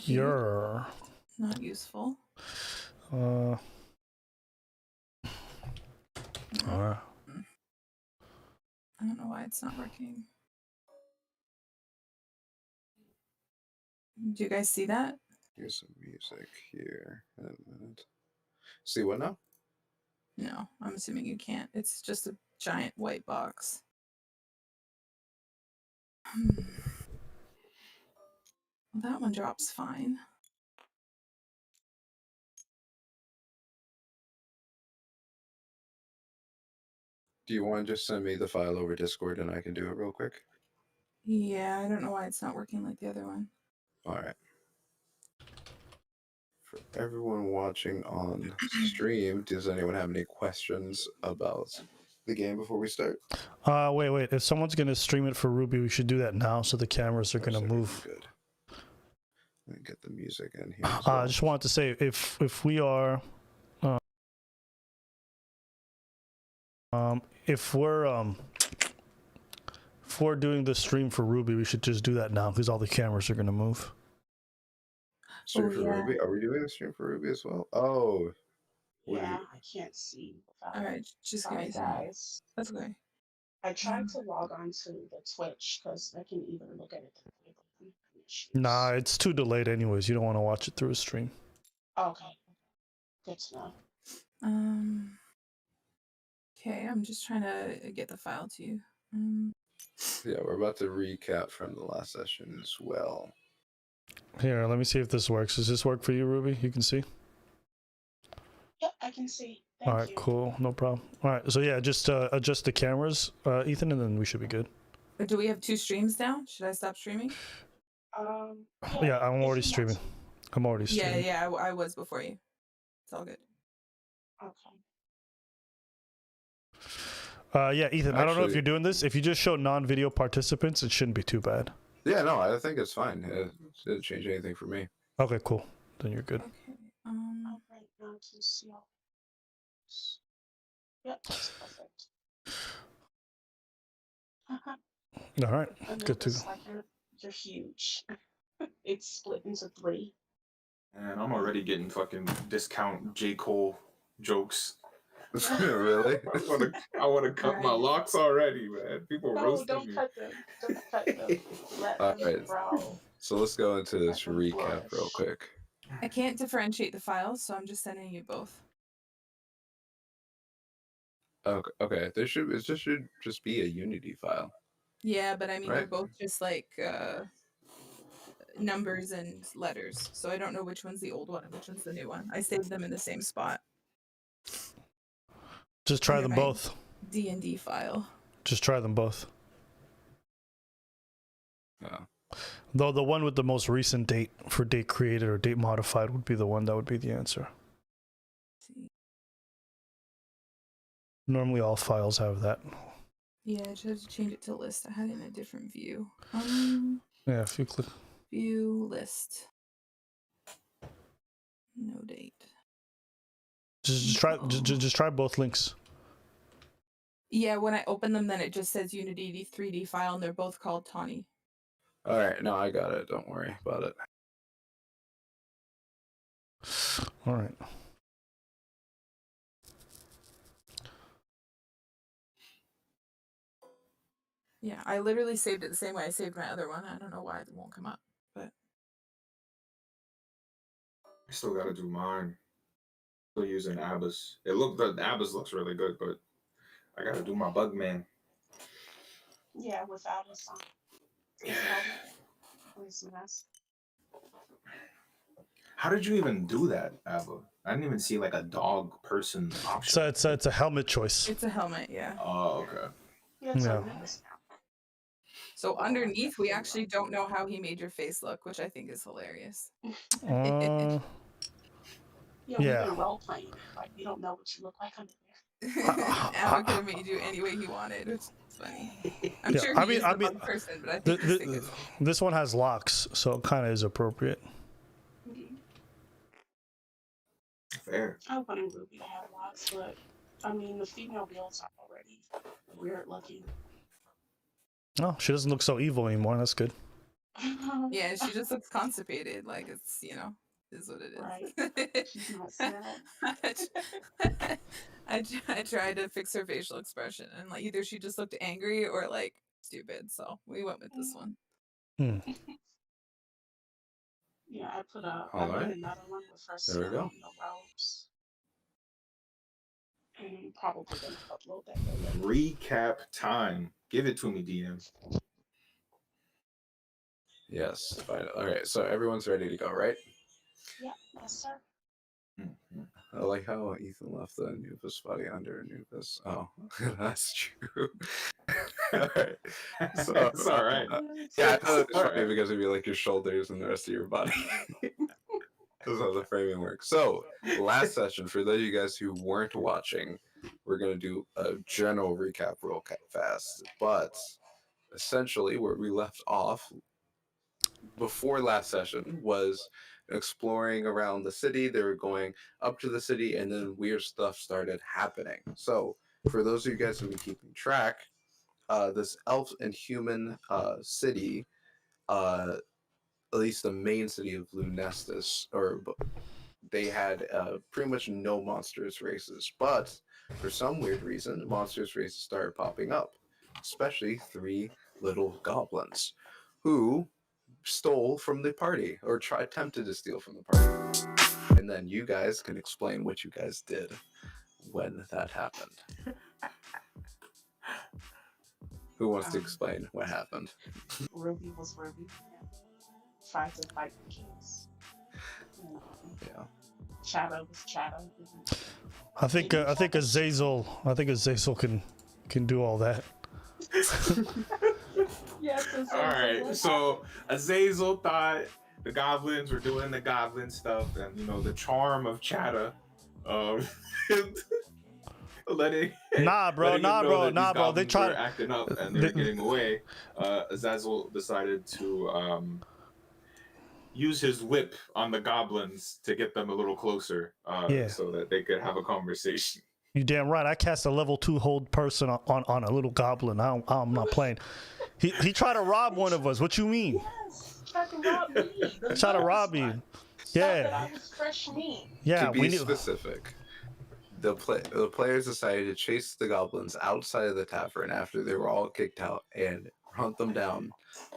You're not useful. Alright. I don't know why it's not working. Do you guys see that? Here's some music here in a minute. See what now? No, I'm assuming you can't. It's just a giant white box. Well, that one drops fine. Do you want to just send me the file over Discord and I can do it real quick? Yeah, I don't know why it's not working like the other one. All right. For everyone watching on stream, does anyone have any questions about the game before we start? Wait. If someone's gonna stream it for Ruby, we should do that now so the cameras are gonna move. Good. Let me get the music in here. Well. I just wanted to say if we are if we're doing the stream for Ruby, we should just do that now because all the cameras are gonna move. Stream for Ruby? Are we doing a stream for Ruby as well? Oh. Yeah, I can't see. All right, just give me guys. That's okay. I tried to log on to the Twitch because I can even look at it. Nah, it's too delayed anyways. You don't want to watch it through a stream. Okay. Good to know. Okay, I'm just trying to get the file to you. Yeah, we're about to recap from the last session as well. Here, let me see if this works. Does this work for you, Ruby? You can see? Yep, I can see. Thank All right, you. cool. No problem. All right, so yeah, just adjust the cameras, Ethan, and then we should be good. Do we have 2 streams now? Should I stop streaming? Yeah, I'm already streaming. I'm already streaming. Yeah, I was before you. It's all good. Okay. Yeah, Ethan, I don't know if you're doing this. If you just show non-video participants, it shouldn't be too bad. Yeah, no, I think it's fine. It didn't change anything for me. Okay, cool. Then you're good. Okay. Right now I can see all. Yep, that's perfect. All right, good to go. Like you're huge. It's split into 3. And I'm already getting fucking discount J. Cole jokes. Really? I want to cut my locks already, man. People roasting me. Cut them. Don't cut them. Let them grow. So let's go into this recap real quick. I can't differentiate the files, so I'm just sending you both. Okay. It should just be a Unity file. Yeah, but I mean they're both just like numbers and letters, so I don't know which one's the old one and which one's the new one. I saved them in the same spot. Just try them both. DnD file. Just try them both. Yeah. Though the one with the most recent date for date created or date modified would be the one that would be the answer. Normally all files have that. Yeah, I just have to change it to list. I had it in a different view. Yeah, if you click view list. No date. Just try both links. Yeah, when I open them, then it just says Unity 3D file, and they're both called Tawny. All right, no, I got it. Don't worry about it. All right. Yeah, I literally saved it the same way I saved my other one. I don't know why it won't come up, but I still gotta do mine. Still using Abbas. The Abbas looks really good, but I gotta do my bug man. Yeah, without a song. Yeah. How did you even do that, Abba? I didn't even see like a dog person option. So it's a helmet choice. it's a helmet, yeah. Oh, okay. Yeah. So underneath, we actually don't know how he made your face look, which I think is hilarious. Yeah. We're role playing. Like we don't know what you look like under there. Alan could have made you any way he wanted, which is funny. I'm sure he's the bug person, but I think this one has locks, so it kind of is appropriate. Fair. I wanted Ruby to have locks, but I mean the female builds are already weird looking. No, she doesn't look so evil anymore. That's good. Yeah, she just looks constipated. Like it's, is what it Right. is. She's not sad. I tried to fix her facial expression, and like either she just looked angry or like stupid. So we went with this one. Yeah, All I made right. another one with her There we go. smelling the ropes. And probably gonna upload that later. Recap time. Give it to me, DM. Yes. Fine. All right. So everyone's ready to go, right? Yeah, yes, sir. Mhm. I like how Ethan left the Anubis body under Anubis. Oh, that's true. All right. So, It's all right. yeah, I thought it was All funny right. because it'd be like your shoulders and the rest of your body. That's how the framing works. So, last session, for those of you guys who weren't watching, we're going to do a general recap real fast. But essentially, where we left off before last session was exploring around the city. They were going up to the city, and then weird stuff started happening. So, for those of you guys who've been keeping track, this elf and human city, at least the main city of Lunestus, they had pretty much no monstrous races. But for some weird reason, monstrous races started popping up, especially 3 little goblins who stole from the party or attempted to steal from the party. And then you guys can explain what you guys did when that happened. Who wants to explain what happened? Ruby was Ruby. Tried to fight the kids. And, Yeah. Shadow was Shadow. I think Azazel can do all that. Yes, All right. So Azazel thought the goblins were doing the goblin stuff, and the charm of Chatta, letting Nah, bro. letting him Nah, know bro. that Nah, these bro. They goblins tried. were acting up and they were getting away. Azazel decided to use his whip on the goblins to get them a little closer, Yeah. so that they could have a conversation. You damn right. I cast a level 2 hold person on a little goblin. I'm not playing. He tried to rob one of us. What you mean? Yes, tried to rob me. The Tried to gun rob was you. thought that Yeah. I was fresh meat. Yeah. To We be knew. specific, the players decided to chase the goblins outside of the tavern after they were all kicked out and hunt them down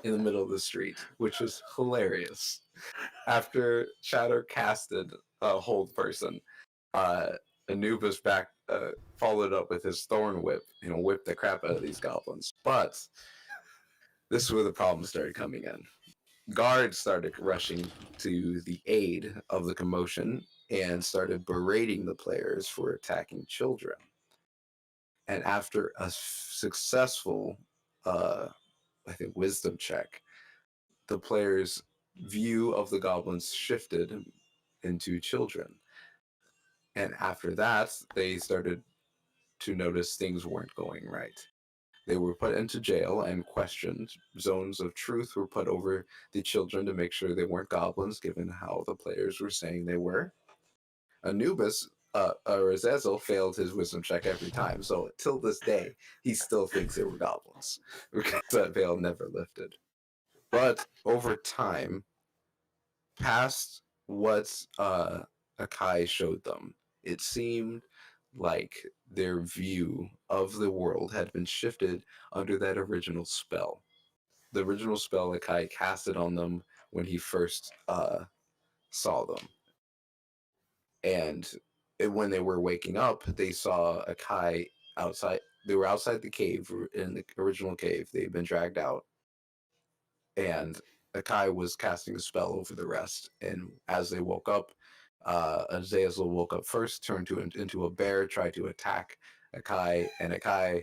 in the middle of the street, which was hilarious. After Shatter casted a hold person, Anubis followed up with his thorn whip, whipped the crap out of these goblins. But this is where the problem started coming in. Guards started rushing to the aid of the commotion and started berating the players for attacking children. And after a successful, I think, wisdom check, the players' view of the goblins shifted into children. And after that, they started to notice things weren't going right. They were put into jail and questioned. Zones of truth were put over the children to make sure they weren't goblins, given how the players were saying they were. Anubis, or Azazel, failed his wisdom check every time, so till this day, he still thinks they were goblins, because that veil never lifted. But over time, past what Akai showed them, it seemed like their view of the world had been shifted under that original spell. The original spell Akai casted on them when he first saw them. And when they were waking up, they saw Akai outside. They were outside the cave, in the original cave. They'd been dragged out. And Akai was casting a spell over the rest. And as they woke up, Azazel woke up first, turned into a bear, tried to attack Akai, and Akai,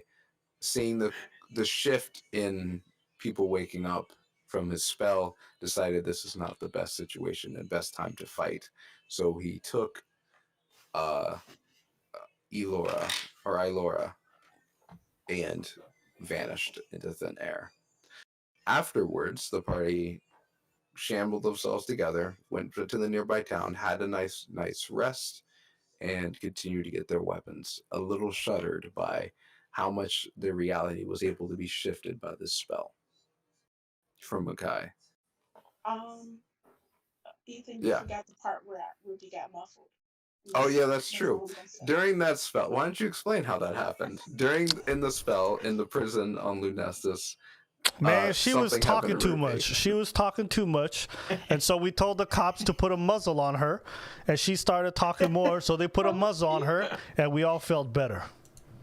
seeing the shift in people waking up from his spell, decided this is not the best situation and best time to fight. So he took Ilora and vanished into thin air. Afterwards, the party shambled themselves together, went to the nearby town, had a nice rest, and continued to get their weapons, a little shuddered by how much their reality was able to be shifted by this spell from Makai. Ethan, you Yeah. forgot the part where Ruby got muffled. Oh yeah, that's That's true. all I'm gonna say. During that spell, why don't you explain how that happened? In the spell in the prison on Lunestus, Man, she was something happened talking to too Ruby. much. She was talking too much. And so we told the cops to put a muzzle on her. And she started talking more. So they put a muzzle on her. And we all felt better.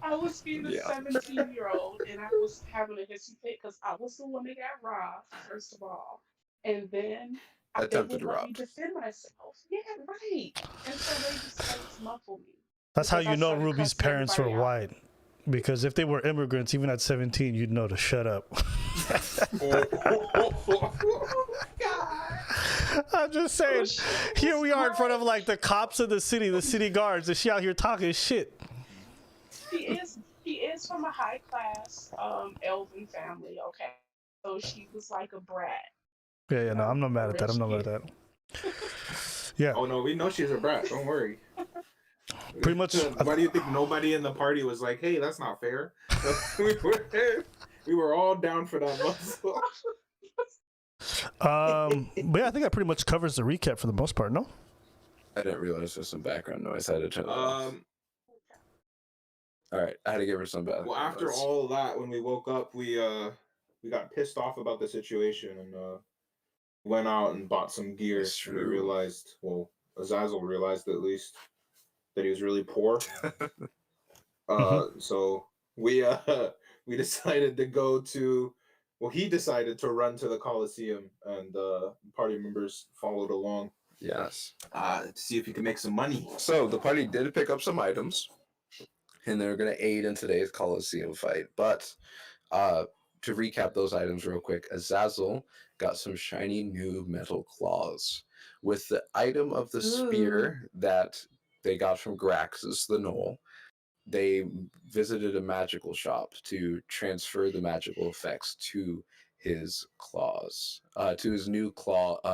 I was being a Yeah. 17-year-old and I was having a hissy fit because I was the one that got robbed, first of all. And then they Attempted wouldn't let me robbed. defend myself. Yeah, right. And so they decided to muffle me. That's how Because I you know started Ruby's cussing parents were everybody out. white. Because if they were immigrants, even at 17, you'd know to shut up. I'm just saying, here we are in front of like the cops of the city guards, and she out here talking shit. She is from a high class elven family, okay? So she was like a brat. Yeah, no, I'm not mad at that. I'm not mad at that. Yeah, Oh no, we know she's a brat. Don't worry. pretty much. Why do you think nobody in the party was like, "Hey, that's not fair"? we were all down for that muscle. But yeah, I think that pretty much covers the recap for the most part. No. I didn't realize there's some background noise. I had to turn it off. All right, I had to give her some background Well, after noise. all of that, when we woke up, we got pissed off about the situation and went out and bought some gear. That's And we true. realized, well, Azazel realized at least that he was really poor. So we decided to go to. Well, he decided to run to the Coliseum, and party members followed along. Yes. To see if he could make some money. So the party did pick up some items, and they're going to aid in today's Coliseum fight. But to recap those items real quick, Azazel got some shiny new metal claws. With the item of the spear that they got from Graxus the Knoll, they visited a magical shop to transfer the magical effects to his claws, to his new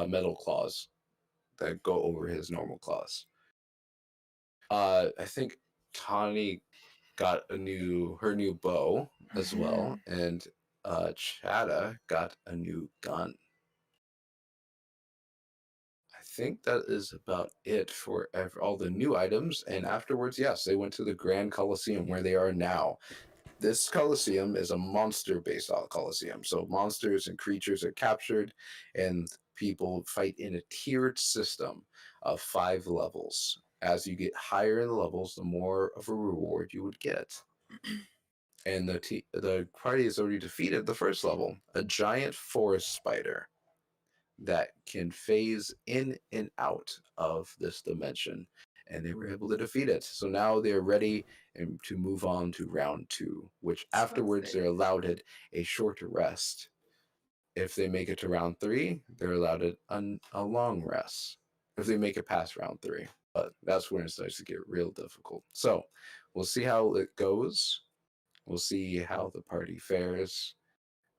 metal claws that go over his normal claws. I think Tawny got her new bow as well, and Chada got a new gun. I think that is about it for all the new items. And afterwards, yes, they went to the Grand Coliseum where they are now. This Coliseum is a monster-based Coliseum. So monsters and creatures are captured, and people fight in a tiered system of 5 levels. As you get higher in the levels, the more of a reward you would get. And the party has already defeated the first level, a giant forest spider that can phase in and out of this dimension, and they were able to defeat it. So now they're ready to move on to round 2, which afterwards they're allowed a shorter rest. If they make it to round 3, they're allowed a long rest if they make it past round 3. But that's when it starts to get real difficult. So we'll see how it goes. We'll see how the party fares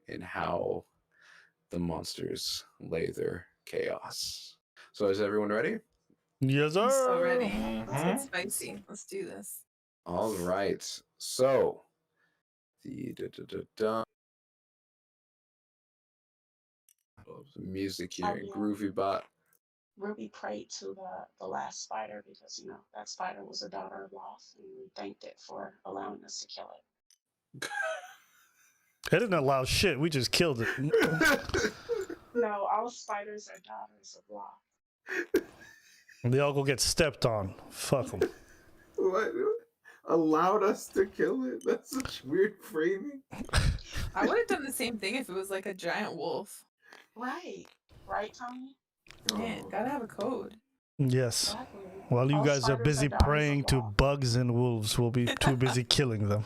and how the monsters lay their chaos. So is everyone ready? Yes, I'm sir. so ready. Let's get spicy. Let's do this. All right. So the music here in Groovy Bot. Ruby prayed to the last spider because, you know, that spider was a daughter of Loth, and we thanked it for allowing us to kill it. It didn't allow shit. We just killed it. No, all spiders are daughters of Loth. They all go get stepped on. Fuck them. What? Allowed us to kill it? That's such weird framing. I would have done the same thing if it was like a giant wolf. Right. Right, Tommy? Man, gotta have a code. Yes. Exactly. While you All guys are spiders busy daughters of praying to Loth. bugs and wolves, we'll be too busy killing them.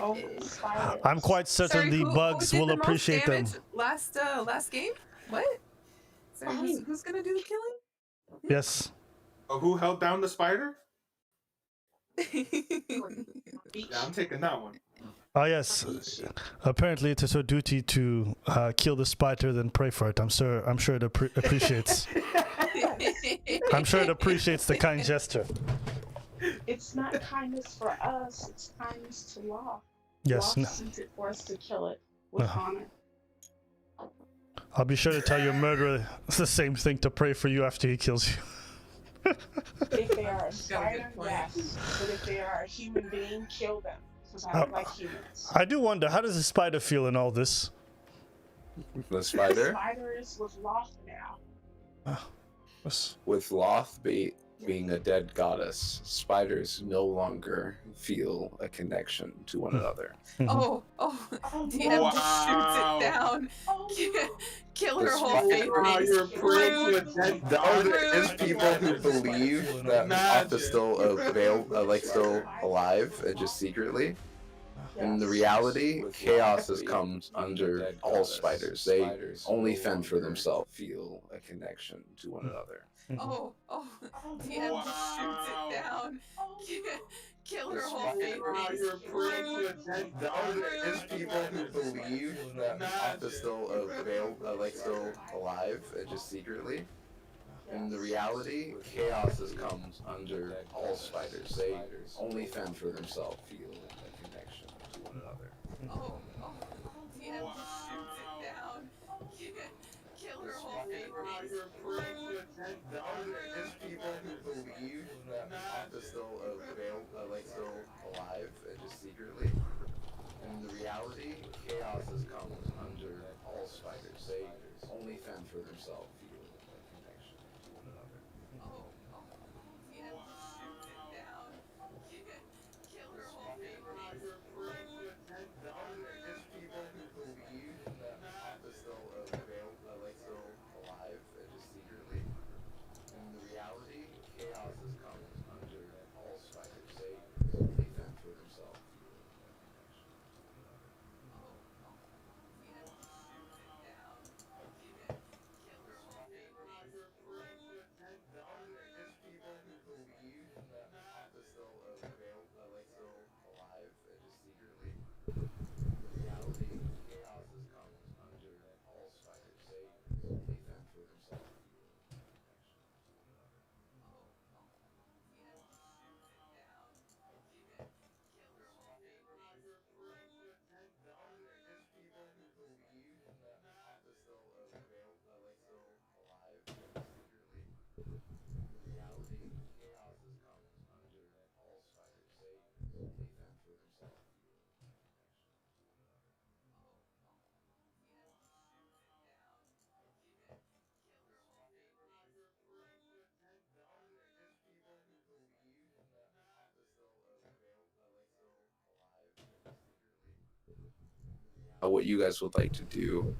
Oh, spiders. I'm quite certain Sorry, the who bugs did will the most appreciate them. damage last game? What? Sorry, who's gonna do the killing? Yes. Who held down the spider? Yeah, Yeah, I'm taking that one. Oh, yes. Apparently, it is her duty to kill the spider, then pray for it. I'm sure it appreciates. I'm sure it appreciates the kind gesture. It's not kindness for us, it's kindness to Loth. Yes. Loth sent it for us to kill it with honor. I'll be sure to tell your murderer the same thing to pray for you after he kills you. If they are a got a good spider, point. yes. But if they are a human being, kill them. Because I Oh. don't like humans. I do wonder, how does the spider feel in all this? The spider, Spider is with Loth now. with Loth being a dead goddess, spiders no longer feel a connection to one another. Oh, Oh, DM just shoots Wow. it down. Oh, Kill The her whole spider- faith Wow, base. you're praying to a Rude. dead There is Rude. people who believe that Moth is still still alive and just secretly. In the reality, chaos has come under all spiders. They only fend for themselves, feel a connection to one another. Oh, DM just shoots it down. Kill her whole faith Wow, base. you're praying to a dead There is people who believe that Moth is still still alive and just secretly. In the reality, chaos has come under all spiders. They only fend for themselves, feel a connection to one another. Oh, DM just shoots it down. Kill her whole faith base. There is people who believe that Moth is still alive and just secretly. In the reality, chaos has come under all spiders. They only fend for themselves, feel a connection to one another. DM just shoots it down. Kill her whole faith base. There is people who believe that Moth is still alive and just secretly. In the reality, chaos has come under all spiders. They only fend for themselves, feel a connection to one another. There is people who believe that Moth is still alive and just secretly. In the reality, chaos has come under all spiders. They only fend for themselves, feel a connection to one another. There is people who believe that Moth is still alive and secretly. In the reality, chaos has come under all spiders. They only fend for themselves, feel a connection to one another. There is people who believe that Moth is still alive and secretly. What you guys would like to do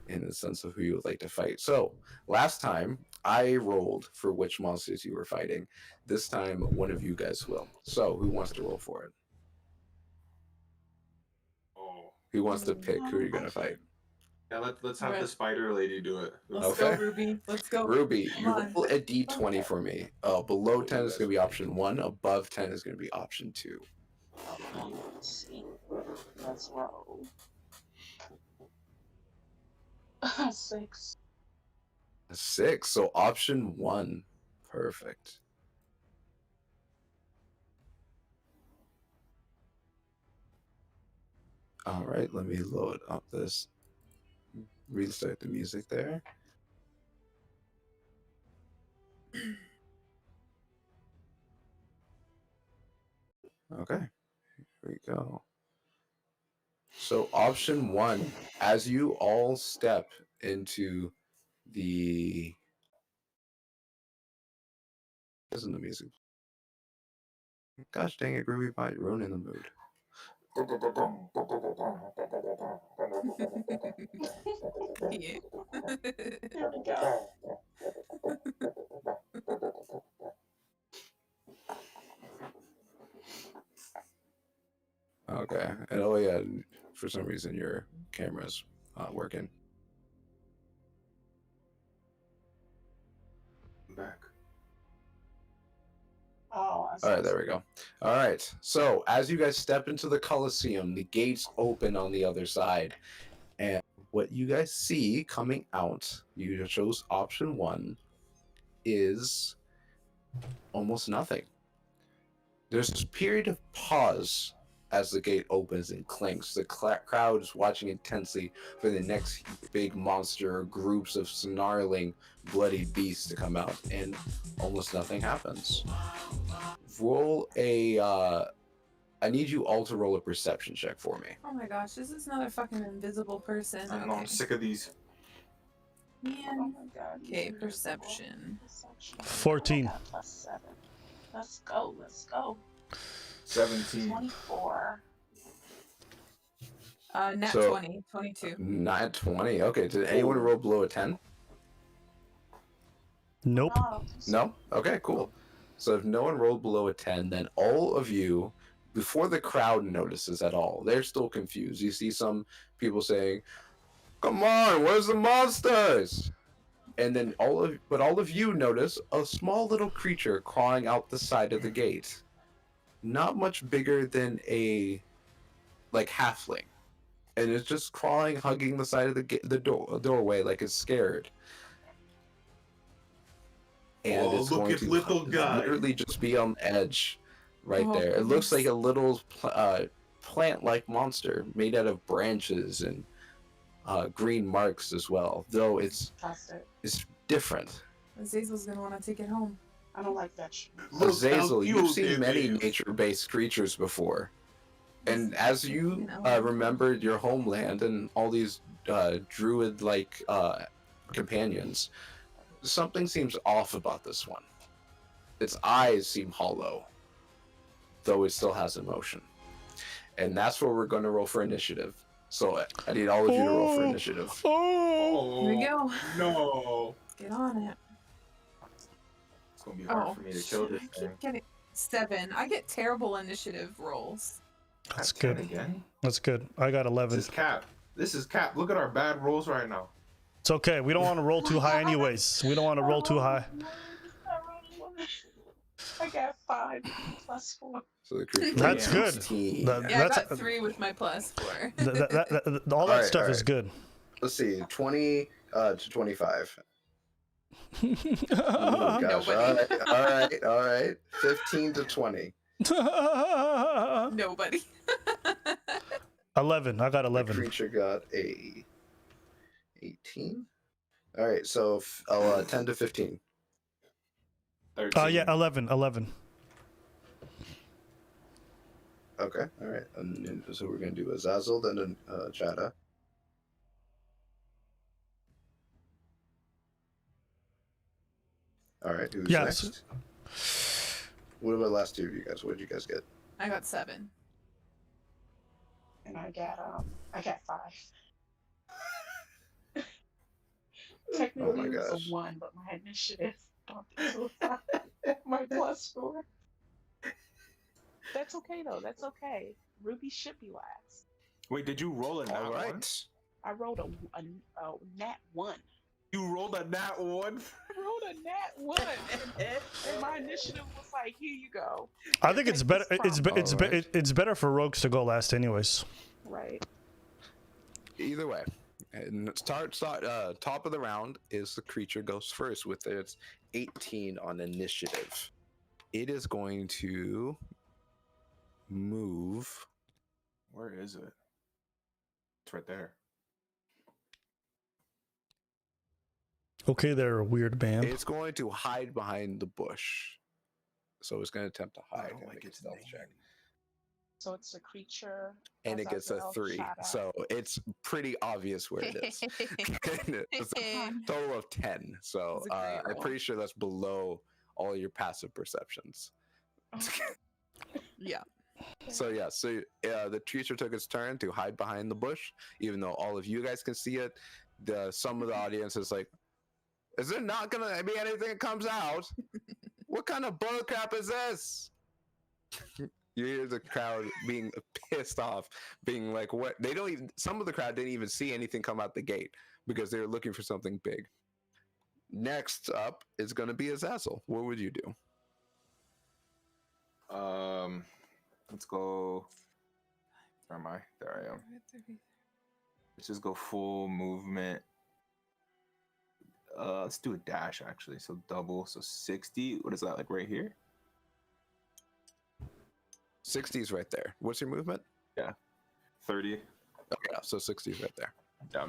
in the sense of who you would like to fight. So last time I rolled for which monsters you were fighting. This time one of you guys will. So who wants to roll for it? Oh. Who wants to pick who you're gonna fight? Yeah, let's have the Alright. spider lady do it. Let's Okay. go, Ruby. Let's go. Ruby, Come you on. roll a d20 for me. Below 10 is gonna be option 1. Above 10 is gonna be option 2. Let's see. Let's roll. 6. A 6. So option 1. Perfect. All right, let me load up this. Restart the music there. Okay, here we go. So option 1, as you all step into the... Isn't the music? Gosh dang it, Ruby, by ruining the mood. Yeah. There we go. Okay, and oh yeah, for some reason your camera's not working. I'm back. Oh, All right, there we go. All right, so as you guys step into the Coliseum, the gates open on the other side, and what you guys see coming out, you chose option 1, is almost nothing. There's this period of pause as the gate opens and clinks. The crowd is watching intensely for the next big monster or groups of snarling, bloody beasts to come out, and almost nothing happens. Roll a. I need you all to roll a perception check for me. Oh my gosh, this is another fucking invisible person. I know, I'm sick of these. Oh Man. my god. Okay, perception. 14. I got +7. Let's go. Let's go. 17. 24. Nat So- 20, 22. Nat 20. Okay, did anyone roll below a 10? Nope. No, I don't think so. No? Okay, cool. So if no one rolled below a 10, then all of you, before the crowd notices at all, they're still confused. You see some people saying, "Come on, where's the monsters?" And then all of you notice a small little creature crawling out the side of the gate. Not much bigger than a halfling. And it's just crawling, hugging the side of the doorway like it's scared. And Oh, it's look going at to little guy. literally just be on the edge right Oh, there. It looks like goodness. a little plant-like monster made out of branches and green marks as well. Though it's Fantastic. different. Azazel's gonna want to take it home. I don't like that shit. Look how Azazel, you've cute seen it many is. nature-based creatures before. And as you know. remembered your homeland and all these druid-like companions, something seems off about this one. Its eyes seem hollow, though it still has emotion. And that's where we're going to roll for initiative. So I need all of you to roll for initiative. Oh. Here we go. No. Get on it. It's gonna be hard Oh, for me to kill this I thing. keep getting 7. I get terrible initiative rolls. That's Got 10 good. Again. That's good. I got 11. This is Cap. This is Cap. Look at our bad rolls right now. It's okay. We don't want to roll too high anyways. We don't want to roll too high. I got 5 +4. So the creature That's rolled good. 16. That- Yeah, That's I got 3 with my +4. All that Alright, stuff is alright. good. Let's see, 20 to 25. Oh gosh. Nobody. All right. 15 to 20. Nobody. 11. I got The 11. creature got a 18. All right, so 10 to 15. 13. Yeah, 11. 11. Okay, all right. And then, so we're gonna do Azazel, then Chada. All right, who's Yes. next? What about the last two of you guys? What did you guys get? I got 7. And I got 5. Technically, my it was gosh. a 1, but my initiative bumped it to a 5. My +4. That's okay though. That's okay. Ruby should be last. Wait, did you roll a nat All one? right. I rolled a nat 1. You rolled a nat one? I rolled a nat 1, and my initiative was like, "Here you go." I think it's better. Alright. It's better for rogues to go last, anyways. Right. Either way, and top of the round is the creature goes first with its 18 on initiative. It is going to move. Where is it? It's right there. Okay, there, weird man. It's going to hide behind the bush. So it's going to attempt to hide. don't and like make a its stealth name. check. So it's a creature. And it gets a Azazel 3. shot at. So it's pretty obvious where it is. It's a total of 10. So That's a great I'm roll. pretty sure that's below all your passive perceptions. Yeah. So the creature took its turn to hide behind the bush, even though all of you guys can see it. Some of the audience is like, "Is there not gonna be anything that comes out? What kind of bull crap is this?" You hear the crowd being pissed off, being like, "What?" They don't even. Some of the crowd didn't even see anything come out the gate because they were looking for something big. Next up is going to be Azazel. What would you do? Let's go. Where am I? There I am. Let's just go full movement. Let's do a dash actually. So double. So 60. What is that, like right here? 60 is right there. What's your movement? 30. Okay, so 60 is right there. Yeah.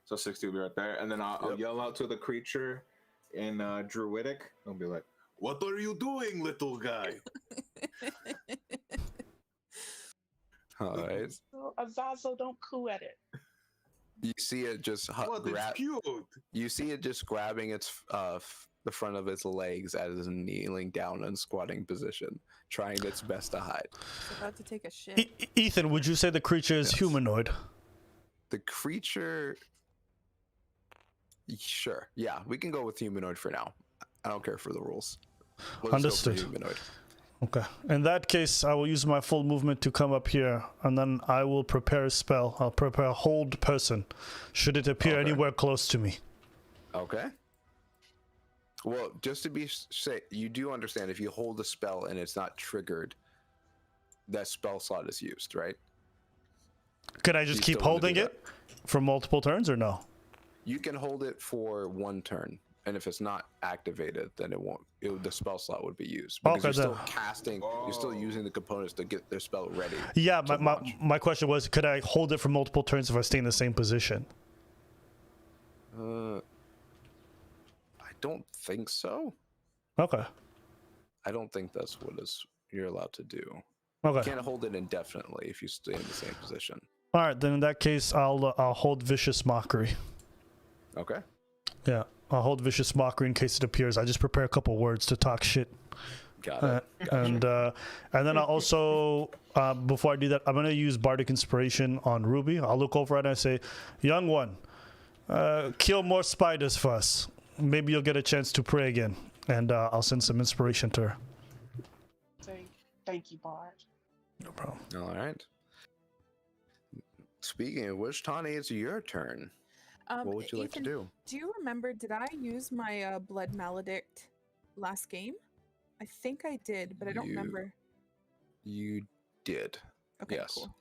So 60 will be right there. And then I'll Yep. yell out to the creature in Druidic. I'll be like, "What are you doing, little guy?" All right. So Azazel, don't coo at it. You see it just What? It's cute. You see it just grabbing its the front of its legs as it's kneeling down in squatting position, trying its best to hide. It's about to take a shit. Ethan, would you say the creature is Yes. humanoid? The creature, sure, yeah, we can go with humanoid for now. I don't care for the rules. We'll just go for Understood. humanoid. Okay. In that case, I will use my full movement to come up here, and then I will prepare a spell. I'll prepare a hold person, should it appear Okay. anywhere close to me. Okay. Well, just to be safe, you do understand if you hold a spell and it's not triggered, that spell slot is used, right? Could I just You keep still wanna do holding that? it for multiple turns, or no? You can hold it for one turn, and if it's not activated, then it won't. The spell slot would be used because Okay, you're still then. casting. You're still Oh. using the components to get their spell ready. Yeah, to my launch. question was, could I hold it for multiple turns if I stay in the same position? I don't think so. Okay. I don't think that's what you're allowed to do. You Okay. can't hold it indefinitely if you stay in the same position. All right, then in that case, I'll hold Vicious Mockery. Okay. Yeah, I'll hold Vicious Mockery in case it appears. I just prepare a couple words to talk shit. Got it. And then I'll also, before I do that, I'm gonna use Bardic Inspiration on Ruby. I'll look over it and I say, "Young one, kill more spiders for us. Maybe you'll get a chance to pray again." And I'll send some inspiration to her. Thank you, Bard. No problem. All right. Speaking of which, Tawny, it's your turn. What would you like to Ethan, do? Do you remember, did I use my Blood Maledict last game? I think I did, but I don't You- remember. You did. Okay, yes. cool.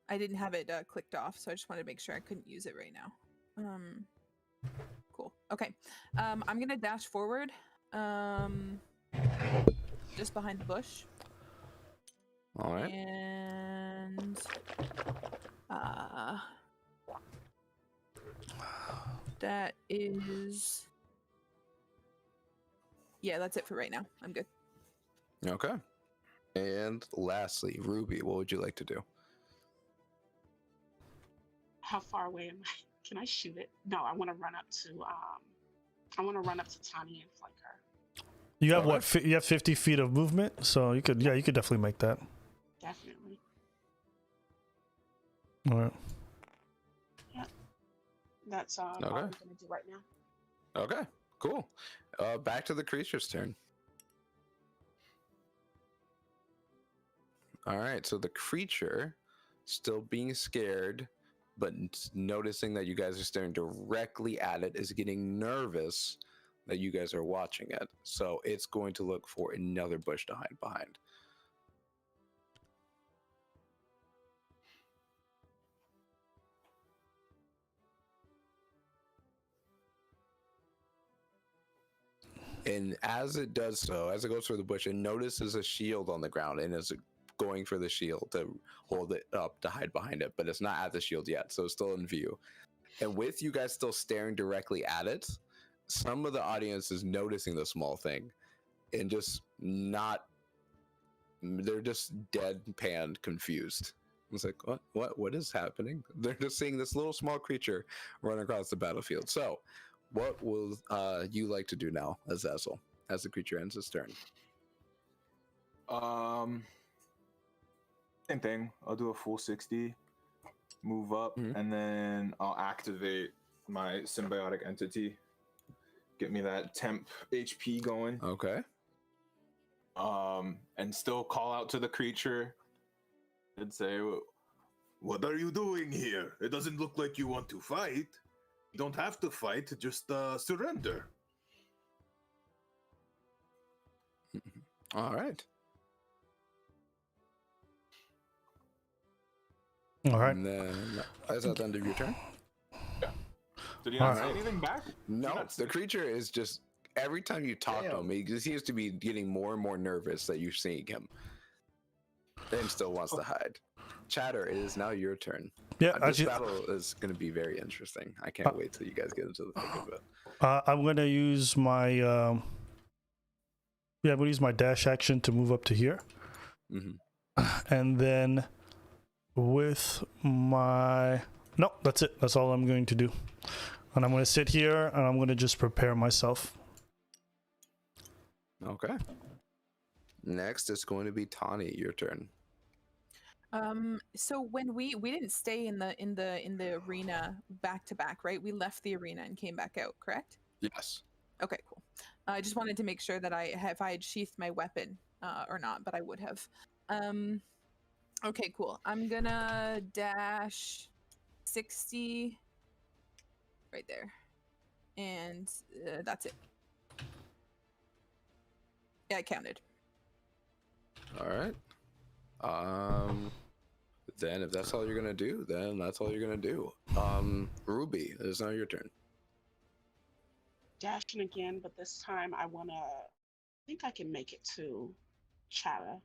I didn't have it clicked off, so I just wanted to make sure I couldn't use it right now. Cool. Okay. I'm gonna dash forward. Just behind the bush. All right. And that is, yeah, that's it for right now. I'm good. Okay. And lastly, Ruby, what would you like to do? How far away am I? Can I shoot it? No, I want to run up to Tani and flank her. You have Okay. what? You have 50 feet of movement, so you could definitely make that. Definitely. All right. That's what Okay. I'm gonna do right now. Okay, cool. Back to the creature's turn. All right, so the creature, still being scared, but noticing that you guys are staring directly at it, is getting nervous that you guys are watching it. So it's going to look for another bush to hide behind. And as it does so, as it goes through the bush, it notices a shield on the ground and is going for the shield to hold it up to hide behind it, but it's not at the shield yet, so it's still in view. And with you guys still staring directly at it, some of the audience is noticing the small thing and just not, they're just deadpan confused. It's like, what is happening? They're just seeing this little small creature run across the battlefield. So what will you like to do now, Azazel, as the creature ends its turn? Same thing. I'll do a full 60, move up, Mhm. and then I'll activate my symbiotic entity. Get me that temp HP going. Okay. And still call out to the creature and say, "What are you doing here? It doesn't look like you want to fight. You don't have to fight, just surrender." All right. All right. And then, is that the end of your turn? Did he not All say right. anything back? No, not the creature is just, every time you talk to him, Damn. he seems to be getting more and more nervous that you're seeing him. and still wants to hide. Chatter, it is now your turn. Yeah, This actually, battle is going to be very interesting. I can't wait till you guys get into the thick of it. I'm gonna use my yeah, I'm gonna use my dash action to move up to here, and then with my that's it. That's all I'm going to do, and I'm gonna sit here and I'm gonna just prepare myself. Okay. Next is going to be Tawny. Your turn. So when we didn't stay in the arena back to back, right? We left the arena and came back out, correct? Yes. Okay, cool. I just wanted to make sure that if I had sheathed my weapon or not, but I would have. Okay, cool. I'm gonna dash 60 right there, and that's it. Yeah, I counted. All right. Then if that's all you're gonna do, then that's all you're gonna do. Ruby, it is now your turn. Dashing again, but this time I think I can make it to Chatter.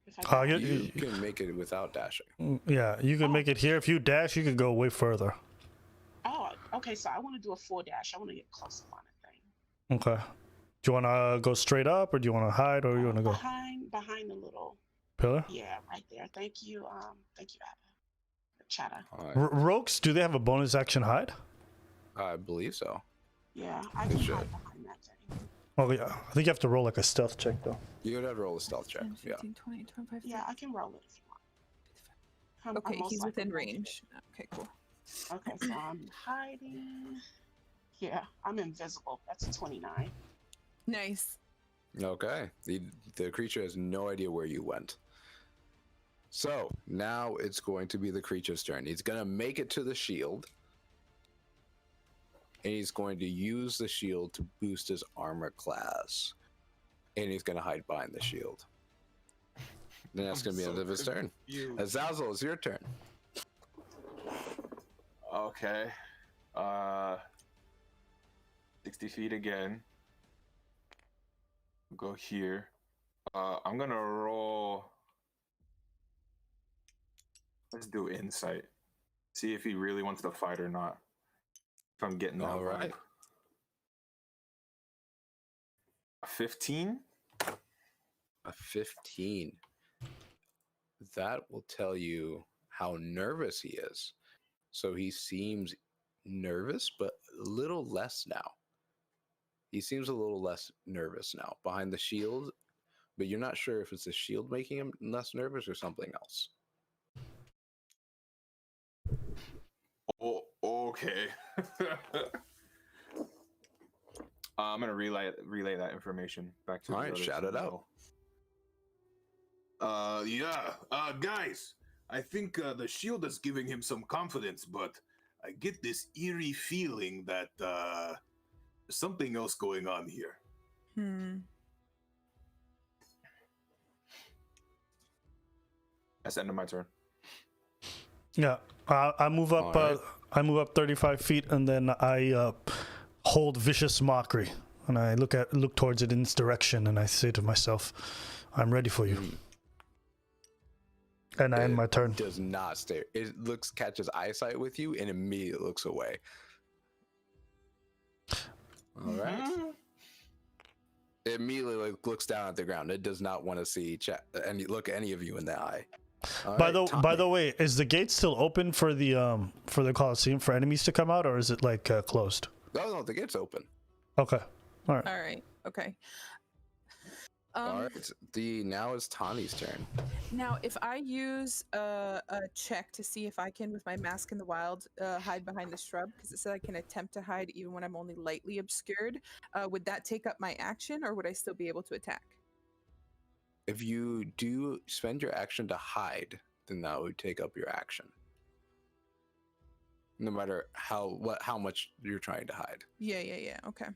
If I You can make it without dashing. Yeah, you can make it here. If you dash, you can go way further. Oh, okay. So I want to do a full dash. I want to get close up on the thing. Okay. Do you want to go straight up, or do you want to hide, or you want to go behind the little pillar? Yeah, right there. Thank you. Thank you, Chatter. Right. Rogues, do they have a bonus action hide? I believe so. Yeah, I can hide behind that thing. Oh yeah, I think you have to roll like a stealth check though. You would have to roll a stealth check. 10, 15, 20, 25, 30. Yeah, I can roll it if you want. Okay, he's within range. Okay, cool. Okay, so I'm hiding. Yeah, I'm invisible. That's a 29. Nice. Okay. The creature has no idea where you went. So now it's going to be the creature's turn. He's going to make it to the shield. And he's going to use the shield to boost his armor class. And he's going to hide behind the shield. Then that's going to be the end of his turn. Azazel, it's your turn. Okay. 60 feet again. Go here. I'm gonna roll. Let's do insight. See if he really wants to fight or not. If I'm getting that right. 15? A 15. That will tell you how nervous he is. So he seems nervous, but a little less now. He seems a little less nervous now behind the shield, but you're not sure if it's the shield making him less nervous or something else. Oh, okay. I'm gonna relay that information back to. All right, shout it out. Guys, I think the shield is giving him some confidence, but I get this eerie feeling that there's something else going on here. That's the end of my turn. Yeah, I move up. Right. I move up 35 feet, and then I hold vicious mockery, and I look towards it in its direction, and I say to myself, "I'm ready for you." And I end my turn. Does not stare. It catches eyesight with you, and immediately looks away. All right. It immediately looks down at the ground. It does not want to see look any of you in the eye. By the way, is the gate still open for the Coliseum for enemies to come out, or is it like closed? No, the gate's open. Okay. All right. All right. Okay. All right. Now is Tawny's turn. Now, if I use a check to see if I can, with my Mask in the Wild, hide behind the shrub, because it said I can attempt to hide even when I'm only lightly obscured, would that take up my action, or would I still be able to attack? If you do spend your action to hide, then that would take up your action. No matter how much you're trying to hide. Yeah. Okay.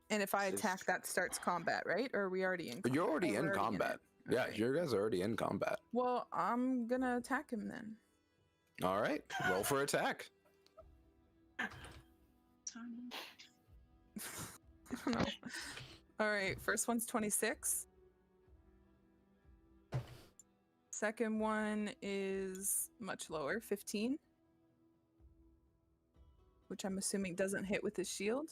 And if I attack, that starts combat, right? Or are we already in combat? You're already in combat. Yeah, Alright. you guys are already in combat. Well, I'm gonna attack him then. All right, roll for attack. I don't know. All right, first one's 26. Second one is much lower, 15. Which I'm assuming doesn't hit with his shield.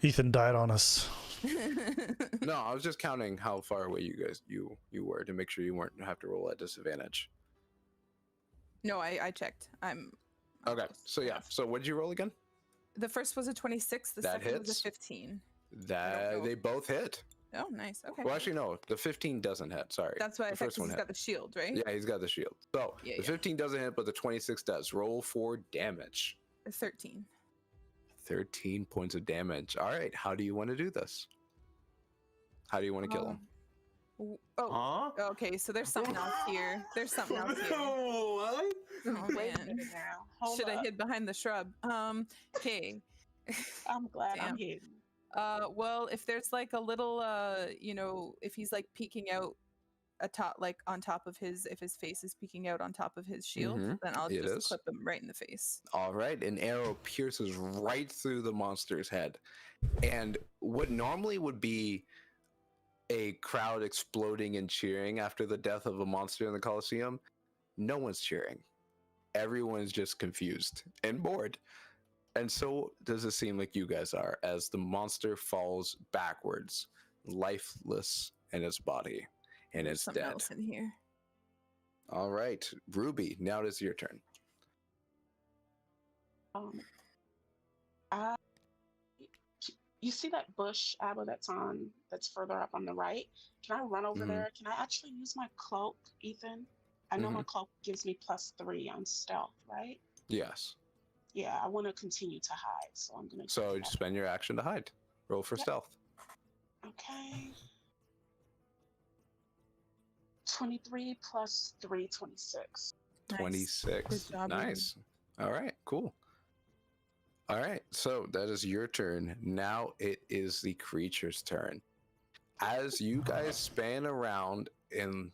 Ethan died on us. No, I was just counting how far away you were to make sure you weren't have to roll at disadvantage. No, I checked. I'm Okay, close so yeah. enough. So what did you roll again? The first was a 26. The That second was hits. a 15. That know. they both hit. Oh, nice. Okay. Well, actually, no. The 15 doesn't hit. Sorry. That's why I the thought first 'cause one he's hit. got the shield, right? Yeah, he's got the shield. So Yeah, the yeah. 15 doesn't hit, but the 26 does. Roll for damage. 13. 13 points of damage. All right. How do you want to do this? How do you want to kill him? Oh, Huh? okay. So there's something else here. There's something else here. What? Oh Wait a man. minute now. Hold Should I up. hid behind the shrub? Okay. I'm glad I'm Damn. hidden. Well, if there's like a little, if he's like peeking out atop, like on top of his, if his face is peeking out on top of his shield, Mhm, then I'll it just is. clip him right in the face. All right. An arrow pierces right through the monster's head. And what normally would be a crowd exploding and cheering after the death of a monster in the Colosseum, no one's cheering. Everyone's just confused and bored. And so does it seem like you guys are as the monster falls backwards, lifeless in its body, and it's Something dead. else in here. All right, Ruby, now it is your turn. I, you see that bush, Abba, that's further up on the right? Can I run over Mhm. there? Can I actually use my cloak, Ethan? I know my cloak gives me +3 on stealth, right? Yes. Yeah, I want to continue to hide, so I'm gonna. So do you that. spend your action to hide. Roll for Yep. stealth. Okay. 23 + 3, 26. Nice. 26. Good job, Ruby. Nice. All right, cool. All right, so that is your turn. Now it is the creature's turn. As you guys span around and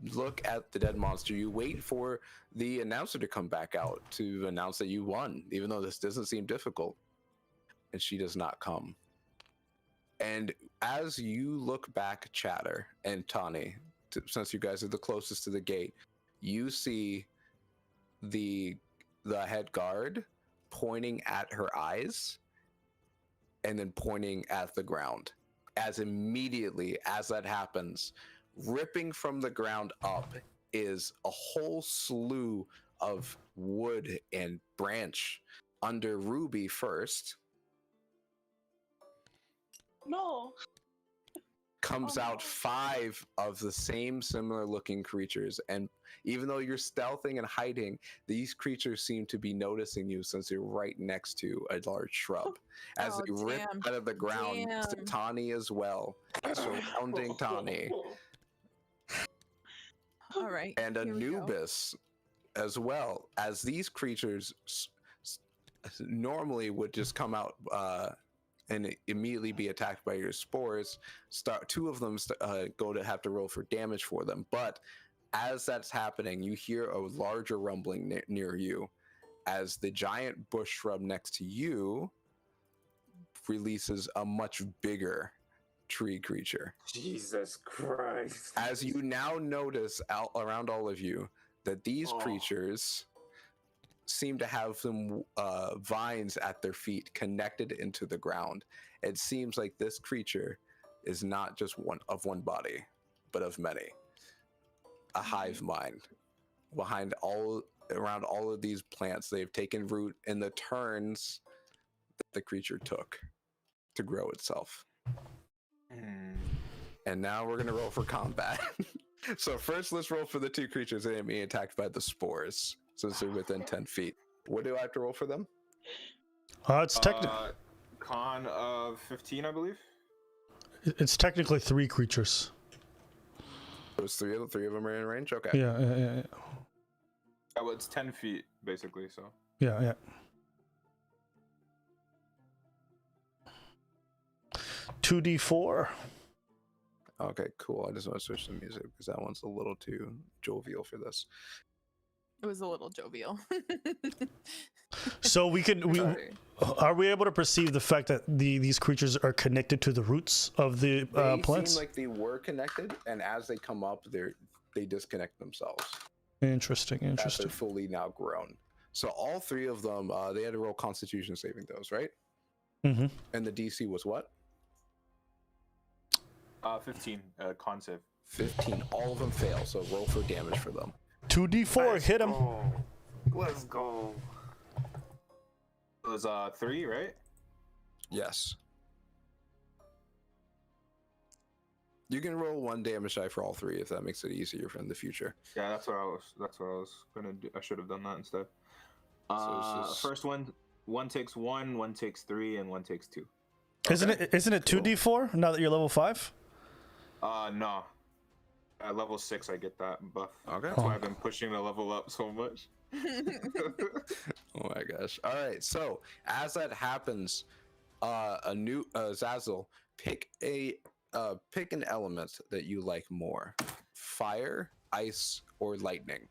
look at the dead monster, you wait for the announcer to come back out to announce that you won, even though this doesn't seem difficult. And she does not come. And as you look back, Chatter and Tawny, since you guys are the closest to the gate, you see the head guard pointing at her eyes and then pointing at the ground. As immediately as that happens, ripping from the ground up is a whole slew of wood and branch under Ruby first. No. Comes Oh, out no. 5 of the same similar looking creatures, and even though you're stealthing and hiding, these creatures seem to be noticing you since you're right next to a large shrub. As Oh, they rip damn. out of the ground next to Damn. Tawny as well, surrounding Tawny, All right. and here we go. Anubis as well. As these creatures normally would just come out and immediately be attacked by your spores, 2 of them go to have to roll for damage for them. But as that's happening, you hear a larger rumbling near you as the giant bush shrub next to you releases a much bigger tree creature. Jesus Christ. As you now notice around all of you that these creatures seem to have some vines at their feet connected into the ground. It seems like this creature is not just one body, but of many. A hive mind around all of these plants. They've taken root in the turns that the creature took to grow itself. And now we're gonna roll for combat. So first, let's roll for the 2 creatures that are being attacked by the spores, since they're within 10 feet. What do I have to roll for them? It's Con of 15, I believe. it's technically 3 creatures. Those 3 of them are in range. Okay. Yeah. Yeah, well, it's 10 feet basically. So Yeah. 2d4. Okay, cool. I just want to switch the music because that one's a little too jovial for this. It was a little jovial. So we can Sorry. Are we able to perceive the fact that these creatures are connected to the roots of the They plants? seem like they were connected, and as they come up, they disconnect themselves. Interesting, As they're interesting. fully now grown. So all three of them, they had to roll Constitution saving throws, right? Mm-hmm. And the DC was what? 15. Con save. 15. All of them fail. So roll for damage for them. 2d4, hit him. Let's go. It was 3, right? Yes. You can roll 1 damage die for all three if that makes it easier for in the future. Yeah, that's what I was gonna do. I should have done that instead. So this is- First one takes 1, one takes 3, and one takes 2. Isn't it 2d4 now that you're level 5? No. At level 6, I get that buff. Okay. That's why I've been pushing the level up so much. Oh my gosh. All right. So as that happens, a new Zazzle, pick an element that you like more: fire, ice, or lightning.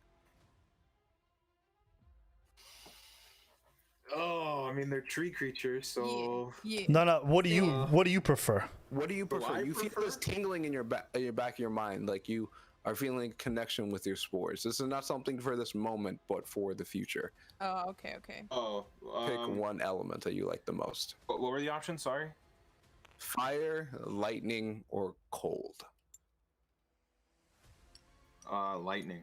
Oh, I mean they're tree creatures, so Yeah. No. What do you prefer? What do you prefer? I You feel prefer- this tingling in your back of your mind, like you are feeling connection with your spores. This is not something for this moment, but for the future. Oh, okay, okay. Oh, Pick one element that you like the most: what were the options? Sorry. fire, lightning, or cold. Lightning.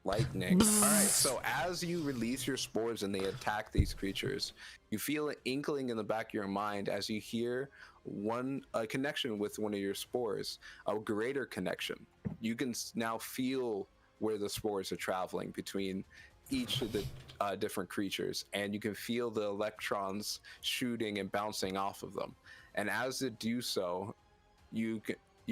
Lightning. All right. So as you release your spores and they attack these creatures, you feel an inkling in the back of your mind as you hear a connection with one of your spores, a greater connection. You can now feel where the spores are traveling between each of the different creatures, and you can feel the electrons shooting and bouncing off of them. And as they do so, you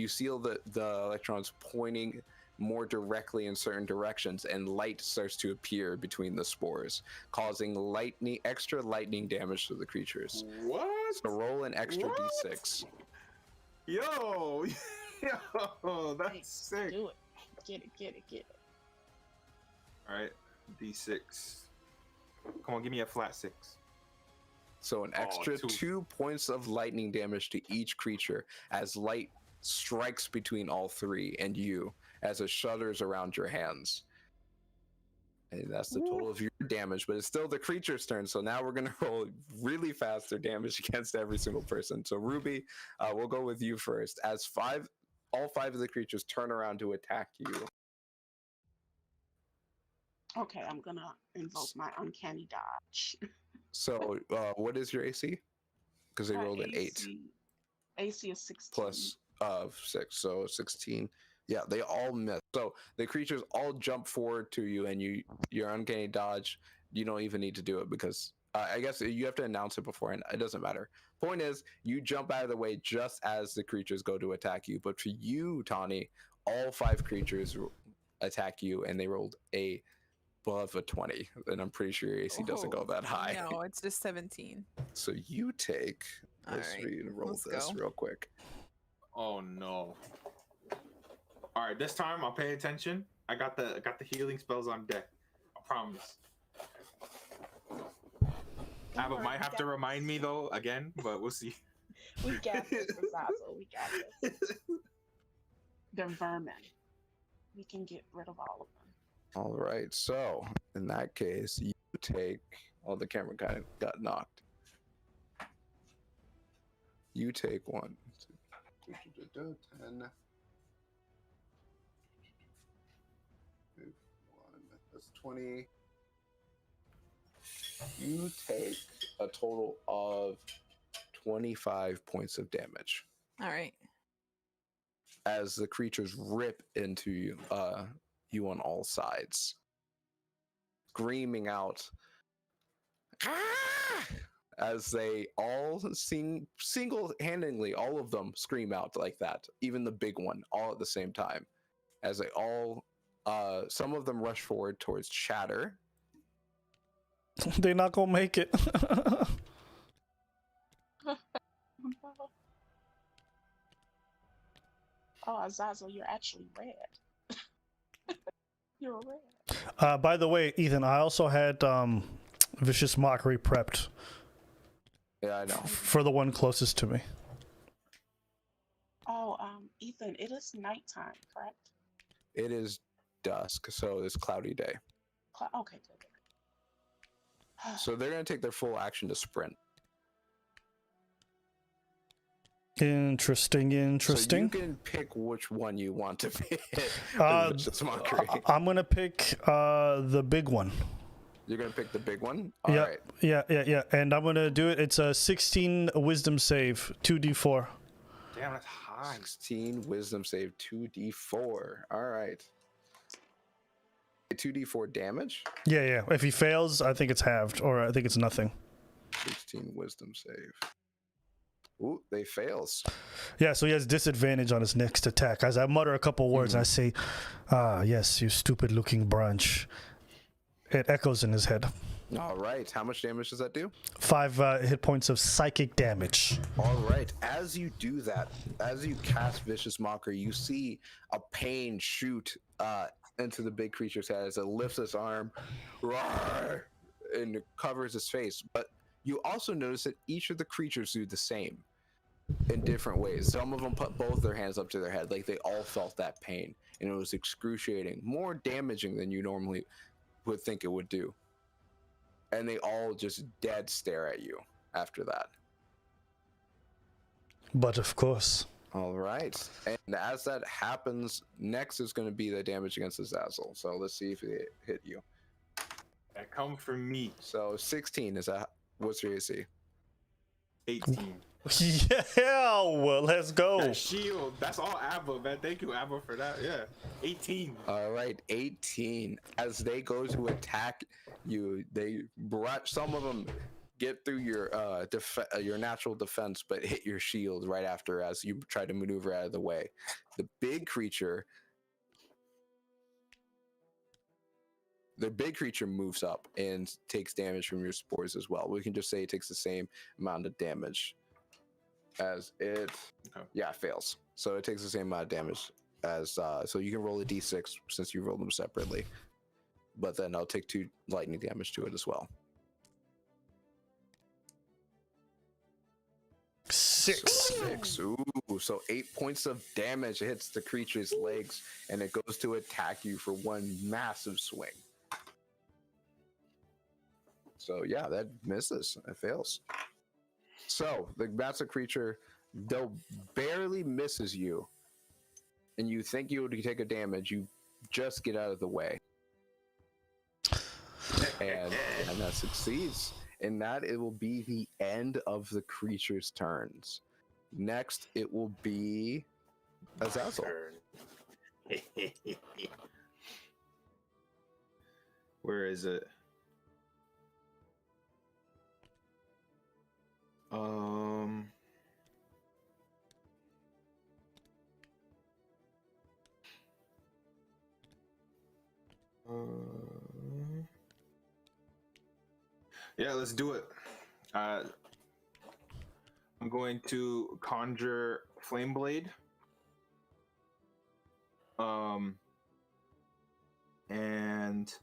feel the electrons pointing more directly in certain directions, and light starts to appear between the spores, causing extra lightning damage to the creatures. What? So roll an extra What? d6. Yo, yo, that's sick. Do it. Get it. All right, D6. Come on, give me a flat 6. So an extra 2 points of lightning damage to each creature as light strikes between all three and you as it shudders around your hands. And that's the total of your damage, but it's still the creature's turn. So now we're gonna roll really fast their damage against every single person. So Ruby, we'll go with you first. As all five of the creatures turn around to attack you. Okay, I'm gonna invoke my uncanny dodge. So what is your AC? Because they rolled an 8 AC is 16. plus 6, so 16. Yeah, they all miss. So the creatures all jump forward to you, and your uncanny dodge, you don't even need to do it because I guess you have to announce it beforehand. It doesn't matter. Point is, you jump out of the way just as the creatures go to attack you. But for you, Tawny, all 5 creatures attack you, and they rolled above a 20, and I'm pretty sure your AC doesn't go that high. No, it's just 17. So you take. Let's Alright, roll let's this go. real quick. Oh no. All right, this time I'll pay attention. I got the healing spells on deck. I promise. Abba might have to remind me though again, but we'll see. We got this, Zazzle. We got this. They're vermin. We can get rid of all of them. All right, so in that case, you take. Oh, the camera kind of got knocked. You take 1, 2, 10. That's 20. You take a total of 25 points of damage All right. as the creatures rip into you, you on all sides, screaming out "Ah!" as they all single-handedly, all of them scream out like that, even the big one, all at the same time, as they all, some of them rush forward towards Chatter. They're not gonna make it. Oh, Azazel, you're actually red. You're red. By the way, Ethan, I also had Vicious Mockery prepped Yeah, I know. For the one closest to me. Oh, Ethan, it is nighttime, correct? It is dusk, so it's cloudy day. Okay, good. So they're gonna take their full action to sprint. Interesting. So you can pick which one you want to pick. Just mockery. I'm gonna pick the big one. You're gonna pick the big one. All Yeah, right. yeah. And I'm gonna do it. It's a 16 wisdom save, 2d4. Damn, that's high. 16 wisdom save, 2d4. All right. 2d4 damage. Yeah. If he fails, I think it's halved, or I think it's nothing. 16 wisdom save. Ooh, they fails. Yeah, so he has disadvantage on his next attack. As I mutter a couple words, and I say, yes, you stupid-looking branch. It echoes in his head. All right. How much damage does that do? 5 hit points of psychic damage. All right. As you do that, as you cast Vicious Mockery, you see a pain shoot into the big creature's head as it lifts its arm, roar, and it covers its face. But you also notice that each of the creatures do the same in different ways. Some of them put both their hands up to their head, like they all felt that pain, and it was excruciating, more damaging than you normally would think it would do. And they all just dead stare at you after that. But of course. All right. And as that happens, next is going to be the damage against Azazel. So let's see if it hit you. That come from me. So 16, is that, what's your AC? 18. Yeah, well, let's go. That shield. That's all Abba, man. Thank you, Abba, for that. Yeah. 18. All right, 18. As they go to attack you, they some of them get through your natural defense, but hit your shield right after as you try to maneuver out of the way. The big creature moves up and takes damage from your spores as well. We can just say it takes the same amount of damage as it. Okay. Yeah, fails. So it takes the same amount of damage as so you can roll a d6 since you rolled them separately, but then I'll take 2 lightning damage to it as well. 6. Ooh, so 8 points of damage. It hits the creature's legs and it goes to attack you for one massive swing. So yeah, that misses. It fails. So the massive creature, though barely misses you, and you think you would take a damage, you just get out of the way. And that succeeds. And that it will be the end of the creature's turns. Next, it will be Azazel. Where is it? Yeah, let's do it. I'm going to conjure Flame Blade. And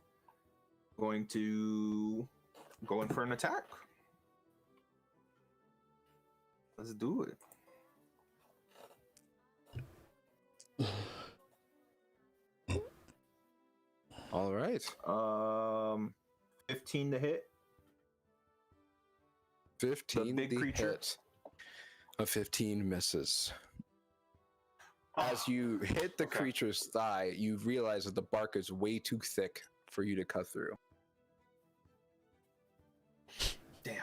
going to go in for an attack. Let's do it. All right. 15 to hit. 15 big the creature. hit. A 15 misses. As you hit the creature's thigh, you realize that the bark is way too thick for you to cut through. Damn.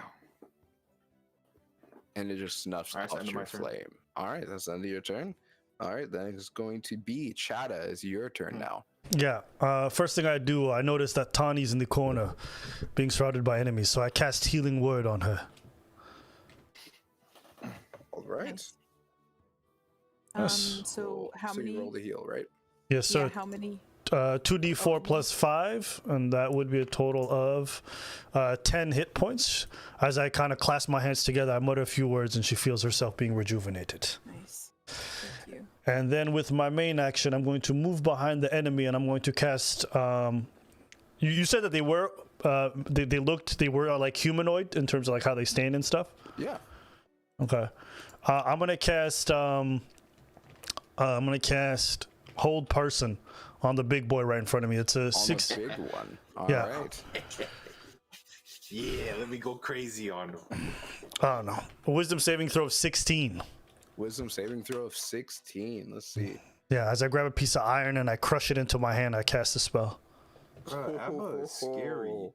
And it just snuffs Alright, that's out the end of your my turn. flame. All right, that's the end of your turn. All right, then it's going to be Chada. It's your turn now. Yeah, first thing I do, I notice that Tani's in the corner being surrounded by enemies, so I cast Healing Word on her. All right. Nice. Yes. So how so many? you roll the heal, right? Yes, sir. Yeah, how many? 2d4 plus 5, and that would be a total of 10 hit points. As I kind of clasp my hands together, I mutter a few words, and she feels herself being rejuvenated. Nice. Thank you. And then with my main action, I'm going to move behind the enemy, and I'm going to cast... You said that they were they were like humanoid in terms of like how they stand and stuff? Yeah. Okay. I'm gonna cast hold person on the big boy right in front of me. It's a On 6. the big one. All Yeah. right. Yeah, let me go crazy on him. I don't know. A wisdom saving throw of 16. Wisdom saving throw of 16. Let's see. Yeah, as I grab a piece of iron and I crush it into my hand, I cast a spell. Bro, Abba is scary.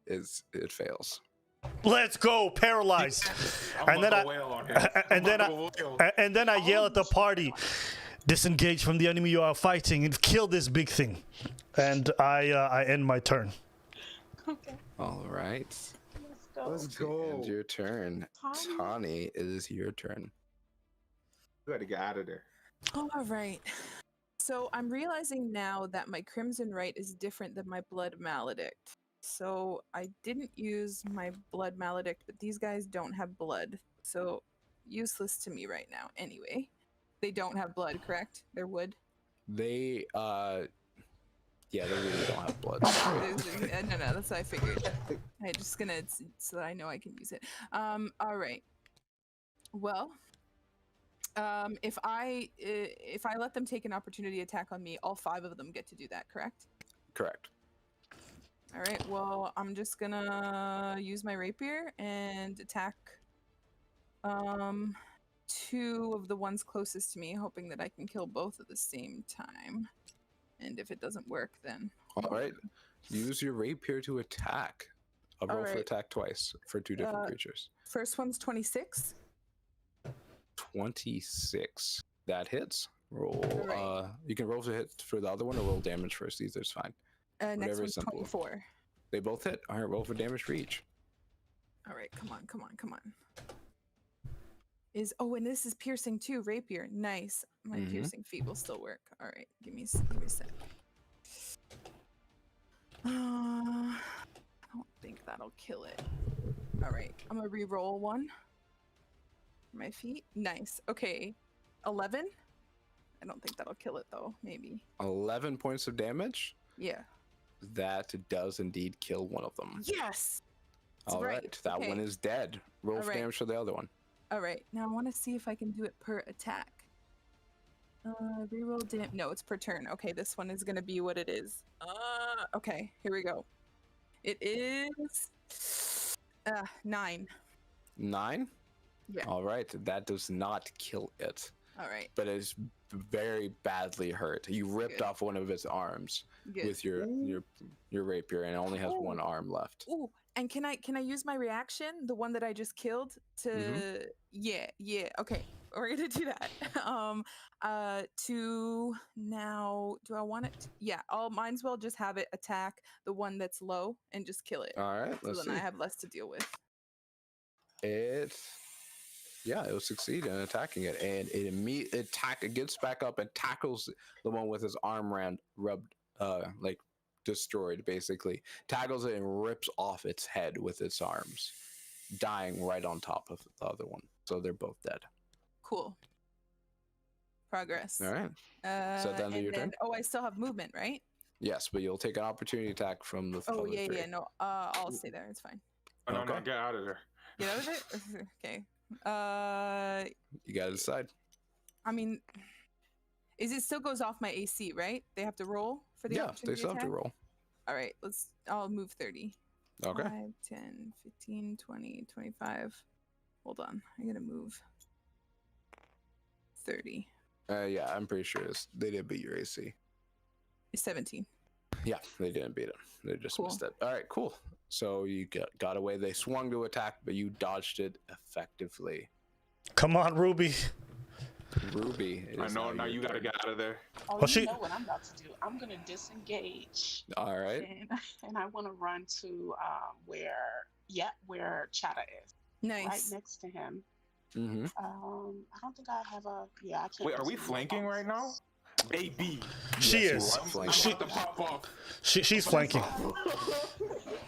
It fails. Let's go, paralyzed. I'm And then gonna I- go whale on him. And then I yell at the party, disengage from the enemy you are fighting and kill this big thing. And I end my turn. Okay, All right. let's go. Let's End go. your turn. Tani. Tani, it is your turn. We gotta get out of there. All right. So I'm realizing now that my Crimson Rite is different than my Blood Maledict. So I didn't use my Blood Maledict, but these guys don't have blood. So useless to me right now. Anyway, they don't have blood, correct? They're wood. They yeah, they really don't have blood. No, that's what I figured. I'm just gonna so that I know I can use it. All right. Well, if I let them take an opportunity attack on me, all 5 of them get to do that, correct? Correct. All right. Well, I'm just gonna use my rapier and attack 2 of the ones closest to me, hoping that I can kill both at the same time. And if it doesn't work, then All right. Use your rapier to attack. I'll roll for Alright. attack twice for 2 different creatures. First one's 26. 26. That hits. Roll. Alright. You can roll to hit for the other one or roll damage first. Either's fine. Next Whatever one's is simple. 24. They both hit. All right. Roll for damage for each. All right, come on. And this is piercing too, rapier. Nice. My Mhm. piercing feat will still work. All right, give me a sec. I don't think that'll kill it. All right, I'm gonna re-roll one. My feet. Nice. Okay, 11. I don't think that'll kill it though. Maybe. 11 points of damage. Yeah. That does indeed kill one of them. Yes. That's All right. right. That one Okay. is dead. Roll for Alright. damage for the other one. All right, now I want to see if I can do it per attack. Reroll damage. No, it's per turn. Okay, this one is gonna be what it is. Okay, here we go. It is 9. 9? Yeah. All right. That does not kill it, All right, but it is very badly hurt. You ripped Good. off one of its arms good. with your rapier, and it only has one Oh. arm left. Ooh, and can I use my reaction, the one that I just killed, to yeah. Okay, we're gonna do that. To now, do I want it? Yeah, I'll might as well just have it attack the one that's low and just kill it. All right. So Let's then see. I have less to deal with. It will succeed in attacking it, and it gets back up and tackles the one with his arm like destroyed, basically. Tackles it and rips off its head with its arms, dying right on top of the other one. So they're both dead. Cool. Progress. All right. So then and your turn? Oh, I still have movement, right? Yes, but you'll take an opportunity attack from the Oh other yeah, three. yeah. No, I'll stay there. It's fine. Oh, no, Okay. get out of there. Get out of it. Okay. You gotta decide. I mean, it still goes off my AC, right? They have to roll for the Yeah, they opportunity still have to attack? roll. All right, I'll move 30. Okay. 5, 10, 15, 20, 25. Hold on. I gotta move 30. Yeah, I'm pretty sure they did beat your AC. 17. Yeah, they didn't beat him. They just Cool. missed it. All right, cool. So you got away. They swung to attack, but you dodged it effectively. Come on, Ruby. Ruby. it I is know, now your you gotta turn. get out of there. Oh, Well, you she- know what I'm about to do. I'm gonna disengage, All right. and I want to run to where Chata is, right Nice. next to him. Mm-hmm. I don't think I have a. Yeah, I can't. Wait, are we disengage. flanking right now? Baby. She Yes, is. you are I'm flanking. She- about to pop off. She's flanking. What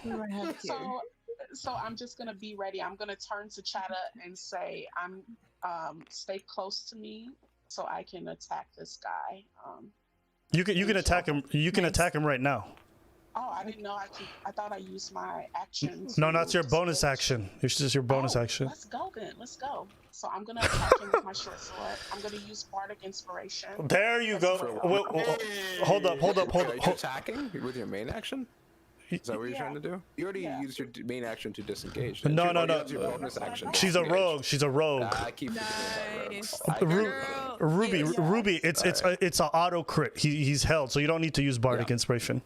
do I have here? So I'm just gonna be ready. I'm gonna turn to Chata and say, "I'm stay close to me so I can attack this guy." You can attack him. You can Nice. attack him right now. Oh, I didn't know I could. I thought I used my action. No, to that's your bonus disengage. action. It's just your bonus Oh, action. Let's go then. Let's go. So I'm gonna attack him with my short sword. I'm gonna use bardic inspiration. There you as go. well. Hold up. Are you attacking with your main action? Is that what you're Yeah. trying to do? You already Yeah. used your main action to disengage. No, didn't you? no, Or no. that's your bonus action. to She's a disengage. rogue. She's a rogue. I keep forgetting about rogues. Nice. I keep Ru- forgetting. Girl. Ruby, Yes. Ruby, it's Alright. it's an auto crit. He's held, so you don't need to use bardic Yeah. inspiration.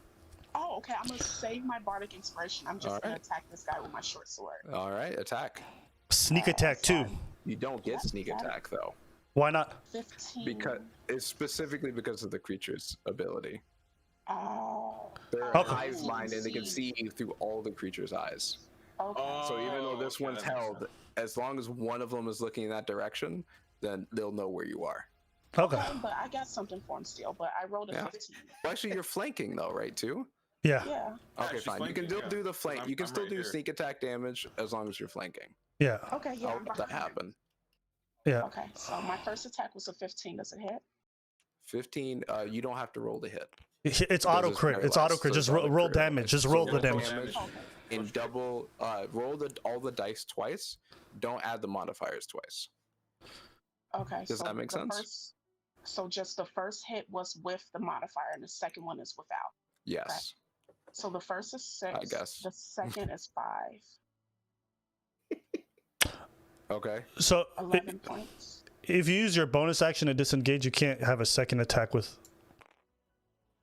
Oh, okay. I'm gonna save my bardic inspiration. I'm just gonna Alright. attack this guy with my short sword. All right, attack. Sneak attack too. You don't get Yep, sneak got it. attack though, Why not? 15. because it's specifically because of the creature's ability. Oh. Their Okay. eyes blind and they can see through all the creature's eyes. Okay. So even though this okay, one's that makes held, as long as one of them is looking in that direction, then they'll know where you are. Okay. But I got something for him still. But I rolled a Yeah. 15. Well, actually, you're flanking though, right? Too. Yeah. Yeah. Okay, she's fine. You can flanking, still yeah. do the flank. You can I'm still right do here. sneak attack damage as long as you're flanking. Yeah. Okay. Yeah. I'll I'm let that behind him. happen. Yeah. Okay. So my first attack was a 15. Does it hit? 15. You don't have to roll the hit. It's auto it's crit. very It's less, auto crit. so Just it's auto roll crit. damage. Just So roll the roll damage. damage. Okay. In double, roll all the dice twice. Don't add the modifiers twice. Okay. Does so that make the sense? So just the first hit was with the modifier, and the second one is without. Yes. So the first is 6. I guess. The second is 5. Okay. So 11 points. if you use your bonus action to disengage, you can't have a second attack with.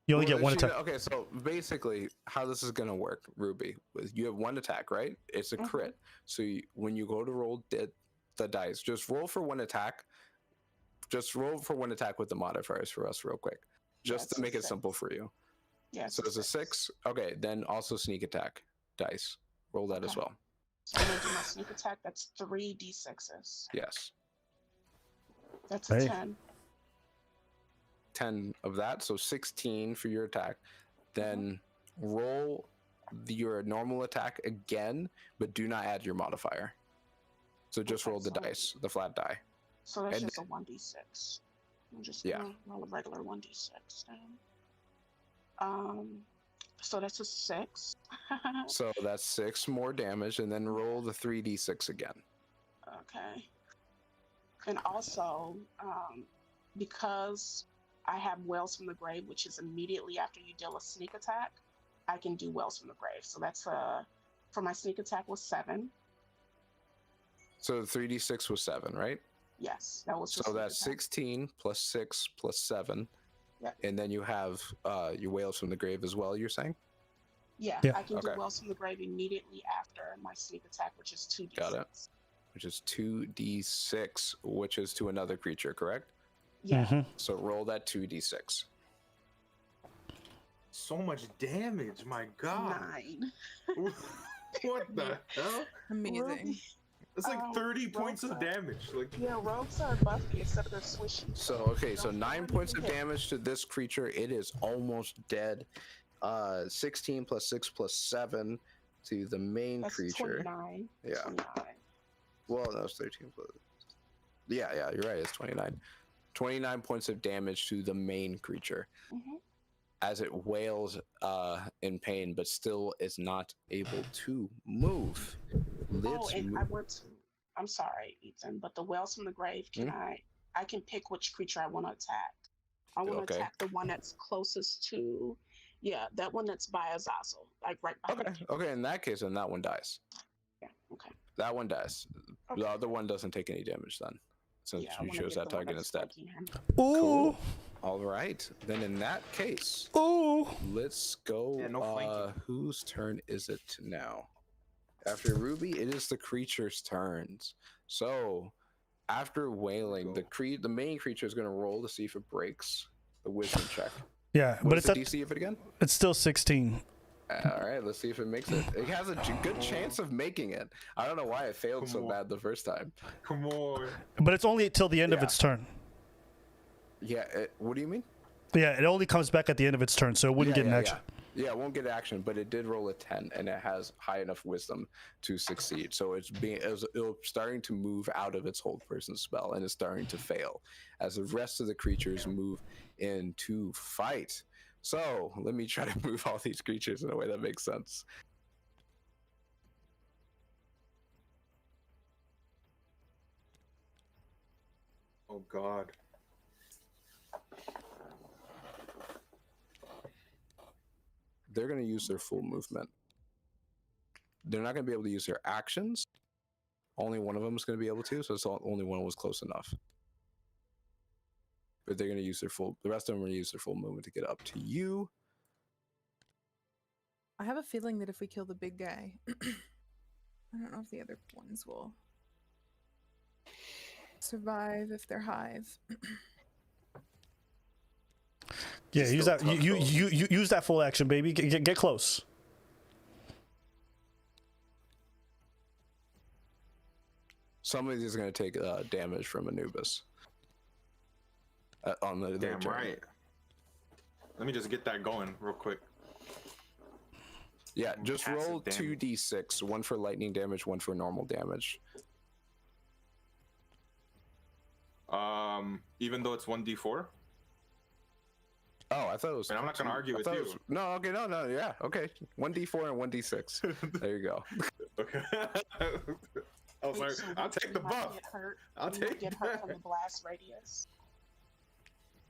You only Well, get one if you- attack. Okay, so basically, how this is gonna work, Ruby, is you have one attack, right? It's a Mhm. crit. So when you go to roll the dice, just roll for one attack. Just roll for one attack with the modifiers for us, real quick, Yeah, just it's to a make it 6. simple for you. Yeah. So it's a 6. Okay, then also sneak attack dice. Roll that as Okay. well. So I'm gonna do my sneak attack. That's 3 d6s. Yes. That's a Hey. 10. 10 of that, so 16 for your attack. Then roll your normal attack again, but do not add your modifier. So just Okay, roll the so- dice, the flat die. So that's And- just a 1d6. I'm just Yeah. gonna roll a regular 1d6 then. So that's a 6. So that's 6 more damage, and then roll the 3d6 again. Okay. And also, because I have Wells from the Grave, which is immediately after you deal a sneak attack, I can do Wells from the Grave. So that's for my sneak attack was 7. So the 3d6 was 7, right? Yes, that was. the So sneak that's attack. 16 plus 6 plus 7. Yep. And then you have your Whales from the Grave as well, you're saying? Yeah, Yeah. I can Okay. do Wells from the Grave immediately after my sneak attack, which is 2d6. Got it. Which is 2d6, which is to another creature, correct? Yeah. Mhm. So roll that 2d6. So much damage, my god. 9. What the hell? Amazing. Ruby. It's like Oh, 30 points of rogues are- damage. Like, Yeah, rogues are buffy instead of they're swishy. So okay, so Don't 9 worry, points you of can hit. damage to this creature. It is almost dead. 16 plus 6 plus 7 to the main That's creature. 29. Yeah. 29. Well, no, it's 13 plus. Yeah, you're right. It's 29. 29 points of damage to the main creature Mhm. as it wails in pain, but still is not able to move. Oh, Let's and I move. want to. I'm sorry, Ethan, but the Wells from the Grave. Can I can pick which creature I want to attack. I want Okay. to attack the one that's closest to. Yeah, that one that's by Azazel, like right behind. Okay, okay. In that case, then that one dies. Yeah. Okay. That one dies. Okay. The other one doesn't take any damage then, since Yeah, I you wanna chose get that the one target that's instead. flanking him. Ooh. Cool. All right. Then in that case, Ooh. let's go. Yeah, no flanking. Whose turn is it now? After Ruby, it is the creature's turns. So after wailing, the main creature is going to roll to see if it breaks the wisdom check. Yeah, What but is it's the DC of it again? it's still 16. All right, let's see if it makes it. It has a good chance of making it. I don't know why it failed Come so on. bad the first time. come on. But it's only till the end of Yeah. its turn. Yeah, what do you mean? Yeah, it only comes back at the end of its turn, so it wouldn't get an action. Yeah, it won't get action, but it did roll a 10, and it has high enough wisdom to succeed. So it's starting to move out of its hold person spell, and it's starting to fail as the rest of the creatures move in to fight. So let me try to move all these creatures in a way that makes sense. Oh God. They're going to use their full movement. They're not going to be able to use their actions. Only one of them is going to be able to, so it's only one was close enough. But they're going to use their full. The rest of them are going to use their full movement to get up to you. I have a feeling that if we kill the big guy, I don't know if the other ones will survive if they're hive. Yeah, It's use still that. tough, You though. use that full action, baby. Get close. Some of these are going to take damage from Anubis. On the Damn turn. right. Let me just get that going real quick. Yeah, just Passive roll damage. 2d6, one for lightning damage, one for normal damage. Even though it's 1d4. Oh, I thought it was. And I'm not gonna argue I with thought it you. was- no, okay, no, yeah, okay. 1d4 and 1d6. There you go. Okay. Oh, sorry. So I'll take the we might buff. Get hurt. I'll We might take get hurt that. from the blast radius.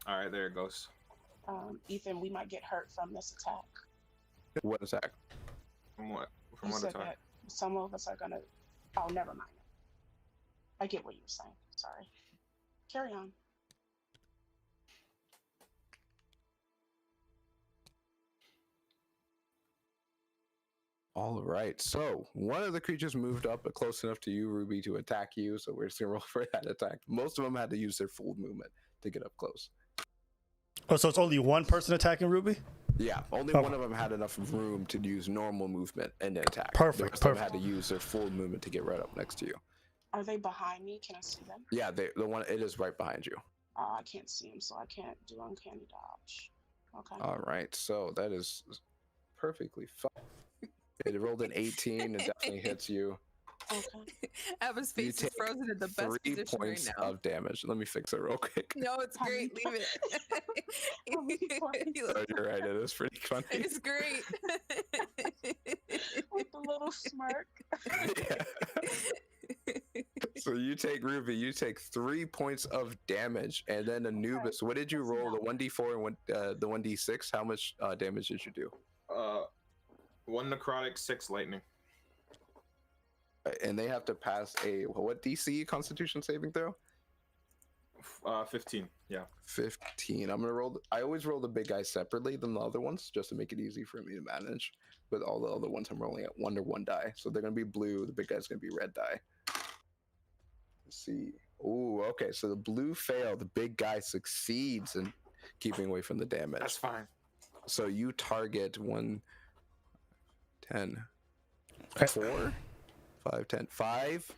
All right, there it goes. Ethan, we might get hurt from this attack. What attack? From what? From You what said attack? that some of us are gonna. Oh, never mind. I get what you're saying. Sorry. Carry on. All right, so one of the creatures moved up close enough to you, Ruby, to attack you. So we're just gonna roll for that attack. Most of them had to use their full movement to get up close. Oh, so it's only one person attacking Ruby? Yeah, only Oh. one of them had enough room to use normal movement and then attack. Perfect, The rest of them perfect. had to use their full movement to get right up next to you. Are they behind me? Can I see them? Yeah, the one it is right behind you. I can't see them, so I can't do uncanny dodge. Okay. All right, so that is perfectly fine. It rolled an 18 and definitely hits you. Okay. Abba's You face is take frozen in the best 3 position points right now. of damage. Let me fix it real quick. No, it's How many great. Leave How many it. points? He Oh, looks- you're right. It is pretty funny. it's great. With the little smirk. Yeah. So you take Ruby. You take 3 points of damage, and then Anubis. What did you That's roll? The enough. 1d4 and the 1d6. How much damage did you do? 1 necrotic, 6 lightning. And they have to pass a what DC Constitution saving throw? 15. Yeah. 15. I'm gonna roll. I always roll the big guys separately than the other ones, just to make it easy for me to manage. But all the other ones, I'm rolling at 1 to 1 die, so they're gonna be blue. The big guy's gonna be red die. Let's see. Oh, okay. So the blue fail. The big guy succeeds in keeping away from the damage. That's fine. So you target 1, 10, Okay. 4, 5, 10, 5,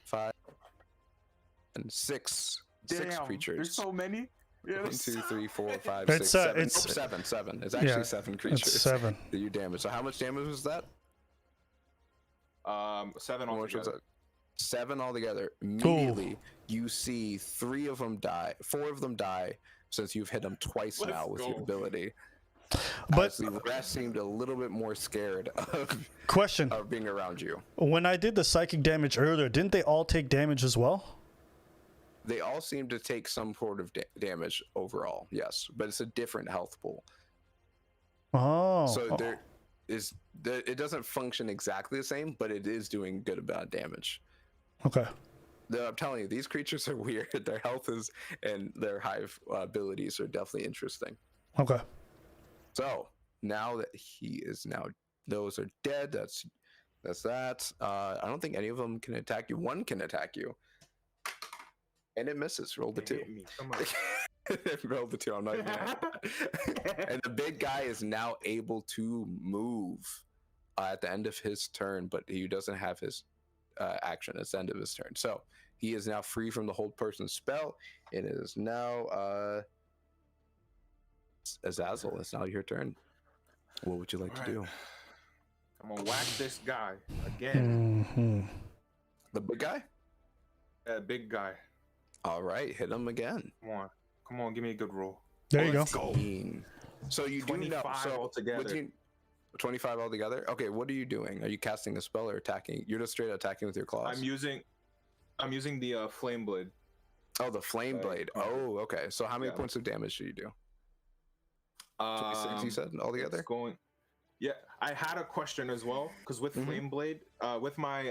and 6. Six Damn, creatures. There's so many. Yeah, 1, there's 2, 3, 4, 5, It's, 6, 7. it's- Nope, 7, 7. It's actually Yeah, 7 creatures. It's 7. that you damage. So how much damage was that? 7 How much was altogether. it? 7 altogether. Immediately, you see 3 of them die. 4 of them die since you've hit them twice Let's now with your go. ability. But As the rest seemed a little bit more scared question, of being around you. when I did the psychic damage earlier, didn't they all take damage as well? They all seem to take some sort of damage overall, yes, but it's a different health pool. Oh. So it doesn't function exactly the same, but it is doing good amount of damage. Okay. I'm telling you, these creatures are weird. Their health is and their hive abilities are definitely interesting. Okay. So now that those are dead. That's that. I don't think any of them can attack you. One can attack you, and it misses. Roll the 2. Hit me. Come on. Roll the 2. I'm not even. And the big guy is now able to move at the end of his turn, but he doesn't have his action at the end of his turn. So he is now free from the hold person spell. It is now Azazel. It's now your turn. What would you like to do? I'm gonna whack this guy again. Hmm. The big guy? That big guy. All right, hit him again. Come on, give me a good roll. There you go. Let's go. 15. So you do know. 25 So altogether. between 25 altogether. Okay, what are you doing? Are you casting a spell or attacking? You're just straight attacking with your claws. I'm using the flame blade. Oh, the flame blade. Oh, okay. So how many Yeah. points of damage do you do? 26, you said altogether. It's going. Yeah, I had a question as well because with flame blade, with my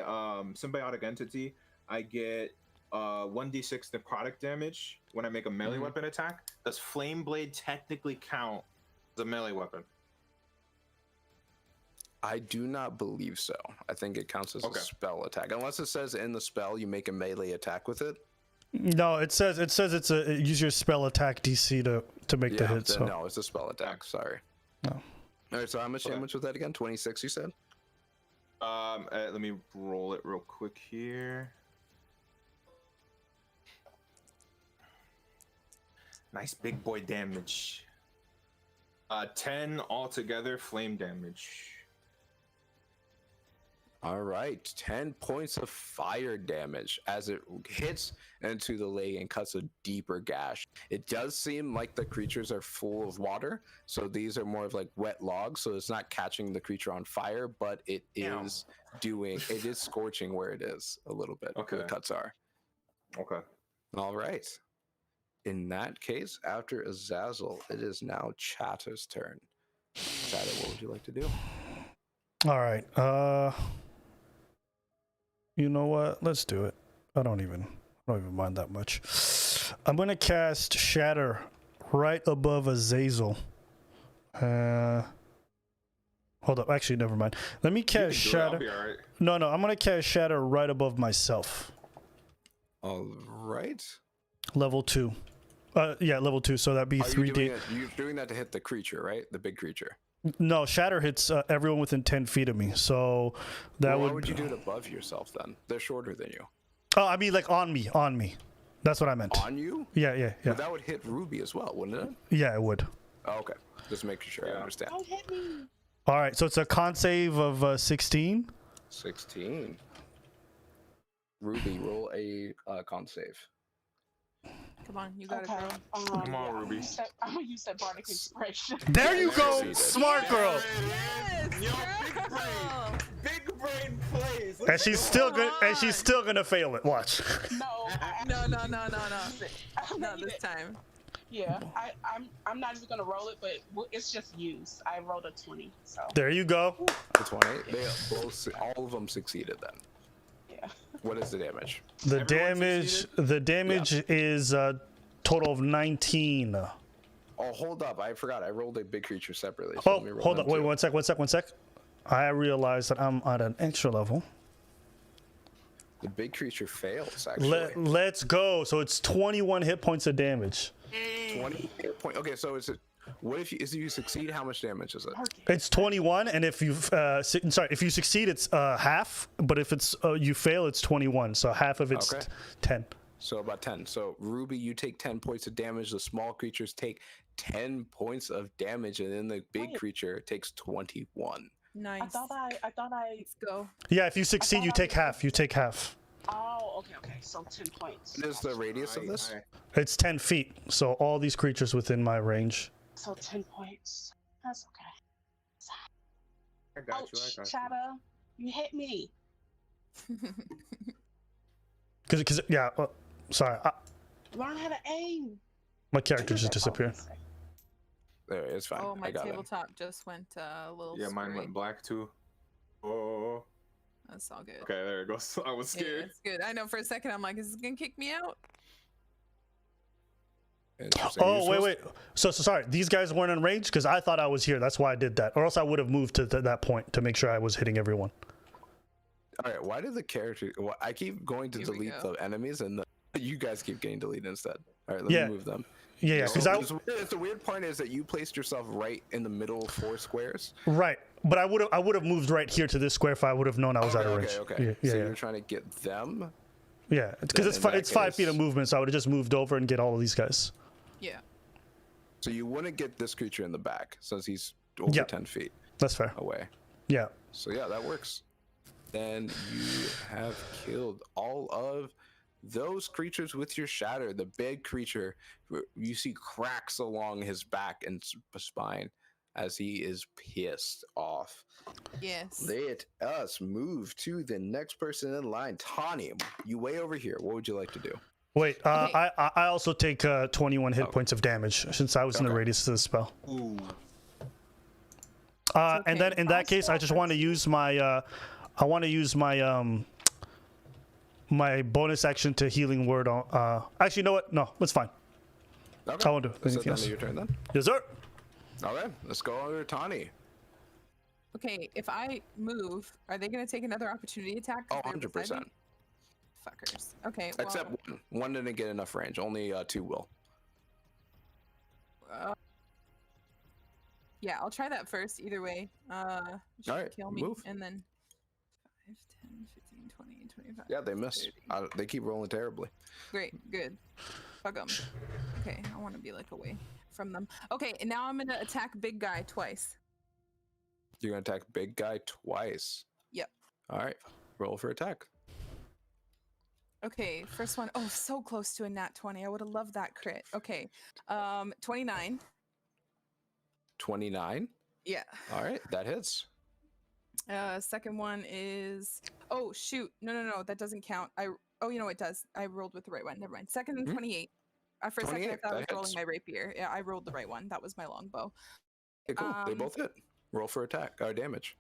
symbiotic entity, I get 1d6 necrotic damage when I make a melee weapon attack. Does flame blade technically count as a melee weapon? I do not believe so. I think it counts as a spell attack, unless it says in the spell you make a melee attack with it. No, it says it's a use your spell attack DC to make the hit. So No, it's a spell attack. Sorry. No. All right. So how much damage was that again? 26, you said. Let me roll it real quick here. Nice big boy damage. 10 altogether flame damage. All right, 10 points of fire damage as it hits into the leg and cuts a deeper gash. It does seem like the creatures are full of water, so these are more of like wet logs, so it's not catching the creature on fire, but it is scorching where it is a little bit. Okay. Where the cuts are. Okay. All right. In that case, after Azazel, it is now Chatter's turn. Chatter, what would you like to do? all right. You know what? Let's do it. I don't even mind that much. I'm gonna cast Shatter right above Azazel. Hold up. Actually, never mind. Let me cast Shatter. I'll be all right. No, I'm gonna cast Shatter right above myself. All right. Level 2. Yeah, level 2. So that'd be 3D. You're doing that to hit the creature, right? The big creature. No, Shatter hits everyone within 10 feet of me. So that Why would you do it above yourself then? They're shorter than you. Oh, I mean like on me. That's what I meant. On you? Yeah. But that would hit Ruby as well, wouldn't it? Yeah, it would. Oh, okay. Just making sure I understand. Don't hit me. All right, so it's a con save of 16. 16. Ruby, roll a con save. Come on, you got Okay. it, girl. Come on, Ruby. I'm gonna use that bardic inspiration. There you go, Succeeded. smart girl. Yes, Yo, girl. big brain plays. And she's still gonna fail it. Watch. No, Not not this time. Yeah, I'm not even gonna roll it, but it's just used. I rolled a 20, so There you go. The 20. They both, all of them succeeded then. yeah. What is the damage? The Everyone damage is a total of 19. Oh, hold up. I forgot. I rolled a big creature separately. So Oh, let me roll hold them on. Wait, too. one sec. I realized that I'm at an extra level. The big creature fails, actually. Let's go. So it's 21 hit points of damage. 20 hit point. Okay, so is it? What if you succeed? How much damage is it? It's 21, and if you if you succeed, it's half. But if it's you fail, it's 21. So half of it's Okay. 10. So about 10. So Ruby, you take 10 points of damage. The small creatures take 10 points of damage, and then the big Wait. creature takes 21. Nice. I thought I. Let's go. Yeah, if you succeed, you take half. You take half. Oh, okay. So 10 points. What is the radius of this? It's 10 feet. So all these creatures within my range. So 10 points. That's okay. I got you. Chatter, you hit me. Because yeah. Sorry, Learn how to aim. my character just disappeared. There, it's fine. Oh, my I got it. tabletop just went a little. Yeah, mine screwy. went black too. Oh. That's all good. Okay, there it goes. I was Yeah, scared. it's good. I know for a second I'm like, is this gonna kick me out? Interesting. Oh, You're wait. So sorry. These guys weren't in range because I thought I was here. That's why I did that. Or else I would have moved to that point to make sure I was hitting everyone. All right. Why did the character? Well, I keep going to Here we delete go. the enemies, and you guys keep getting deleted instead. All right, let Yeah. me move them. Yeah, because I The weird part is that you placed yourself right in the middle of 4 squares. right. But I would have moved right here to this square if I would have known I was out of range. Okay. Yeah, So yeah, you're trying to get them. yeah. Because Then it's in that it's 5 feet of case- movement, so I would have just moved over and get all of these guys. Yeah. So you wouldn't get this creature in the back since he's over Yeah. 10 feet That's fair. away. Yeah. So yeah, that works. Then you have killed all of those creatures with your shatter, the big creature, you see cracks along his back and spine as he is pissed off. Yes. Let us move to the next person in line. Tani, you way over here. What would you like to do? Wait, Okay. I also take 21 hit points of damage since I was in the Okay. radius of the spell. Ooh. okay. And then in that case, I just want to use my my bonus action to healing word on. Actually, you know what? No, that's fine. Okay. I won't do Is that anything the end else. of your turn then? Yes, sir. Okay, let's go over to Tani. Okay, if I move, are they going to take another opportunity attack? 'cause Oh, they're beside 100%. me? Fuckers. Okay, well, Except one. One didn't get enough range. Only two will. yeah, I'll try that first. Either way, should Alright, kill me, move. and then 5, 10, 15, 20, 25. Yeah, they miss. 30. They keep rolling terribly. Great, good. Fuck 'em. Okay, I want to be like away from them. Okay, and now I'm gonna attack big guy twice. You're gonna attack big guy twice. Yep. All right, roll for attack. Okay, first one. Oh, so close to a nat 20. I would have loved that crit. Okay, 29. 29. Yeah. All right, that hits. Second one is. Oh shoot! No, that doesn't count. Oh, you know it does. I rolled with the right one. Never mind. Second and 28. For a second, I 28, thought I was that rolling hits. my rapier. Yeah, I rolled the right one. That was my longbow. Okay, cool. They Um, both hit. Roll for attack. Damage.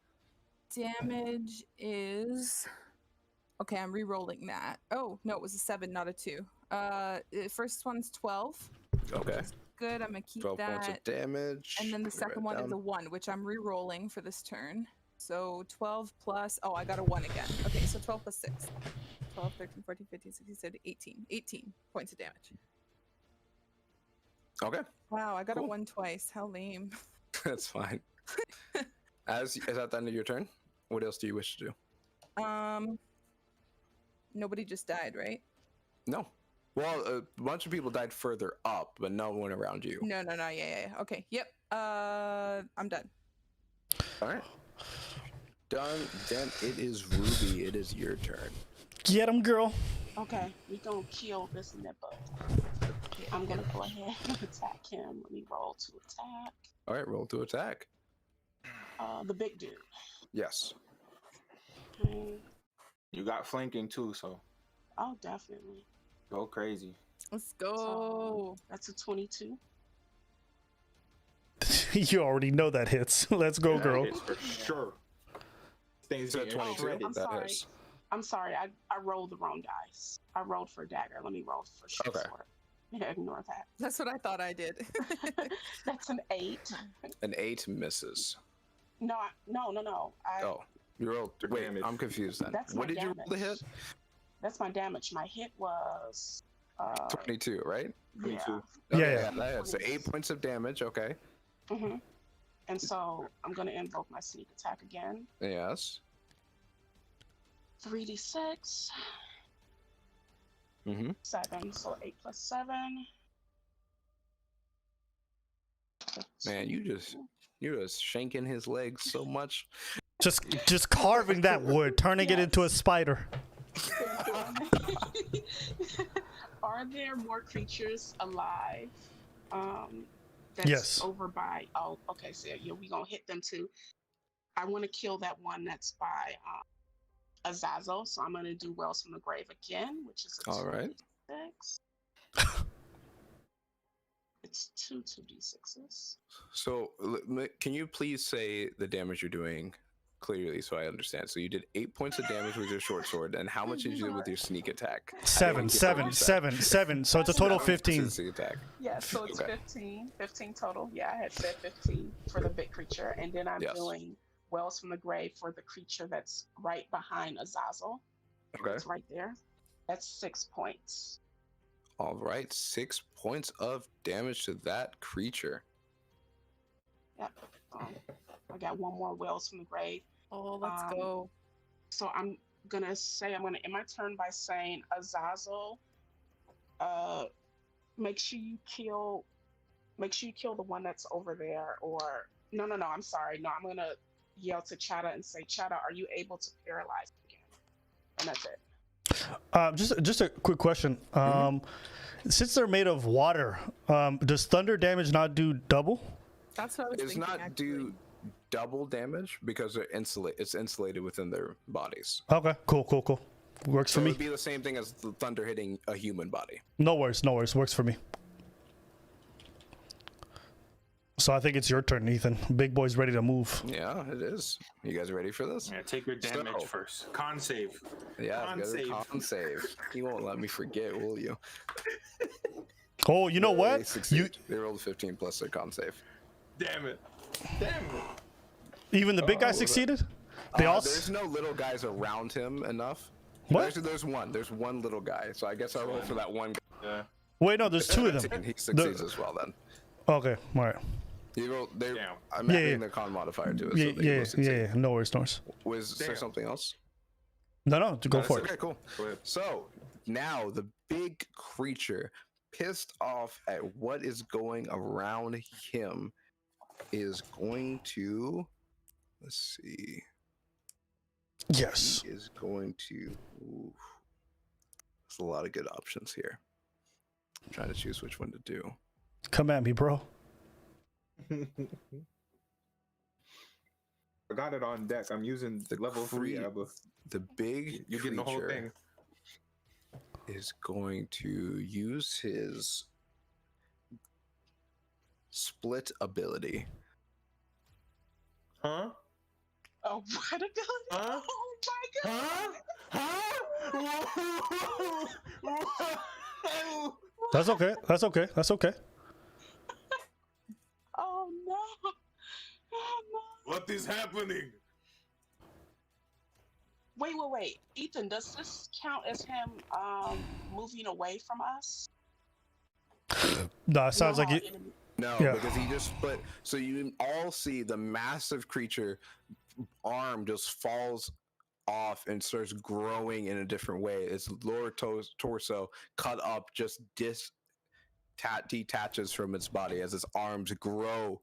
Damage is. Okay, I'm re-rolling that. Oh no, it was a 7, not a 2. The first one's 12. Okay. Good. I'm gonna keep 12 points that. of damage. And then the Let me write second it one is down. a 1, which I'm re-rolling for this turn. So 12 plus. Oh, I got a 1 again. Okay, so 12 plus 6. 12, 13, 14, 15, 16, 17, 18. 18 points of damage. Okay, Wow, I got a Cool. 1 twice. How lame. that's fine. Is that the end of your turn? What else do you wish to do? Nobody just died, right? No. Well, a bunch of people died further up, but no one around you. No. Yeah. Okay. Yep. I'm done. All right. Done. Then it is Ruby. It is your turn. Get him, girl. Okay, we gonna kill this nipper. I'm gonna go ahead and attack him. Let me roll to attack. All right, roll to attack. The big dude. Yes. Okay. You got flanking too, so Oh, definitely. go crazy. Let's So go. that's a 22. You already know that hits. Let's go, That girl. hits for sure. Things So getting 22. shredded. I'm That sorry. hits. I'm sorry, I rolled the wrong dice. I rolled for dagger. Let me roll for short Okay. sword. Yeah, ignore that. That's what I thought I did. That's an 8. An 8 misses. No. Oh, you rolled. For Wait, damage. I'm confused then. That's What my did you roll to hit? damage. That's my damage. My hit was 22, right? 22. Okay, Yeah. that hits. So 8 points of damage. Okay. Mm-hmm. And so I'm gonna invoke my sneak attack again. Yes. 3d6. Mm-hmm. 7. So 8 plus 7. Man, you're just shanking his legs so much. Just carving that wood, turning it into a spider. Are there more creatures alive? That's Yes. over by. Oh, okay. So yeah, we gonna hit them too. I want to kill that one that's by Azazel. So I'm gonna do Wells from the Grave again, which is a All right. 2d6. It's 2d6s. So, can you please say the damage you're doing clearly so I understand? So you did 8 points of damage with your short sword, and how much did you do with your sneak attack? Seven. So it's a total of 15. Sneak attack. Yeah, so it's Okay. 15 total. Yeah, I had said 15 for the big creature, and then I'm Yes. doing Wells from the Grave for the creature that's right behind Azazel. Okay. It's right there. That's 6 points. All right. 6 points of damage to that creature. Yep. I got one more Wells from the Grave. Oh, let's Um, go. So I'm gonna end my turn by saying, Azazel, make sure you kill the one that's over there. Or no, I'm sorry. No, I'm gonna yell to Chada and say, Chada, are you able to paralyze again? And that's it. Just a quick question. Since they're made of water, does thunder damage not do double? That's what I was It's thinking. not actually. do double damage because it's insulated within their bodies. Okay, cool. Works So for it me. would be the same thing as the thunder hitting a human body. No worries. Works for me. So I think it's your turn, Ethan. Big boy's ready to move. Yeah, it is. You guys ready for this? Yeah, take your damage So- first. Con save. Yeah, Con you gotta save. con save. You won't let me forget, will you? Oh, you know They what? succeed. They rolled 15 plus their con save. Damn it. Damn it. Even the big guy Oh, that- succeeded. They all. There's no little guys around him enough. What? Actually, there's one. There's one little guy. So I guess I'll roll for that one guy. Yeah. Wait, no, there's two of them. He succeeds as well then. Okay, all right. You roll, Damn. I'm Yeah, adding yeah. the con modifier to it. Yeah, so that you will succeed. yeah. No worries. Was there Damn. something else? No, to go That's for it. Okay, cool. Go ahead. So now the big creature, pissed off at what is going around him, is going to. Let's see. Yes. He is going to. Ooh, there's a lot of good options here. I'm trying to choose which one to do. Come at me, bro. I got it on deck. I'm using The level 3, cre- Abba. The big You're getting the whole creature thing. is going to use his split ability. Huh? Oh, what ability? Huh? Oh my god! Huh? That's okay. Oh no! Oh no! What is happening? Wait. Ethan, does this count as him moving away from us? No, it sounds like Our it. enemy- No, Yeah. because he just split. So you all see the massive creature arm just falls off and starts growing in a different way. Its lower torso cut up just detaches from its body as its arms grow.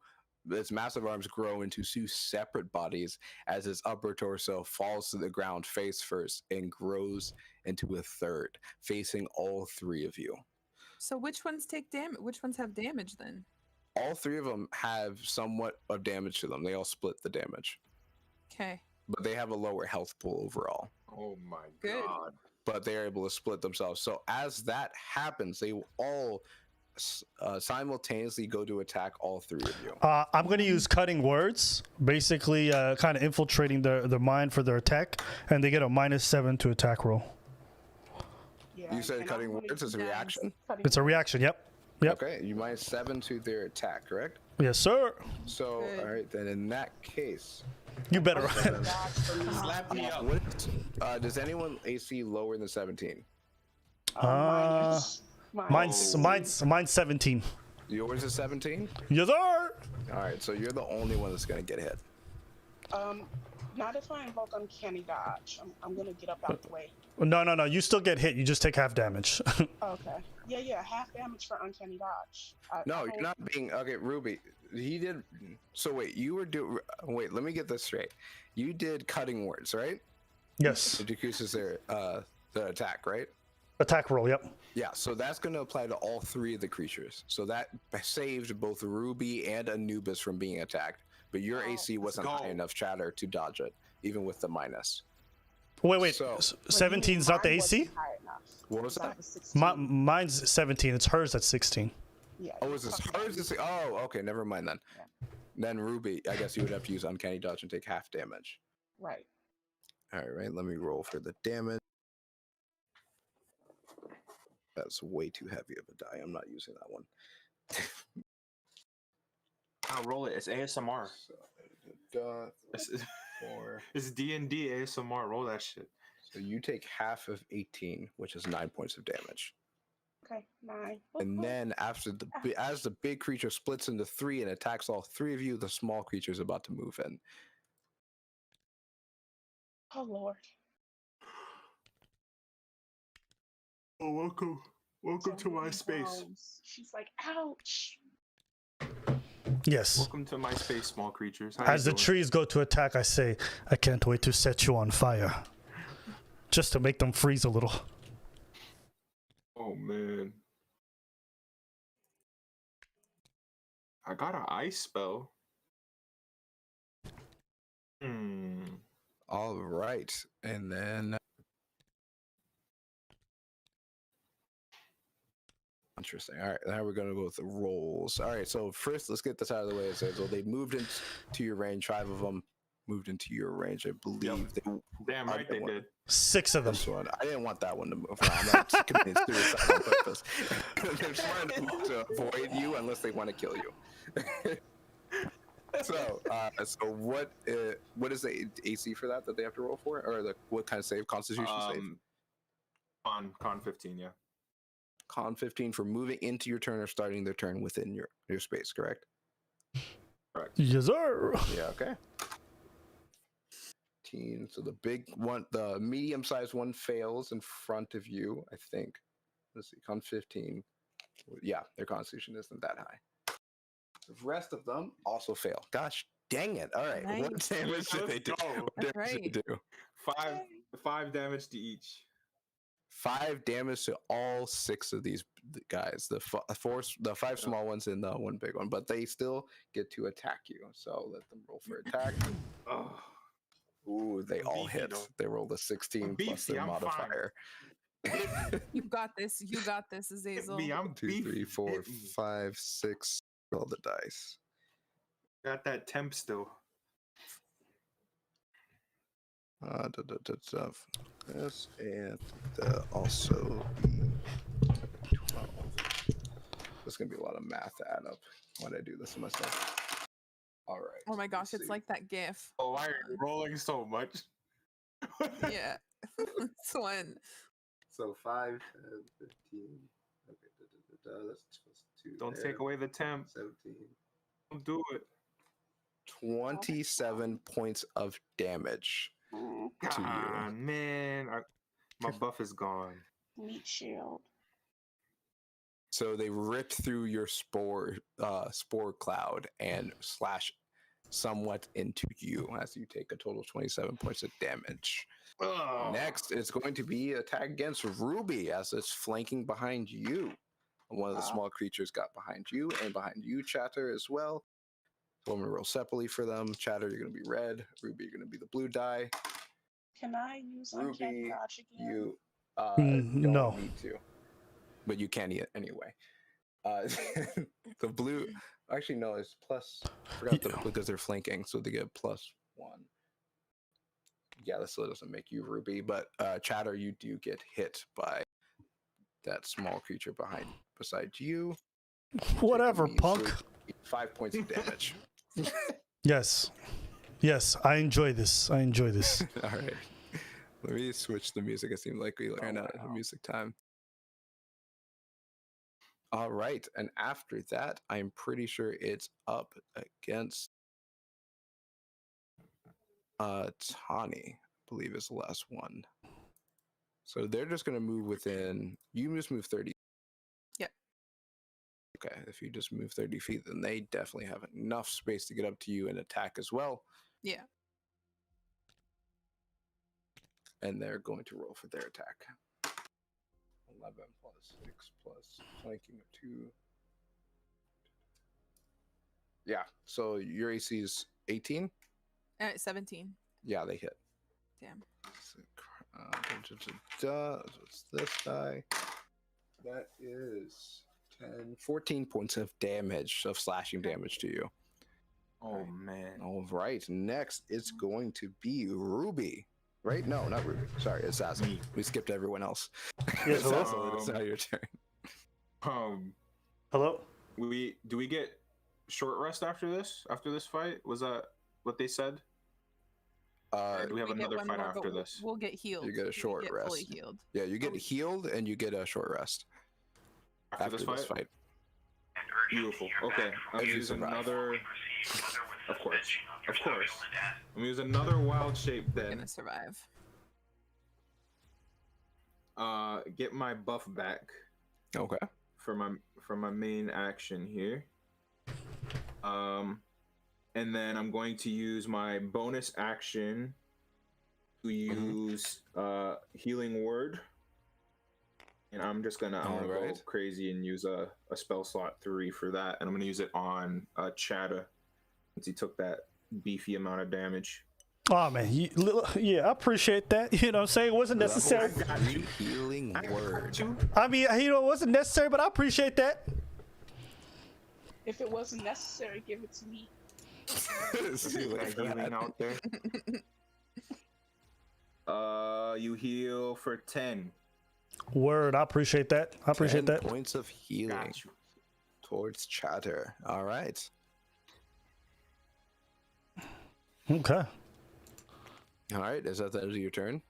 Its massive arms grow into two separate bodies as its upper torso falls to the ground face first and grows into a third, facing all three of you. So which ones take damage? Which ones have damage then? All three of them have somewhat of damage to them. They all split the damage, Okay. but they have a lower health pool overall. Oh my Good. god. But they're able to split themselves. So as that happens, they will all simultaneously go to attack all three of you. I'm going to use cutting words, basically kind of infiltrating their mind for their attack, and they get a -7 to attack roll. Yeah, You said and cutting I'm gonna words is a Nice. reaction? cutting It's a reaction. Yep. Okay, you -7 to their attack, correct? Yes, sir. So, Good. all right, then in that case, You better. dodge for me. Slap me up. what, does anyone AC lower than 17? Mine's 17. Yours is 17? Yes, sir. All right, so you're the only one that's going to get hit. Not if I invoke uncanny dodge. I'm gonna get up out the way. No. You still get hit. You just take half damage. Okay. Yeah. Half damage for uncanny dodge. No, you're not being okay, Ruby. He did. So wait, you were wait. Let me get this straight. You did cutting words, right? Yes. It decreases their the attack, right? Attack roll. Yep. Yeah. So that's going to apply to all three of the creatures. So that saved both Ruby and Anubis from being attacked. But your AC wasn't high go. enough, Chatter, to dodge it, even with the minus. Wait. So- 17's not the AC? What was that? Mine's 17. It's hers at 16. Yeah. Oh, is this hers? Oh, okay. Never mind then. Yeah. Then Ruby, I guess you would have to use uncanny dodge and take half damage. Right. All right, let me roll for the damage. That's way too heavy of a die. I'm not using that one. I'll roll it. It's ASMR. So, It's, 4. it's DnD ASMR. Roll that shit. So you take half of 18, which is 9 points of damage. Okay. 9. And then after as the big creature splits into 3 and attacks all 3 of you, the small creature is about to move in. Oh Lord. Oh, welcome to my space. Groans. She's like, ouch. Yes. Welcome to my space, small creatures. How As you the doing? trees go to attack, I say, I can't wait to set you on fire. just to make them freeze a little. Oh man. I got an ice spell. All right, and then interesting. All right, now we're gonna go with the rolls. All right, so first let's get this out of the way. It says, well, they moved into your range. 5 of them moved into your range. I believe they. Damn right they did. 6 of them. This one, I didn't want that one to move. I'm not committing suicide on purpose. They're trying to avoid you unless they want to kill you. So what is the AC for that they have to roll for, or what kind of save? Constitution save. Con 15, yeah. Con 15 for moving into your turn or starting their turn within your space, correct? Correct. Yes, sir. Yeah. Okay. So the big one, the medium-sized one, fails in front of you. I think. Let's see. Con 15. Yeah, their Constitution isn't that high. The rest of them also fail. Gosh dang it. All right. Nice. What damage did they do? What That's damage did they do? 5 damage to each. 5 damage to all 6 of these guys. The 5 small ones and the 1 big one. But they still get to attack you. So let them roll for attack. Oh. Ooh, they I'm all beefy, hit. though. They rolled a 16 I'm plus beefy, their I'm modifier. You got this. You got this, Azazel. Me, I'm 2, 3, 4, 5, 6. Roll the dice. Got that temp still. This and also 12. There's gonna be a lot of math to add up when I do this to myself. All right. Oh my gosh, let's it's see. like that GIF. Oh, why are you rolling so much? Yeah. This one. So 5, 10, 15. Okay, that's plus 2. Don't there, take away the temp. 17. Don't do it. 27 points of damage to you. Ah, man. My buff is gone. Meat shield. So they ripped through your spore cloud and slash somewhat into you as you take a total of 27 points of damage. Oh. Next, it's going to be attack against Ruby as it's flanking behind you. One of the small creatures got behind you and behind you, Chatter, as well. So I'm going to roll separately for them. Chatter, you're going to be red. Ruby, you're going to be the blue die. Can I use Ruby, Uncanny Dodge again? you No. don't need to. But you can anyway. The blue, actually, no, it's plus. I forgot because they're flanking, so they get +1. Yeah, that still doesn't make you Ruby, but Chatter, you do get hit by that small creature beside you. Whatever, Taking punk. 5 points of damage. Yes. Yes, I enjoy this. I enjoy this. All right. Let me switch the music. It seemed like we ran out of music time. All right. And after that, I'm pretty sure it's up against Tani, I believe is the last one. So they're just going to move within. You just move 30. Yep. Okay. If you just move 30 feet, then they definitely have enough space to get up to you and attack as well. Yeah. And they're going to roll for their attack. 11 plus 6 plus flanking of 2. Yeah. So your AC is 18? 17. Yeah, they hit. Damn. What's this die? That is 14 points of damage, of slashing damage to you. Oh, man. All right. Next, it's going to be Ruby. Right? No, not Ruby. Sorry, it's Zazzle. We skipped everyone else. Yes, hello? Zazzle, it's now your turn. Hello? Do we get short rest after this? After this fight? Was that what they said? Or do we have get another one fight more, but after this? We'll get healed. You get a short we get rest. Fully healed. Yeah, you get healed and you get a short rest After this fight? Beautiful. Okay, I'm As gonna you use survive. another. Of course. I'm gonna use another wild shape We're then. gonna survive. Get my buff back Okay. for my main action here. And then I'm going to use my bonus action to use healing word, and I'm gonna go Alright. crazy and use a spell slot 3 for that, and I'm gonna use it on Chada since he took that beefy amount of damage. Oh man, yeah, I appreciate that. You know what I'm saying? It wasn't necessary. Got you. Healing word. I mean, you know, it wasn't necessary, but I appreciate that. If it wasn't necessary, give it to me. See what I Healing got. out there. You heal for 10. Word, I appreciate that. I appreciate 10 that. points of healing Got you. towards Chatter. All right. Okay. All right. Is that the end of your turn?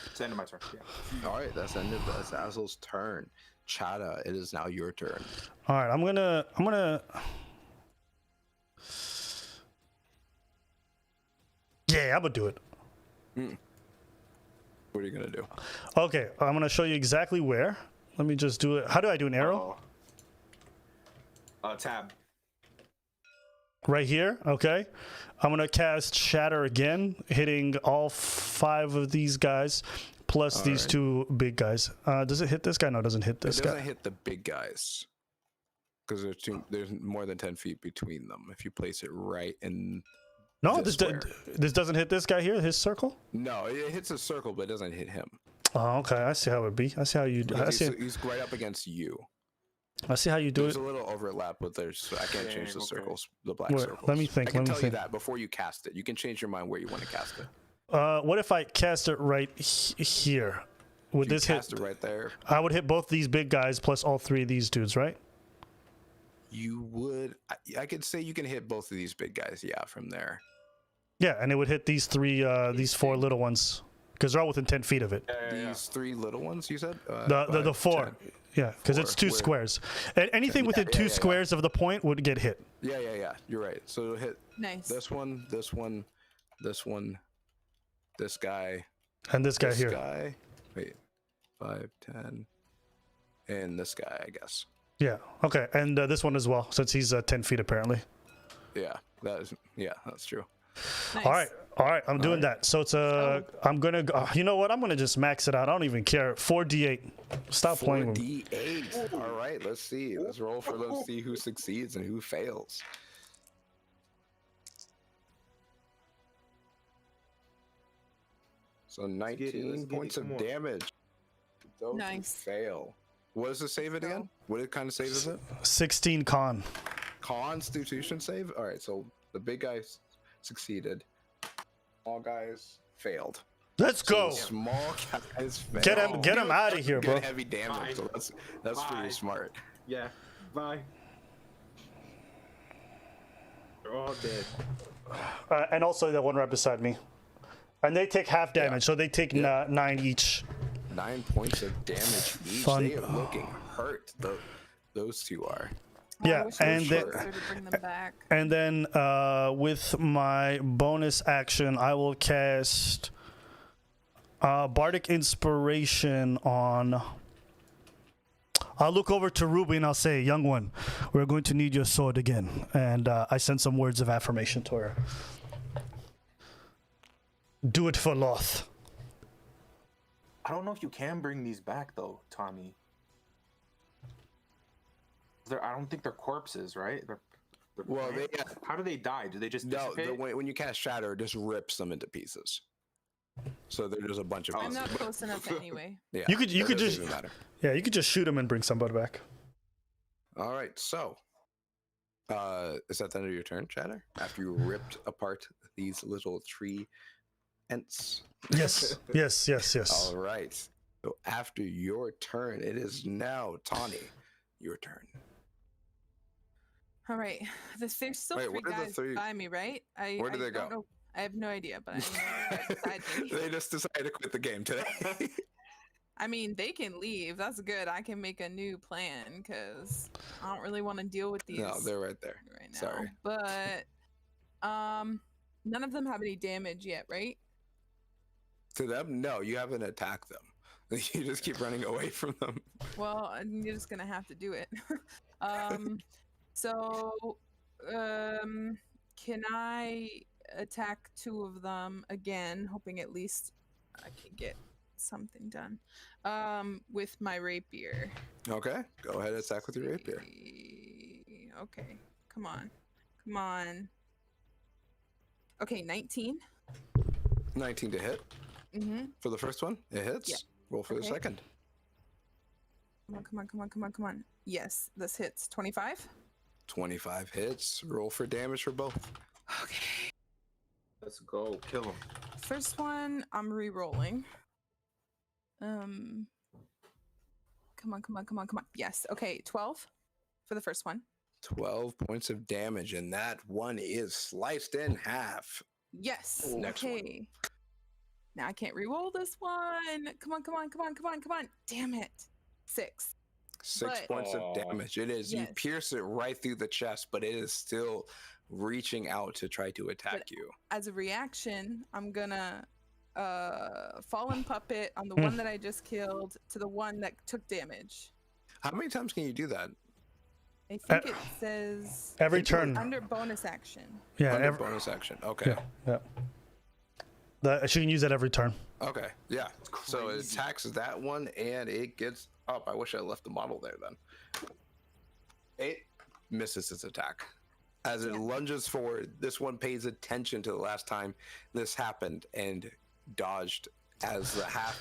It's the end of my turn. Yeah. All right. That's the end of Azazel's turn. Chada, it is now your turn. All right, I'm gonna. Yeah, I'm gonna do it. What are you gonna do? Okay, I'm gonna show you exactly where. Let me just do it. How do I do an arrow? Tab. Right here. Okay. I'm gonna cast Shatter again, hitting all 5 of these guys, plus these right. 2 big guys. Does it hit this guy? No, it doesn't hit this It guy. doesn't hit the big guys because there's more than 10 feet between them. If you place it right in. No, this this doesn't hit this guy here. His circle. No, it hits a circle, but it doesn't hit him. Oh, okay. I see how it would be. I see how you. Because he's right up against you. I see how you do There's it. a little overlap, but I can't change the Dang, okay. circles, the black Wait, circles. let me think, I can let me tell you think. that before you cast it. You can change your mind where you want to cast it. What if I cast it right here? Would You this hit? cast it right there. I would hit both these big guys plus all 3 of these dudes, right? You would. I could say you can hit both of these big guys. Yeah, from there. Yeah, and it would hit these 4 little ones because they're all within 10 feet of it. These 3 little ones, you said? The 4. 10. Yeah, because it's 2 Where? squares. And anything within 2 squares of the point would get hit. Yeah. You're right. So it'll hit Nice. this one, this one, this one, this guy, And this guy this here. guy. Wait, 5, 10, and this guy, I guess. Yeah. Okay. And this one as well, since he's 10 feet apparently. Yeah, that's true. Nice. All right. I'm doing that. So it's I'm gonna. You know what? I'm gonna just max it out. I don't even care. 4d8. Stop playing with me. 4d8. All right, let's see. Let's roll for let's see who succeeds and who fails. So 19 points of damage. Those Nice. who fail. What is the save it again? What kind of save is it? 16 con. Constitution save? All right, so the big guys succeeded. Small guys failed. Let's go. So the small guys failed. Get him out of here, bro. Get heavy damage. So that's pretty smart. Yeah. Bye. They're all dead. And also the one right beside me. And they take half damage, so they take 9 each. 9 points of damage each. Fun. They are looking hurt. Those 2 are. Yeah, I wish I and was then- closer to bring them back. And then with my bonus action, I will cast Bardic Inspiration on. I'll look over to Ruby and I'll say, "Young one, we're going to need your sword again." And I send some words of affirmation to her. Do it for Loth. I don't know if you can bring these back though, Tommy. I don't think they're corpses, right? They're Well, plants? How do they die? Do they just No, dissipate? when you cast Shatter, it just rips them into pieces. So there's a bunch of I'm pieces. not close enough anyway. Yeah, You could it doesn't just even matter. you could just shoot him and bring somebody back. All right, so is that the end of your turn, Shatter? After you ripped apart these little tree ents. Yes, yes. All right. So after your turn, it is now Tawny, your turn. All right. There's still Wait, 3 what are the guys 3 by me, right? Where did they don't go? know. I have no idea, but I know they're beside me. They just decided to quit the game today. I mean, they can leave. That's good. I can make a new plan because I don't really want to deal with these No, they're right there. right now. Sorry. But none of them have any damage yet, right? To them, no, you haven't attacked them. You just keep running away from them. Well, you're just gonna have to do it. So, can I attack 2 of them again, hoping at least I can get something done. With my rapier. Okay, go ahead and attack with your rapier. Okay, come on. Come on. Okay, 19. 19 to hit. Mm-hmm. For the first one, it hits. Yeah. Roll for the Okay. second. Come on. Yes, this hits. 25. 25 hits. Roll for damage for both. Okay. Let's go. Kill him. First one, I'm re-rolling. Come on. Yes. Okay, 12 for the first one. 12 points of damage, and that one is sliced in half. Yes. Next one. Okay. Now I can't re-roll this one. Come on. Damn it. 6. 6 But- points of damage. It is. You Yes. pierce it right through the chest, but it is still reaching out to try to attack But- you. As a reaction, I'm gonna fallen puppet on the one that I just killed to the one that took damage. How many times can you do that? I think it says Every turn. under bonus action. Yeah, Under every, bonus action. Okay. yeah. She can use that every turn. Okay. Yeah. So it crazy. attacks that one, and it gets up. I wish I left the model there then. It misses its attack. As it lunges forward, this one pays attention to the last time this happened and dodged as the half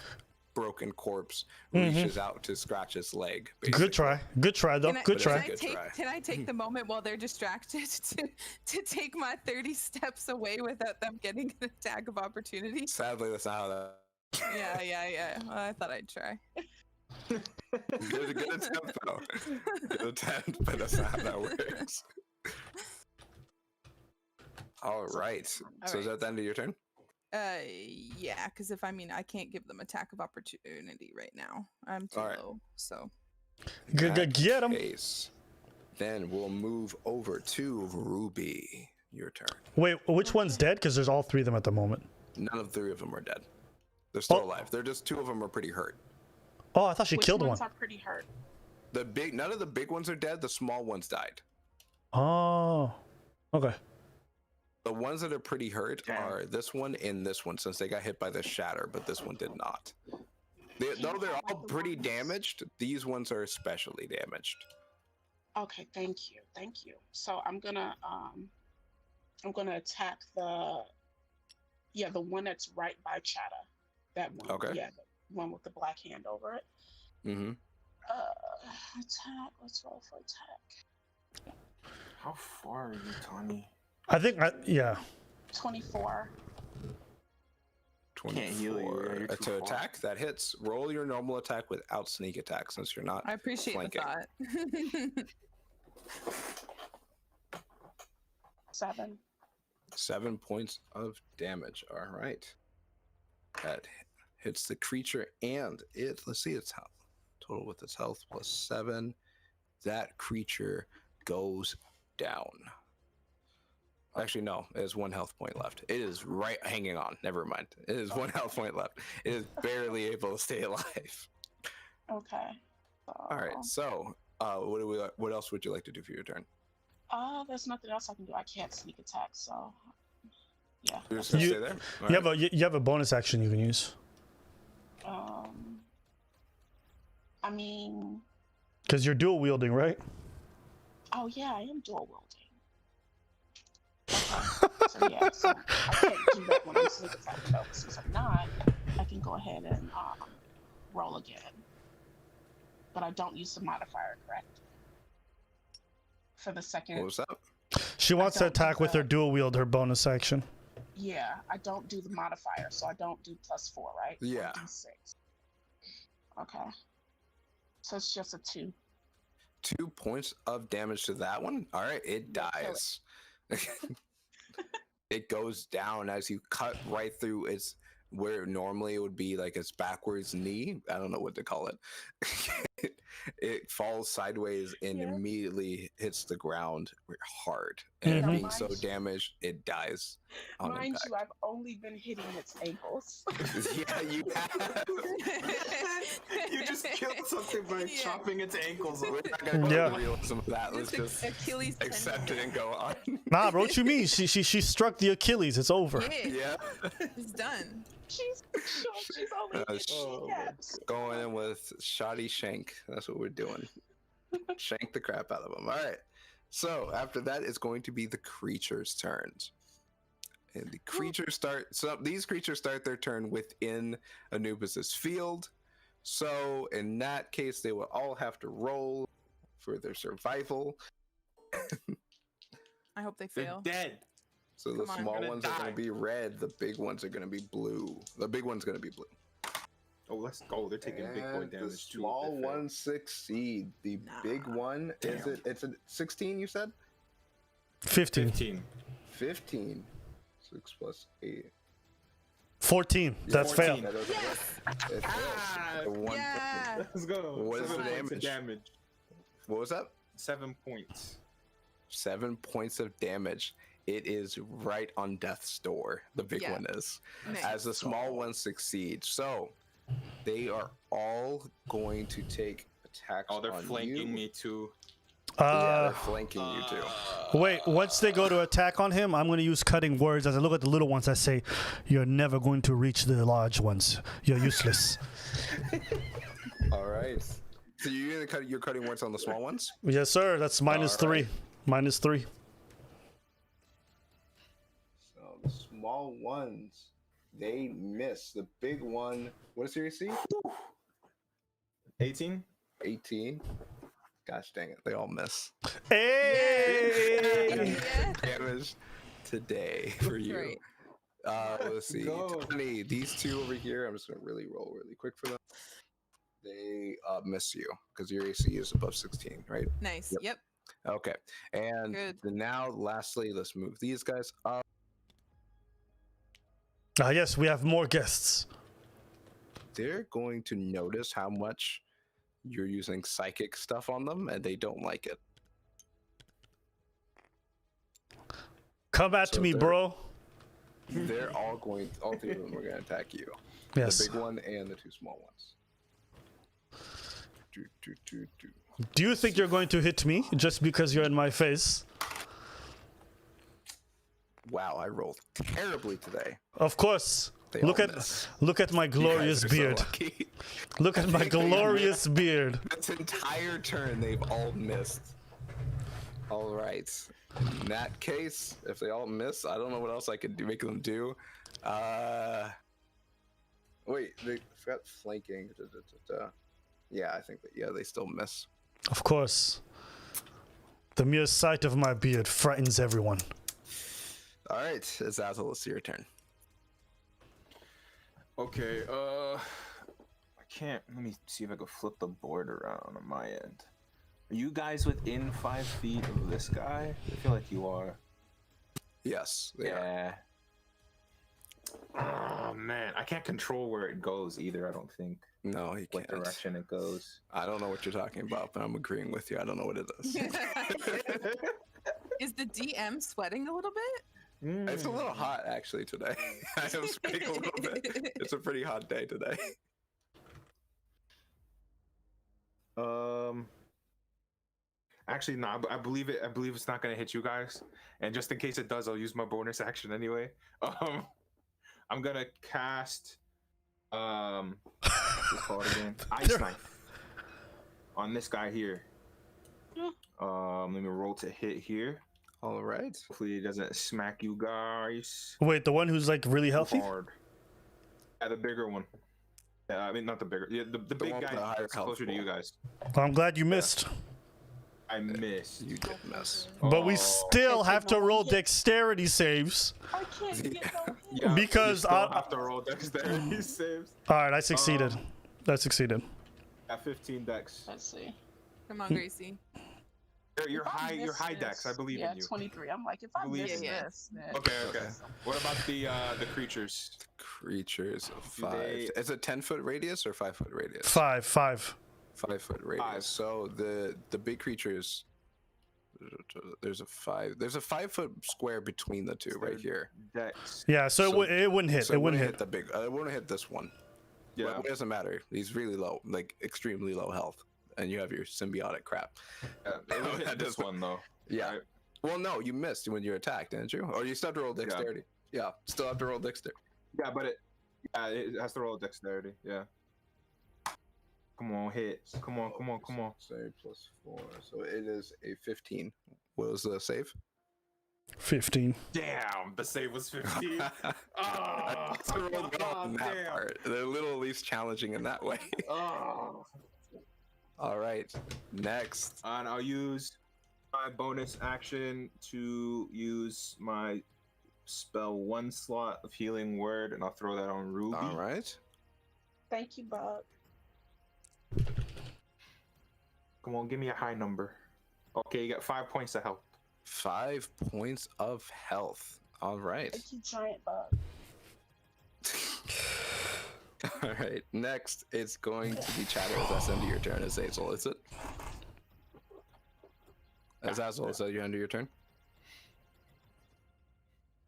broken corpse reaches out to scratch its leg. Good try though. Good try. Good try. Can I take the moment while they're distracted to take my 30 steps away without them getting an attack of opportunity? Sadly, that's not how that. Yeah. Well, I thought I'd try. Good attempt, though. Good attempt, but that's not how that works. All right. So is that the end of your turn? Yeah, because I can't give them attack of opportunity right now. I'm too All right. low, so. Good. That Get him. case, then we'll move over to Ruby. Your turn. Wait, which one's dead? Because there's all 3 of them at the moment. None of 3 of them are dead. They're still Oh. alive. They're just 2 of them are pretty hurt. Oh, I thought she Which killed one. ones are pretty hurt? None of the big ones are dead. The small ones died. Oh, okay. The ones that are pretty hurt Damn. are this one and this one, since they got hit by the shatter, but this one did not. Though they're all pretty damaged, these ones are especially damaged. Okay, thank you. So I'm gonna attack the one that's right by Chatta. That one. Okay. Yeah, the one with the black hand over it. Mm-hmm. Attack. Let's roll for attack. How far are you, Tawny? I think, yeah. 24. Can't heal you, yeah, you're too To far. attack, that hits. Roll your normal attack without sneak attack, since you're not I appreciate flanking. the thought. 7. 7 points of damage. All right. That hits the creature, and let's see its health. Total with its health plus 7. That creature goes down. Actually, no, it has 1 health point left. It is right hanging on. Never mind. It is 1 health point left. It is barely able to stay alive. Okay. All right. So, what else would you like to do for your turn? There's nothing else I can do. I can't sneak attack, so yeah. You're just gonna You- stay there. All You right. have a bonus action you can use. I mean, Because you're dual wielding, right? oh yeah, I am dual wielding. Okay. So yeah, so I can't do that when I'm sneak attacking though. Since I'm not, I can go ahead and roll again. But I don't use the modifier, correct? For the second. What was that? She wants to don't attack with do her dual wield, her bonus action. Yeah, I don't do the modifier, so I don't do +4, right? Yeah. 6. Okay. So it's just a 2. 2 points of damage to that one. All right, it Yeah, kill it. dies. It goes down as you cut right through its where normally it would be like its backwards knee. I don't know what to call it. it falls sideways and Yeah. immediately hits the ground hard. And Mhm. being so Mind- damaged, it dies on Mind impact. you, I've only been hitting its ankles. Yeah, you have. You just killed something by Yeah. chopping its ankles off. We're not gonna go Yeah. into realism of that. Let's Just just Achilles accept it tendon. and go on. Nah, bro, what you mean? She struck the Achilles. It's over. Yeah, Yeah. it's done. She's only hitting Oh, kneecaps. Going in with shoddy shank. That's what we're doing. Shank the crap out of them. All right. So after that, it's going to be the creatures' turns. And the creatures start. So these creatures start their turn within Anubis's field. So in that case, they will all have to roll for their survival. I hope they They're fail. dead. So the Come on. small Gonna ones are die. going to be red. The big ones are going to be blue. The big one's going to be blue. Oh, let's go. They're taking big boy And damage the too. small if they fail. ones succeed. The big Nah. one is Damn. it? It's a 16. You said 15. 15. 15. 6 plus 8. 14. That's 14. fail. That doesn't work. It fails. Ah, The one- Yeah. Let's go. What is the 7 points of damage? damage? What was that? 7 points. 7 points of damage. It is right on death's door. The big Yeah. one is. Nice. As the small ones succeed. So they are all going to take attacks. Oh, they're on flanking you. me too. Yeah, they're flanking you too. Wait, once they go to attack on him, I'm going to use cutting words. As I look at the little ones, I say, "You're never going to reach the large ones. You're useless." All right. So you're cutting words on the small ones? Yes, sir. That's minus All right. 3. Minus 3. So the small ones, they miss. The big one, what is your AC? 18? 18. Gosh dang it, they all miss. Hey! Yeah. Damage today for you. Right. Let's see. Go. 20. These two over here, I'm just gonna roll really quick for them. They miss you because your AC is above 16, right? Nice. Yep. Okay. And Good. now, lastly, let's move these guys up. Yes, we have more guests. They're going to notice how much you're using psychic stuff on them, and they don't like it. Come at So me, they're- bro. They're all all 3 of them are going to attack you. Yes. The big one and the 2 small ones. Do. Do you think you're going to hit me just because you're in my face? Wow, I rolled terribly today. Of course. They Look all at miss. my You guys glorious are so beard. lucky. Look at my think they glorious beard. This entire turn, they've all missed. All right. In that case, if they all miss, I don't know what else I could make them do. Wait, they forgot flanking. Yeah, I think that. Yeah, they still miss. Of course. The mere sight of my beard frightens everyone. All right, Azazel, it's your turn. Okay, I can't. Let me see if I can flip the board around on my end. Are you guys within 5 feet of this guy? I feel like you are. Yes, they are. Yeah. Oh man, I can't control where it goes either. I don't think No, he what can't. direction it goes. I don't know what you're talking about, but I'm agreeing with you. I don't know what it is. Is the DM sweating a little bit? It's a little hot actually today. I am sweating a little bit. It's a pretty hot day today. Actually, no. I believe it. I believe it's not gonna hit you guys. And just in case it does, I'll use my bonus action anyway. I'm gonna cast. What's it called again? Ice knife on this guy here. Let me roll to hit here. All right. Hopefully, it doesn't smack you guys Wait, the one who's like really healthy? hard. Yeah, the bigger one. I mean, not the bigger. Yeah, the big one with the guy higher that's closer to health you guys. I'm glad you missed. I missed. You did miss. But we Oh. still have to roll dexterity saves. I can't get no hit. Yeah, Because you still I- have to roll dexterity saves. All right, I succeeded. I succeeded. At 15 dex. Let's see. Come on, Gracie. You're If I high. You're miss high this- dex. I believe yeah, in you. 23. I'm like, if I Believe miss in you. this, then Okay. What about the creatures? Creatures of Do 5. they- Is it 10-foot radius or 5-foot radius? 5. 5-foot radius. 5. So the big creatures. There's a 5-foot square between the two right here. Dex. Yeah, so, So- it wouldn't hit. So it wouldn't hit. hit the big. It wouldn't hit this one. Yeah. But it doesn't matter. He's really low, like extremely low health, and you have your symbiotic crap. It will hit That this doesn't- one though. Yeah. Right? Well, no, you missed when you attacked, didn't you? Or you still have to roll dexterity. Yeah, still have to roll dexterity. Yeah, but it has to roll dexterity. Yeah. Come on, hit. Come on. Save plus 4, so it is a 15. What was the save? 15. Damn, the save was 15. I just rolled well on that damn. part. They're a little least challenging in that way. Oh. All right, next. And I'll use my bonus action to use my spell 1 slot of healing word, and I'll throw that on Ruby. All right. Thank you, Bug. Come on, give me a high number. Okay, you got 5 points of health. 5 points of health. All right. Thank you, Giant Bug. All right. Next, it's going to be Chatter. That's end of your turn. As Azel, is it? As Azel, is that your end of your turn?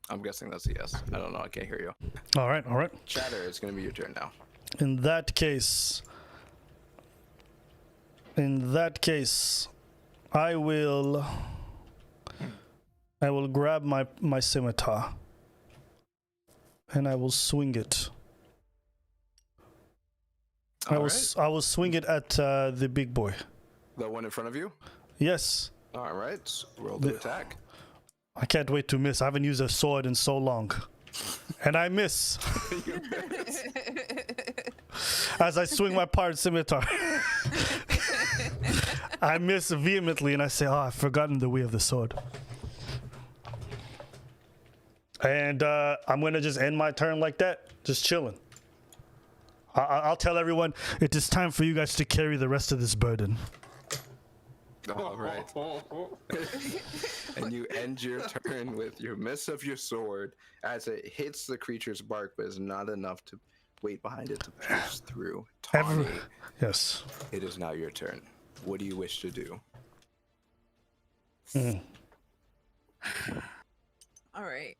I'm guessing that's a yes. I don't know. I can't hear you. All right. Chatter, it's going to be your turn now. In that case, I will grab my scimitar and I will swing it. I will swing it at the big boy. The one in front of you? Yes. All right. Roll the attack. I can't wait to miss. I haven't used a sword in so long. And I miss You miss. as I swing my pirate scimitar. I miss vehemently and I say, oh, I've forgotten the way of the sword. And I'm going to just end my turn like that, just chilling. I'll tell everyone it is time for you guys to carry the rest of this burden. All right. And you end your turn with your miss of your sword as it hits the creature's bark, but is not enough to weight behind it to pierce through. Tawny, Yes. it is now your turn. What do you wish to do? All right.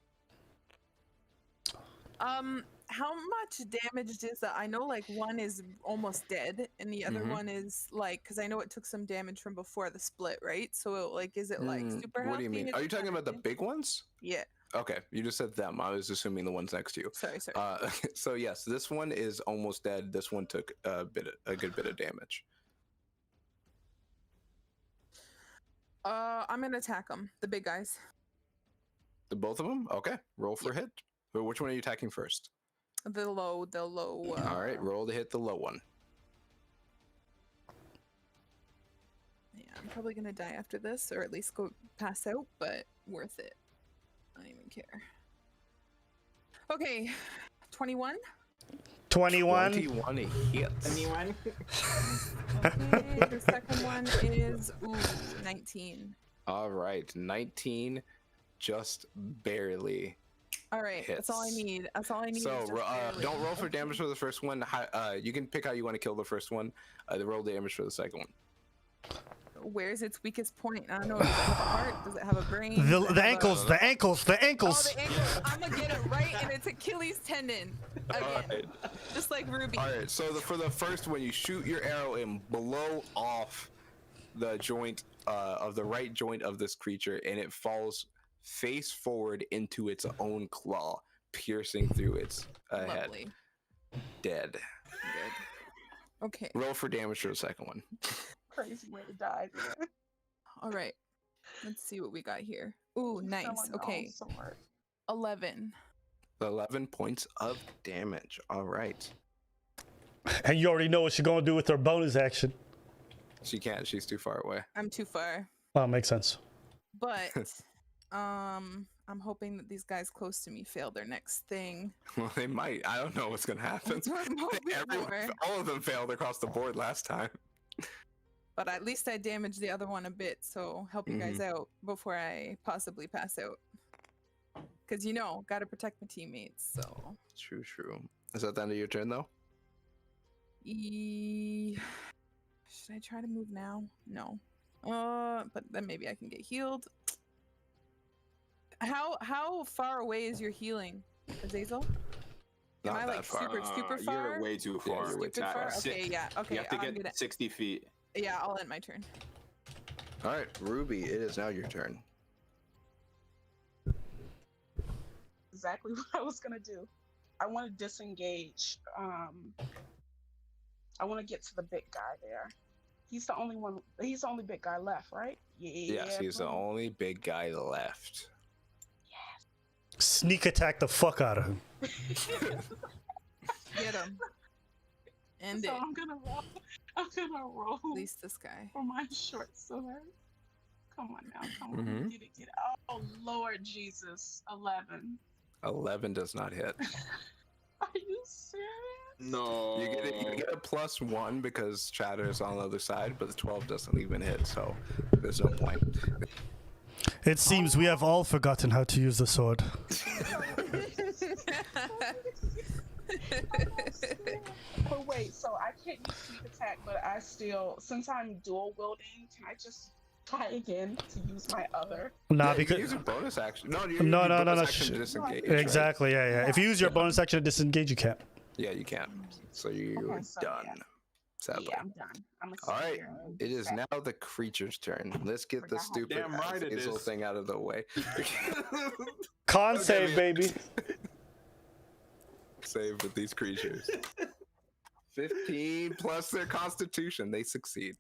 How much damage is that? I know like one is almost dead, and the other one is like, because I know it took some damage from before the split, right? So like, is it like super What do you healthy? mean? Is Are you it talking kinda about the dead? big ones? Yeah. Okay, you just said them. I was assuming the ones next to you. Sorry. So yes, this one is almost dead. This one took a good bit of damage. I'm gonna attack them, the big guys. The both of them? Okay, roll for hit. Or which one are you attacking first? The low. All right, roll to hit the low one. Yeah, I'm probably gonna die after this, or at least go pass out, but worth it. I don't even care. Okay, 21. 21. 21 hits. Anyone? Okay, the second one is 19. All right, 19, just barely. All right, that's all I Hits. need. That's all I need. So is just barely. don't roll for damage for the first one. You can pick how you want to kill the first one. Roll damage for the second one. Where's its weakest point? I don't know. Does it have a heart? Does it have a brain? The, Does it the have ankles, a... the ankles, the Oh, ankles. the ankles. I'm gonna get it right, and it's Achilles tendon again, Alright. just like Ruby. All right. So for the first one, you shoot your arrow and blow off the joint of the right joint of this creature, and it falls face forward into its own claw, piercing through its head. Lovely. Dead. Good. Okay. Roll for damage for the second one. Crazy way to die. Dude. All right. Let's see what we got here. Ooh, Just nice. someone Okay. else sword. 11. 11 points of damage. All right. And you already know what she's going to do with her bonus action. She can't. She's too far away. I'm too far. Well, makes sense. But I'm hoping that these guys close to me fail their next thing. Well, they might. I don't know what's gonna happen. That's what I'm hoping for. All of them failed across the board last time. But at least I damaged the other one a bit, so help you guys out before I possibly pass out. Because, gotta protect my teammates, so... True. Is that the end of your turn, though? Should I try to move now? No. But then maybe I can get healed. How far away is your healing, Azazel? Am Not I that like far. super far? You're way too far. you're way too Super far? far. Okay, yeah. Okay, You have to I'm get gonna. 60 feet. Yeah, I'll end my turn. All right, Ruby, it is now your turn. Exactly what I was gonna do. I want to disengage. I want to get to the big guy there. He's the only one. He's the only big guy left, right? Yeah. Yes, he's the bro. only big guy left. Sneak attack the fuck out of him. Get him. End So it. I'm gonna roll. I'm gonna roll At least this guy. for my short sword. Come on now, come on, Mhm. get it. Oh Lord Jesus, 11. 11 does not hit. Are you serious? No. You get a +1 because Chatter is on the other side, but the 12 doesn't even hit, so there's no point. It seems we have all forgotten how to use the sword. But wait, so I can't use sneak attack, but I still, since I'm dual wielding, can I just try again to use my other? Nah, Yeah, you because can use a bonus action. No, No, no, no, action sh- to disengage, right? exactly, yeah. If you use your bonus action to disengage, you can't. Yeah, you can. So you're Okay, so done. yeah. Sadly. Yeah, I'm done. I'm gonna All right, sit here and it is sat- now the creature's turn. Let's get the Forgot how- stupid Damn right it Azazel is. thing out of the way. Con Okay, save, man. baby. Save with these creatures. 15 plus their constitution. They succeed.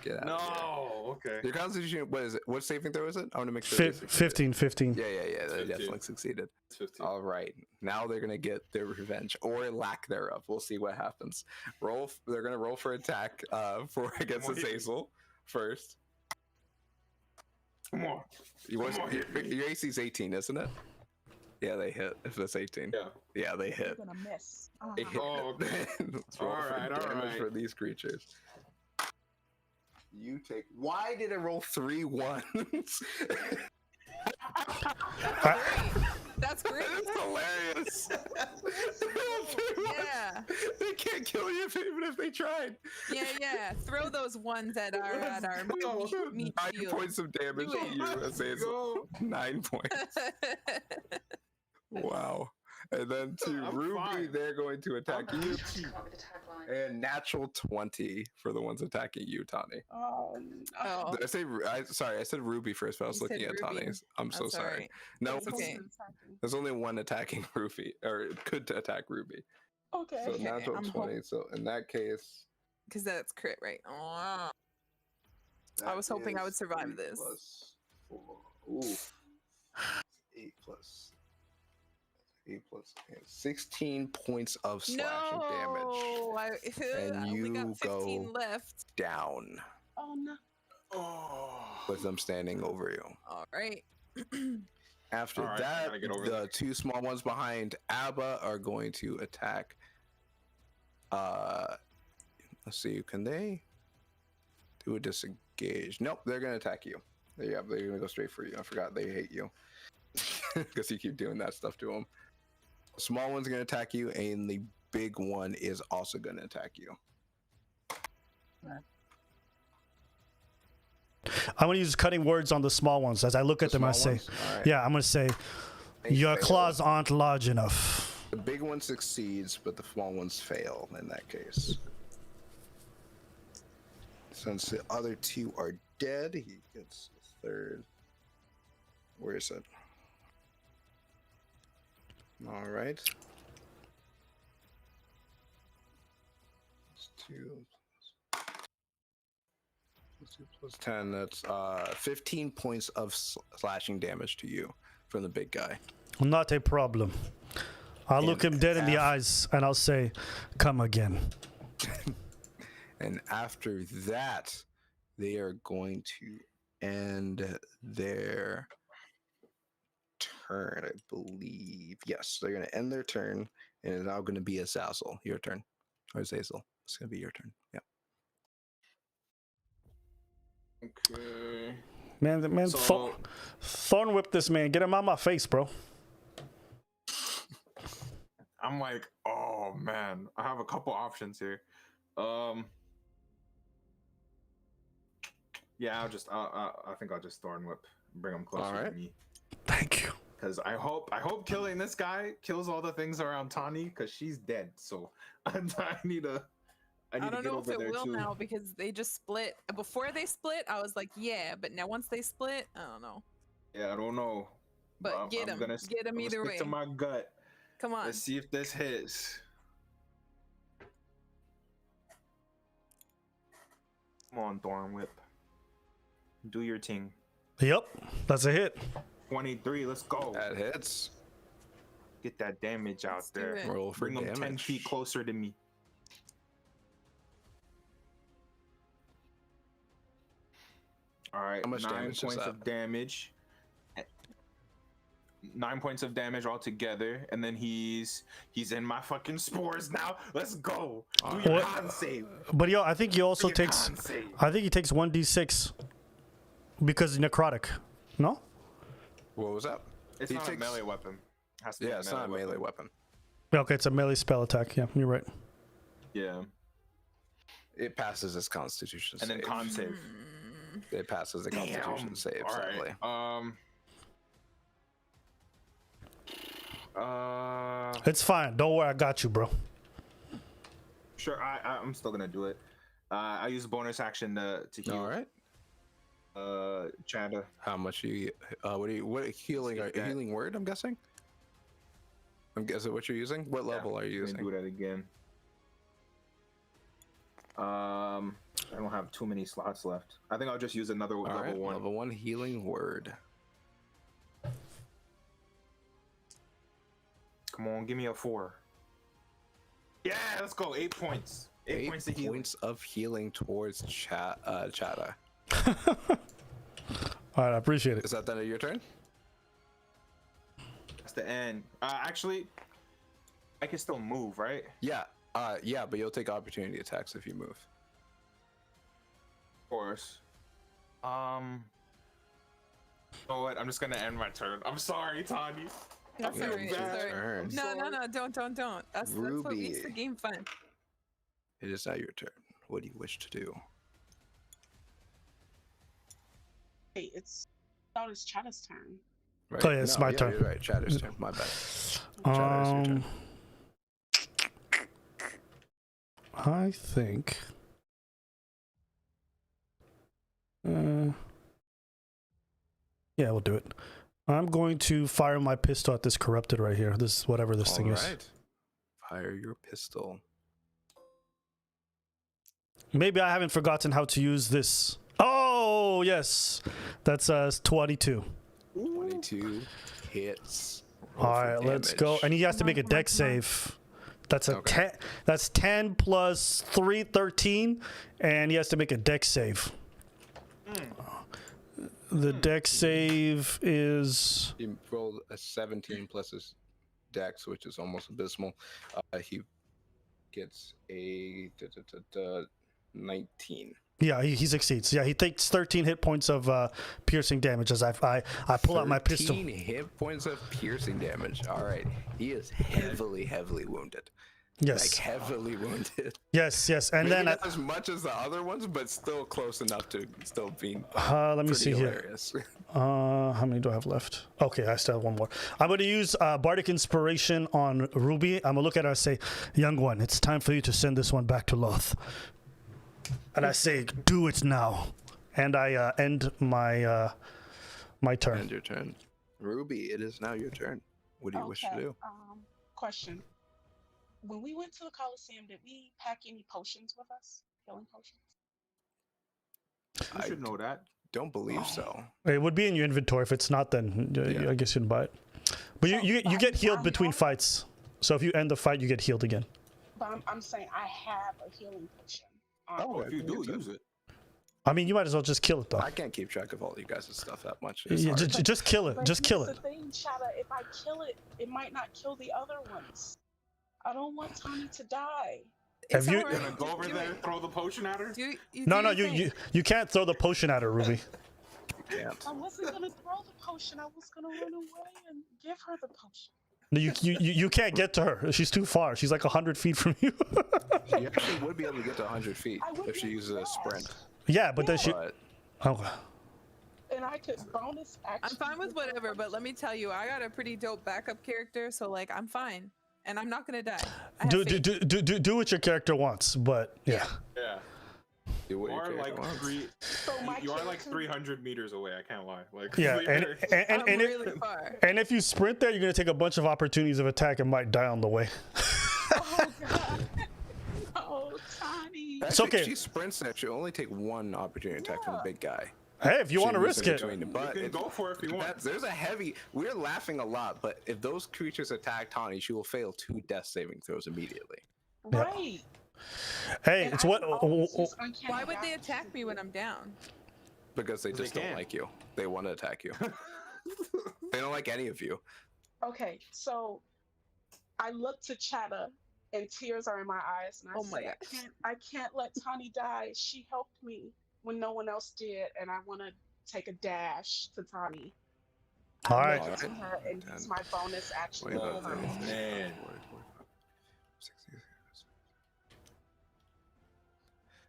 Get out of here. No. Okay. Your constitution, what is it? What saving throw is it? I want to make sure. they succeeded. 15. Yeah, they 15. definitely succeeded. 15. All right, now they're gonna get their revenge or lack thereof. We'll see what happens. They're gonna roll for attack for against Come on, Azazel first. Come on. Your AC is 18, isn't it? Yeah, they hit. If that's 18. Yeah. Yeah, they You're hit. gonna miss. They hit. Oh, okay. Let's roll for Alright, damage alright. for these creatures. You take. Why did it roll 3 ones? That's great. That's hilarious. Yeah. They can't kill you even if they tried. Yeah. Throw those ones at our meat 9 shield. points of damage Do to it. you, Azazel. 9 points. Wow. And then to I'm Ruby, fine. they're going to attack I'm you. Gucci. And natural 20 for the ones attacking you, Tani. Oh, Oh, Did I say? Sorry, I said Ruby first, but I was You said looking at Ruby. Tani's. I'm so that's sorry. alright. No, That's okay. there's only one attacking Ruby, or it could attack Ruby. Okay. So Okay, natural I'm 20. So in that case, Because that's crit, right? Oh. I that was hoping I would is survive 8 this. plus 4. Ooh. 8 plus 16 points of slashing damage No, I And only got you 15 go- left. down Oh no. Oh. with them standing over you. All right. After All right, I that, gotta get over the there. 2 small ones behind Abba are going to attack. Let's see, can they do a disengage? Nope, they're gonna attack you. Yeah, they're gonna go straight for you. I forgot they hate you because you keep doing that stuff to them. The small one's gonna attack you, and the big one is also gonna attack you. I'm gonna use cutting words on the small ones. As I look at The them, I small say, ones? All right. yeah, I'm gonna say, They your fail. claws aren't large enough. The big one succeeds, but the small ones fail in that case. Since the other 2 are dead, he gets the 3rd. Where is it? All right. It's 2 plus 2 plus 10. That's 15 points of slashing damage to you from the big guy. Not a problem. I'll look And him dead in the half- eyes and I'll say, come again. And after that, they are going to end their turn, I believe. Yes, they're going to end their turn, and it's now going to be Azazel. Your turn. Or Azazel. It's going to be your turn. Yeah. Okay. Man, So- thorn whip this man. Get him out my face, bro. I'm like, oh man, I have a couple options here. Yeah, I think I'll just Thorn Whip, bring him closer Alright. to me. Thank you. Because I hope killing this guy kills all the things around Tani, because she's dead. So I need to I don't get know if over it there will too. now because they just split. Before they split, I was like, yeah, but now once they split, I don't know. Yeah, I don't know. But I'm get him. gonna Get him either stick way. to my gut. Come on. Let's see if this hits. Come on, Thorn Whip. Do your thing. Yep, that's a hit. 23, let's go. That hits. Get that damage out Let's do there. it. Roll for Bring them 10 damage. feet closer to me. All right, How much 9 damage is points that? of damage. 9 points of damage altogether, and then he's in my fucking spores now. Let's go. Do your What? con save. But yo, I think he also Do your takes. con save. I think he takes 1d6 because necrotic. No. What was that? It's He not a takes- melee weapon. Has to be Yeah, it's not a melee weapon. Okay, it's a melee spell attack. Yeah, you're right. Yeah, It passes his Constitution and then save. con save. It passes the Constitution Damn. save. All Sadly. right. It's fine. Don't worry, I got you, bro. Sure. I'm still gonna do it. I use bonus action to heal. All right. Chanda. How much you? What healing? Take that. Healing word? I'm guessing. I'm guessing what you're using. What level are you Let me do using? that again. I don't have too many slots left. I think I'll just use another All level right. 1. Level 1 healing word. Come on, give me a 4. Yeah, let's go. 8 points. 8 points to heal. points of healing towards Chata. All right, I appreciate it. Is that the end of your turn? That's the end. Actually, I can still move, right? Yeah. Yeah, but you'll take opportunity attacks if you move. Of course. You know what? I'm just gonna end my turn. I'm sorry, Tanya. That's Yeah, alright. it's your It's alright. turn. No, don't. That's what makes the Ruby. game fun. It is now your turn. What do you wish to do? Wait, thought it's Chata's turn. Right? Oh, yeah, it's my turn. You're right. Chatter's turn. My bad. Chatter's your turn. I think. Yeah, we'll do it. I'm going to fire my pistol at this corrupted right here. This whatever this thing is. Alright. Fire your pistol. Maybe I haven't forgotten how to use this. Oh yes, that's 22. 22 hits. Roll All for right, let's go. damage. And he has to make a Come on, deck come on. save. That's a Okay. 10. That's 10 plus 3, 13, and he has to make a deck save. The deck save is He rolled a 17 plus his dex, which is almost abysmal. He gets a 19. yeah, he succeeds. Yeah, he takes 13 hit points of piercing damage as I pull out my pistol. 13 hit points of piercing damage. All right, he is heavily wounded. Yes, Like heavily wounded. yes, and Maybe then not as much as the other ones, but still close enough to still be let me pretty see here. hilarious. How many do I have left? Okay, I still have one more. I'm going to use Bardic Inspiration on Ruby. I'm going to look at her and say, young one, it's time for you to send this one back to Loth. And I say, do it now. And I end my my turn. And your turn. Ruby, it is now your turn. What do you wish to do? Question. When we went to the Coliseum, did we pack any potions with us? Healing potions? You should know that. Don't believe so. It would be in your inventory. If it's not, then Yeah. I guess you can buy it. But So, you but get healed I'm between not- fights. So if you end the fight, you get healed again. But I'm saying I have a healing potion. Oh, if you can do, use it. use it. I mean, you might as well just kill it, though. I can't keep track of all you guys' stuff that much. It's Yeah, hard. just kill it. But Just kill here's it. the thing, Chata, if I kill it, it might not kill the other ones. I don't want Tommy to die. Have It's you- alright. Gonna go over Do there, it. throw the potion at her. Do No, your thing. you can't throw the potion at her, Ruby. Can't. I wasn't gonna throw the potion. I was gonna run away and give her the potion. You can't get to her. She's too far. She's like 100 feet from you. She actually would be able to get to 100 feet I would if she be uses a fast. sprint. Yeah, but then she. But Okay. And I could bonus action. I'm fine with whatever, but let me tell you, I got a pretty dope backup character, so like I'm fine, and I'm not gonna die. I have Do faith. do what your character wants, but yeah. Yeah. Do what You your are character like wants. So my you are like character- 300 meters away. I can't lie. Like Yeah, I'm and really far. and if you sprint there, you're gonna take a bunch of opportunities of attack and might die on the way. Oh god. Oh, Tani. Actually, okay. If she sprints there, she'll only take one opportunity attack from the big guy. Hey, if you want to She moves risk in it. between the- you But can go for it if you want. that's, there's a heavy. We're laughing a lot, but if those creatures attack Tani, she will fail 2 death saving throws immediately. Right. Hey, And it's I what. can always use uncanny Why would they valley attack to me do when it. I'm down? Because they just they don't can. like you. They want to attack you. They don't like any of you. Okay, so I look to Chatta and tears are in my eyes and I Oh my say, gosh. I can't let Tani die. She helped me when no one else did, and I want to take a dash to Tani. All I right. look to her and use my bonus action. to 25, pull her. 30, man. 40, 45, 60.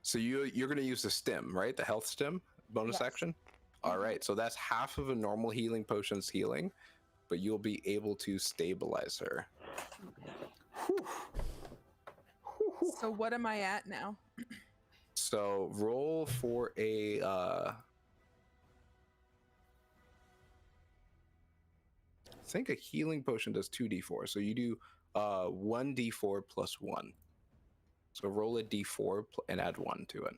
So you're gonna use the stim, right? The health stim bonus Yes. action. All right. So that's half of a normal healing potion's healing, but you'll be able to stabilize her. So what am I at now? So roll for a. I think a healing potion does 2d4. So you do 1d4 plus 1. So roll a d4 and add 1 to it.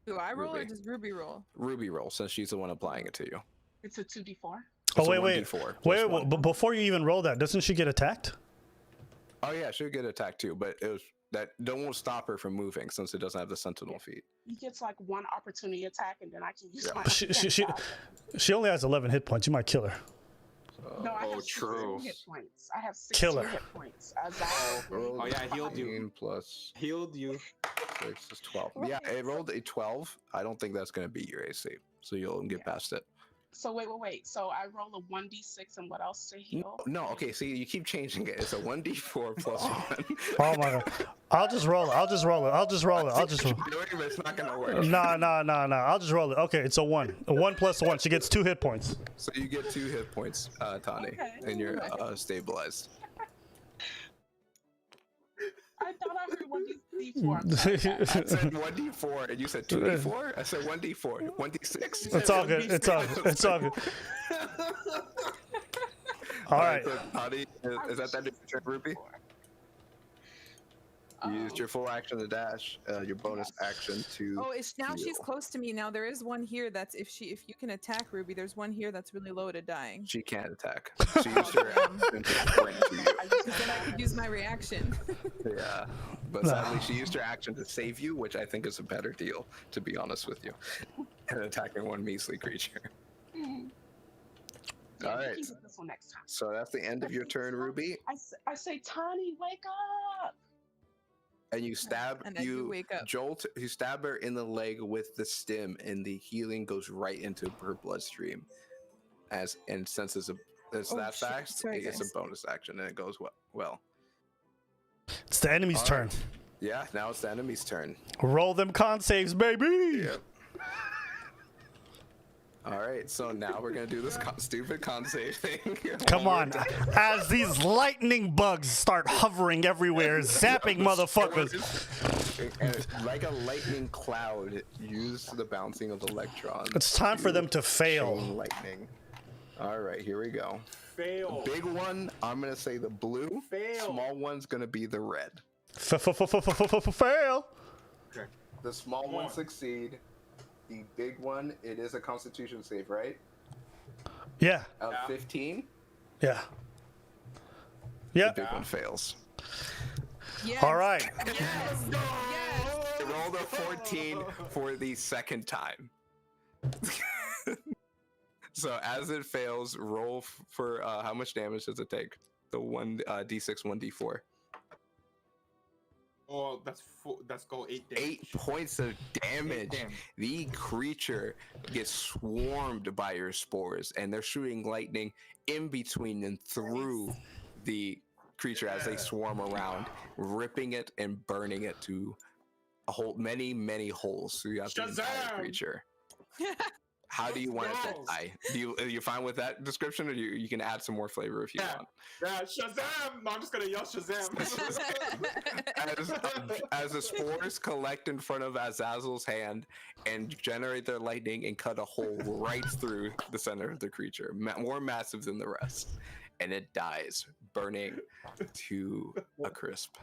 Do I roll or Ruby. does Ruby roll? Ruby roll, since she's the one applying it to you. It's a 2d4. Oh It's a wait, 1d4 plus wait, 1. but before you even roll that, doesn't she get attacked? Oh yeah, she'll get attacked too, but it was that won't stop her from moving since it doesn't have the sentinel feat. He gets like one opportunity attack, and then I can use Yeah. my. She uncanny valley. she only has 11 hit points. You might kill her. No, I Oh, have 16 true. hit points. I have 16 Kill her. hit points. As I Roll Oh, yeah, I healed you. 15 plus Healed you. 6 is 12. Yeah, it rolled a 12. I don't think that's gonna beat your AC, so you'll get Yeah. past it. So wait. So I roll a 1d6 and what else to heal? No, okay. See, you keep changing it. It's a 1d4 plus 1. Oh my god. I'll just roll it. I'll just roll it. I'll just roll it. I'll just roll. Doing it, but it's not gonna work. Nah. I'll just roll it. Okay, it's a 1. A 1 plus 1. She gets 2 hit points. So you get 2 hit points, Tani, Okay. and you're stabilized. I thought I heard 1d4. I'm sorry. I said 1d4 and you said 2d4? I said 1d4. 1d6? It's all good. It's all good. It's all good. All right. So, Tani, is that the end of your turn, Ruby? You used your full action to dash, your bonus action to. Oh, now she's heal. close to me. Now there is one here that's if you can attack Ruby, there's one here that's really low to dying. She can't attack. She used her action to sprint to you. Because then I could use my reaction. Yeah, but sadly, she used her action to save you, which I think is a better deal, to be honest with you, than attacking one measly creature. Yeah, All we right. can get this one next time. So that's the end of your turn, Ruby, I say, Tani, wake up! and you stab And I do wake up. Jolt. You stab her in the leg with the stim, and the healing goes right into her bloodstream. And since it's Oh, that shit. fast, Sorry, it's guys. a bonus action, and it goes well. It's the enemy's All turn. right. Yeah, now it's the enemy's turn. Roll them con saves, baby. Yep. All right, so now we're gonna do this stupid con save thing. Come One on. more time. As these lightning bugs start hovering everywhere, zapping motherfuckers. And like a lightning cloud, use the bouncing of the electrons. It's time for them to chain fail. lightning. All right, here we go. Fail. Big one, I'm gonna say the blue. Fail. Small one's gonna be the red. Fail. The small Come one on. succeed. The big one, it is a Constitution save, right? Yeah. Of Yeah. 15, Yeah. the Yep. big one fails. Yes. All right. Yes. Yes. Roll a 14 for the second time. So as it fails, roll for how much damage does it take? The one d6, 1d4. Oh, that's go 8 damage. 8 points of damage. damage. The creature gets swarmed by your spores, and they're shooting lightning in between and through the creature as they swarm around, ripping it and burning it to a whole many holes throughout the entire Shazam! creature. How do you want it to go. die? Are you fine with that description, or you can add some more flavor if you Yeah. want? Yeah, Shazam! No, I'm just gonna yell Shazam. As the spores collect in front of Azazel's hand and generate their lightning and cut a hole right through the center of the creature, more massive than the rest, and it dies, burning to a crisp.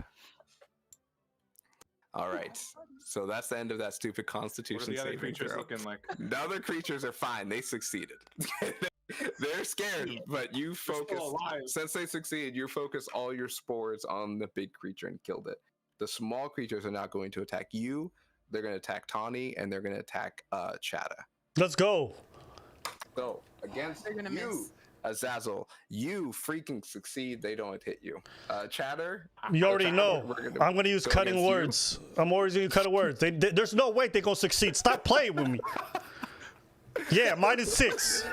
All right, so that's the end of that stupid What are Constitution the other saving creatures throw. looking like? The other creatures are fine; they succeeded. They're scared, but you focus. still alive. Since they succeeded, you focus all your spores on the big creature and killed it. The small creatures are not going to attack you. They're going to attack Tawny, and they're going to attack Chatta. Let's go. So against They're gonna you, miss. Azazel, you freaking succeed. They don't hit you. Chatter. You already Chatter, know. we're I'm gonna use go cutting against you. words. I'm always gonna cutting words. There's no way they're gonna succeed. Stop playing with me. Yeah, -6.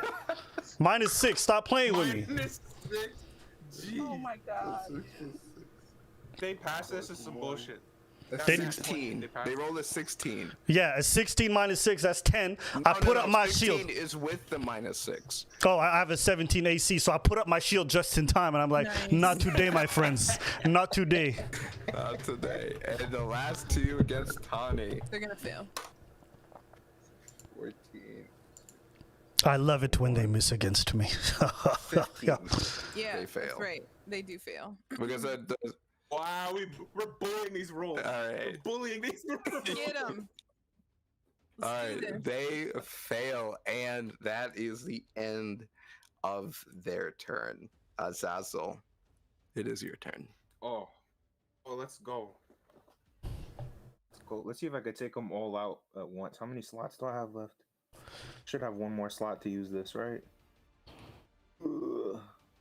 -6. Stop playing with me. -6. Jeez. Oh my god. They pass this is some bullshit. A They- 16. They rolled a 16. Yeah, a 16 -6. That's 10. I put up my 16 shield. is with the -6. Oh, I have a 17 AC, so I put up my shield just in time, and I'm like, Nice. not today, my friends. Not today. Not today. And the last two against Tawny. They're gonna fail. 14. I love it when they miss against me. 15. Yeah. Yeah, They fail. that's right. They do fail. Because that does. Wow, we're bullying these rolls. All right. We're bullying these rolls. Get them. All right. They fail, and that is the end of their turn. Azazel, it is your turn. Oh, let's go. Let's go. Let's see if I could take them all out at once. How many slots do I have left? Should have one more slot to use this, right?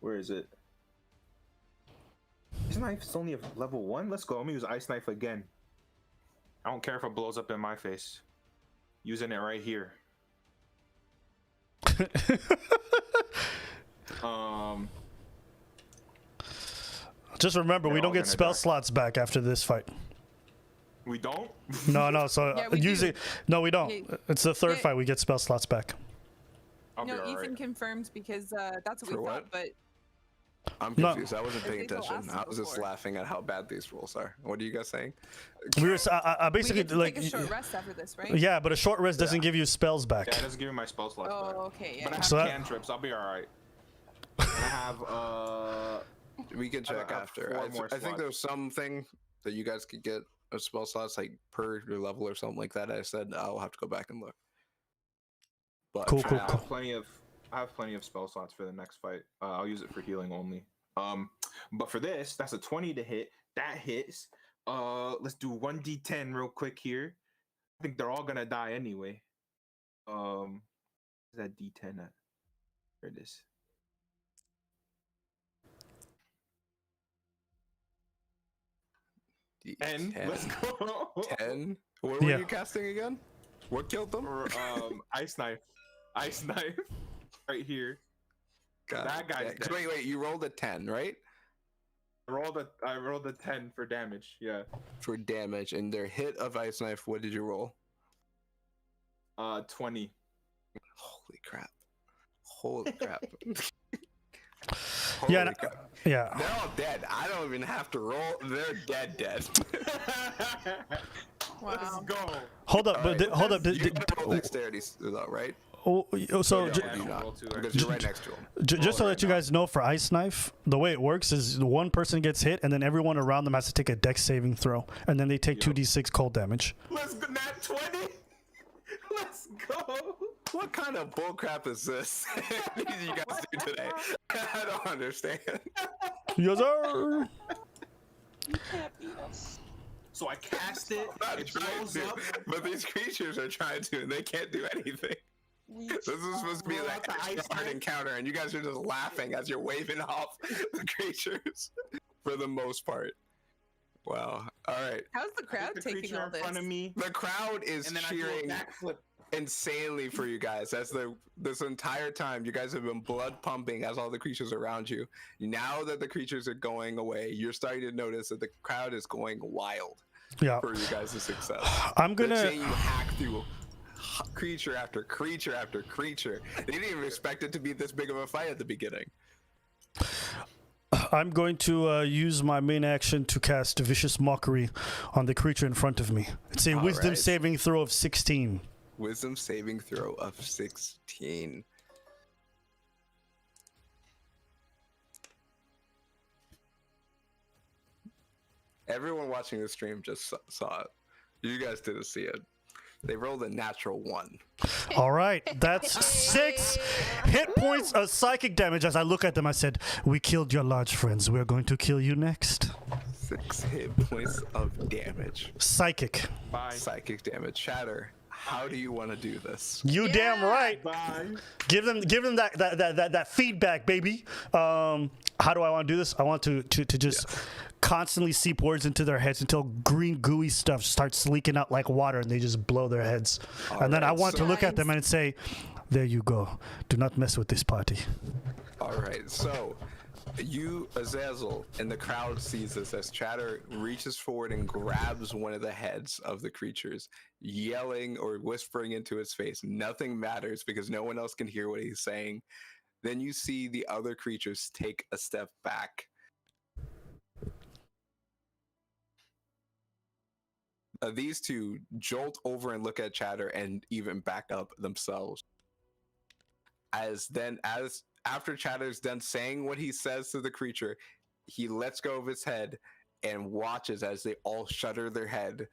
Where is it? Ice Knife's only a level 1? Let's go. I'm gonna use Ice Knife again. I don't care if it blows up in my face. Using it right here. Just remember, we They're don't all get gonna spell die. slots back after this fight. We don't? No. So Yeah, we usually, do. no, we don't. Yeah. It's the third Yeah. fight we get spell slots back. I'll be No, alright. Ethan confirmed because that's what For we what? thought. But I'm No. confused. I wasn't paying These will attention. last I was just before. laughing at how bad these rules are. What are you guys saying? We were. I we basically get to like. take a short rest after this, right? Yeah, but a short rest doesn't give you spells back. Yeah, it doesn't give me my spell slots back. Oh, okay. But I Yeah. have So that- cantrips. I'll be alright. I have We can check have after. 4 I more think slots. there's something that you guys could get a spell slots like per your level or something like that. I said I'll have to go back and look. But Cool, I cool, have cool. plenty of spell slots for the next fight. I'll use it for healing only. But for this, that's a 20 to hit. That hits. Let's do 1d10 real quick here. I think they're all gonna die anyway. Where's that d10 at? There it is. And 10. let's go. 10. What were Yeah. you casting again? What killed them? Or, ice knife. Ice knife. Right here. God, that guy's yeah. 'Cause dead. Wait, you rolled a 10, right? I rolled a 10 for damage. Yeah. For damage, and their hit of ice knife. What did you roll? 20. Holy crap! Holy crap! Yeah, Holy crap. Yeah. They're all dead. I don't even have to roll. They're dead. Wow. Let's go. Hold up, All but right. di- hold up. You gotta roll dexterity though, right? So Yeah, ju- I do can not, roll too, because actually. you're right next to him. just to Roll let you right guys know, for ice knife, the way it works is one person gets hit, and then everyone around them has to take a dex saving throw, and then they take Yep. 2d6 cold damage. Let's go. Nat 20. Let's go. What kind of bullcrap is this you guys do today? I don't understand. Yes, sir. You can't beat us. So I cast it. I'm not It trying blows to, up. but these creatures are trying to, and they can't do anything. We This is supposed to be Roll like out the a ice hard knife. encounter, and you guys are just laughing as you're waving off the creatures for the most part. Wow. All right. How's the I crowd hit the taking creature all in this? front of me, The crowd is and then I do a cheering backflip. insanely for you guys. This entire time you guys have been blood pumping as all the creatures around you. Now that the creatures are going away, you're starting to notice that the crowd is going wild Yeah. for you guys' success. I'm They're gonna. seeing you hack through creature after creature after creature. They didn't even expect it to be this big of a fight at the beginning. I'm going to use my main action to cast Vicious Mockery on the creature in front of me. It's a Wisdom right. saving throw of 16. Wisdom saving throw of 16. Everyone watching the stream just saw it. You guys didn't see it. They rolled a natural 1. All right, that's 6 hit points of psychic damage. As I look at them, I said, "We killed your large friends. We're going to kill you next." 6 hit points of damage. Psychic. Bye. Psychic damage. Shatter, how do you want to do this? You damn right. Bye. Give them that feedback, baby. How do I want to do this? I want to just constantly seep words into their heads until green gooey stuff starts leaking out like water and they just blow their heads. And then I want to look at them and say, "There you go. Do not mess with this party." All right, so you, Azazel, and the crowd sees this as Chatter reaches forward and grabs one of the heads of the creatures, yelling or whispering into its face. Nothing matters because no one else can hear what he's saying. Then you see the other creatures take a step back. These two jolt over and look at Chatter and even back up themselves. After Chatter's done saying what he says to the creature, he lets go of its head and watches as they all shudder their head,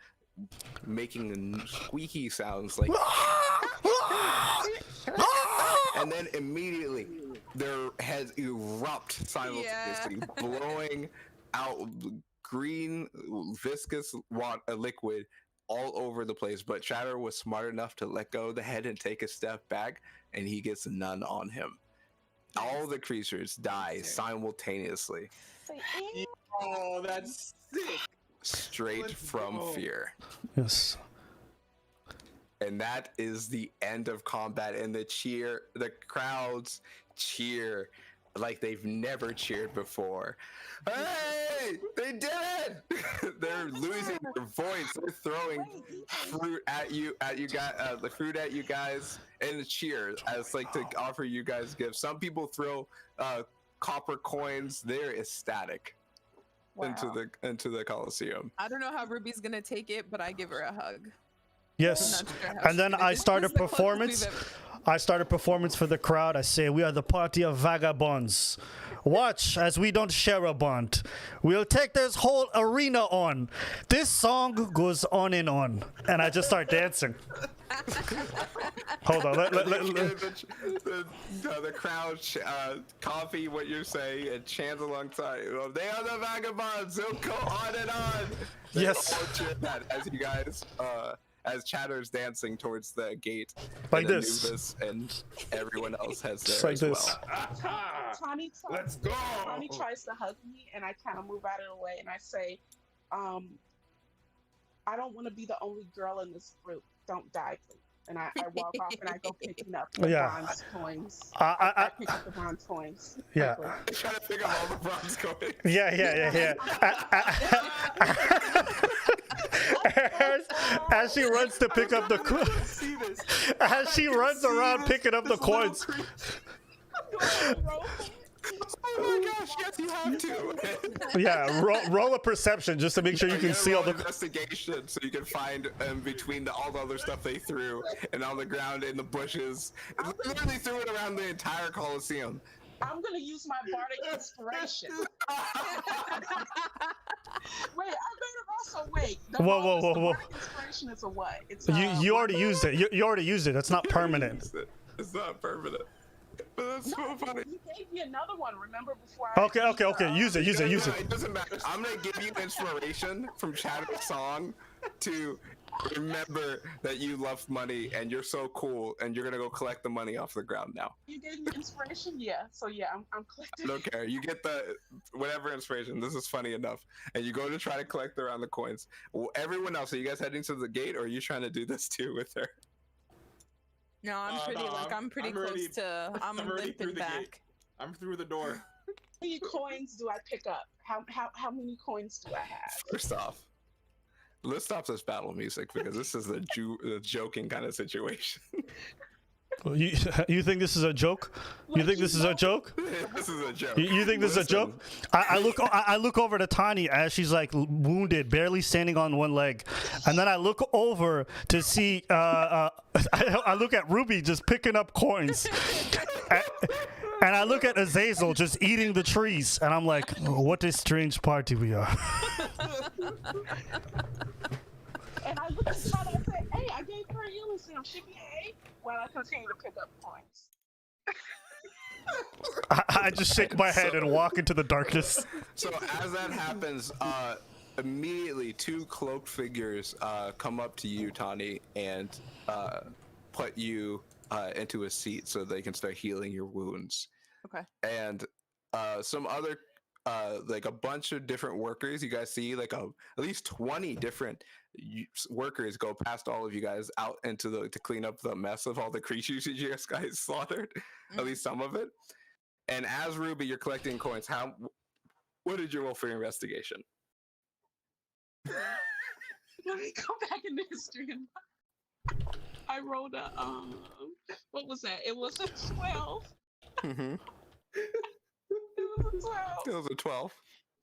making squeaky sounds like and then immediately their heads erupt simultaneously, blowing out green viscous liquid all over the place. But Chatter was smart enough to let go of the head and take a step back, and he gets none on him. All the creatures die simultaneously. Oh, that's sick. Straight from fear. Yes. And that is the end of combat. And the crowds cheer like they've never cheered before. Hey, they did it! They're losing their voice. They're throwing fruit at you guys, the fruit at you guys, and cheer as like to offer you guys gifts. Some people throw copper coins. They're ecstatic into the Coliseum. I don't know how Ruby's gonna take it, but I give her a hug. Yes. I'm not sure how And then she's gonna I do start a this. This is the closest performance. we've ever- I start a performance for the crowd. I say, "We are the party of vagabonds. Watch as we don't share a bond. We'll take this whole arena on. This song goes on and on." And I just start dancing. Hold on. The crowd copy what you're saying and chant alongside. They are the vagabonds. They'll go on and on. They Yes. all cheer that as you guys, as Chatter's dancing towards the gate. Like and this. Anubis and everyone else has Just there like as this. well. Tawny Let's go. Tawny tries to hug me, and I kind of move out of the way, and I say, "I don't want to be the only girl in this group. Don't die, please." And I walk off, and I go picking up the bronze coins. I pick up the bronze coins. Yeah. Trying to pick up all the bronze coins. Yeah. As she runs to pick up the as she runs around picking up the coins. Oh my gosh, yes, you have to. Yeah, roll a perception just to make sure you can see all the investigation, so you can find between all the other stuff they threw and on the ground in the bushes. They literally threw it around the entire Coliseum. I'm gonna use my bardic inspiration. Wait, I made it also wait. Whoa. Bardic inspiration is a what? It's you already used it. You already used it. That's not permanent. It's not permanent. But that's so funny. You gave me another one, remember, before Okay. Use it. It doesn't matter. I'm gonna give you inspiration from Chatter's song to remember that you love money and you're so cool, and you're gonna go collect the money off the ground now. You gave me inspiration, yeah. So yeah, I'm collecting. I don't care. You get the whatever inspiration. This is funny enough, and you go to try to collect around the coins. Well, everyone else, are you guys heading to the gate, or are you trying to do this too with her? No, I'm pretty I'm close already- to. I'm already through limping the back. gate. I'm through the door. How many coins do I pick up? How many coins do I have? First off, Let's stop this battle music because this is a joking kind of situation. Well, you think this is a joke? You think this is a joke? This is a joke. You think this is a joke? I look over to Tani as she's like wounded, barely standing on one leg, and then I look over to see. I look at Ruby just picking up coins, and I look at Azazel just eating the trees, and I'm like, what a strange party we are. And I looked at Tana and said, hey, I gave her a healing sim. She be hey while I continue to pick up points. I just shake my head and walk into the darkness. So as that happens, immediately 2 cloaked figures come up to you, Tani, and put you into a seat so they can start healing your wounds. Okay. And some other like a bunch of different workers. You guys see like at least 20 different workers go past all of you guys out into to clean up the mess of all the creatures you guys slaughtered. At least some of it. And as Ruby, you're collecting coins. What did you roll for your investigation? Let me go back in the history. I rolled a what was that? It was a 12. Mm-hmm. It was a 12. It was a 12.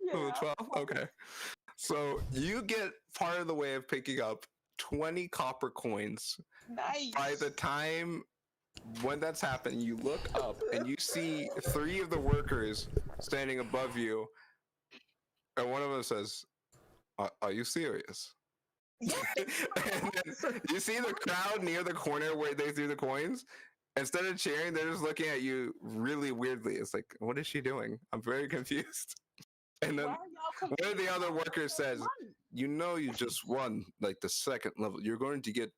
Yeah. It was a 12. Okay. So you get part of the way of picking up 20 copper coins. Nice. By the time when that's happened, you look up and you see 3 of the workers standing above you, and one of them says, "Are you serious?" And then you see the crowd near the corner where they threw the coins. Instead of cheering, they're just looking at you really weirdly. It's like, what is she doing? I'm very confused. And then one of the other workers says, you know, you just won like the 2nd level. You're going to get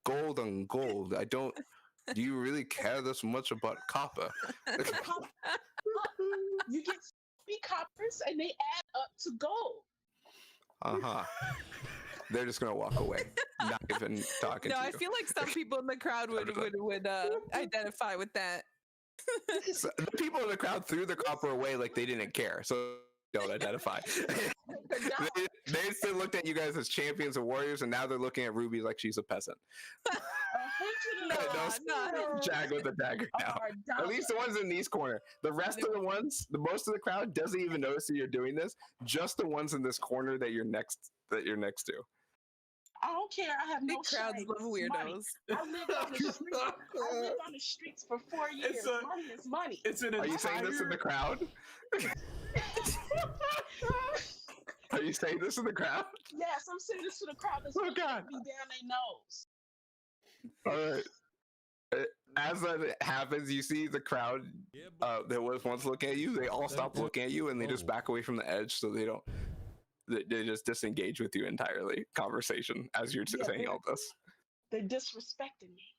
gold on gold. Do you really care this much about copper? You get 3 coppers and they add up to gold. Uh-huh. They're just gonna walk away, not even talking to you. No, I feel like some people in the crowd would identify with that. So the people in the crowd threw the copper away like they didn't care, so don't identify. they still looked at you guys as champions and warriors, and now they're looking at Ruby like she's a peasant. Jag with a dagger now. At least the ones in these corner. The rest of the ones, the most of the crowd doesn't even notice that you're doing this. Just the ones in this corner that you're next to. I don't care. I have no crowds shame. love weirdos. I lived on the streets. I lived on the streets for 4 years. Money is money. Are you saying this in the crowd? Are you saying this in the crowd? Yes, I'm saying this to the crowd that's looking at me down their nose. All right. As that happens, you see the crowd that was once looking at you. They all stop looking at you and they just back away from the edge, so they don't. They just disengage with you entirely. Conversation as you're saying all this. They're disrespecting me.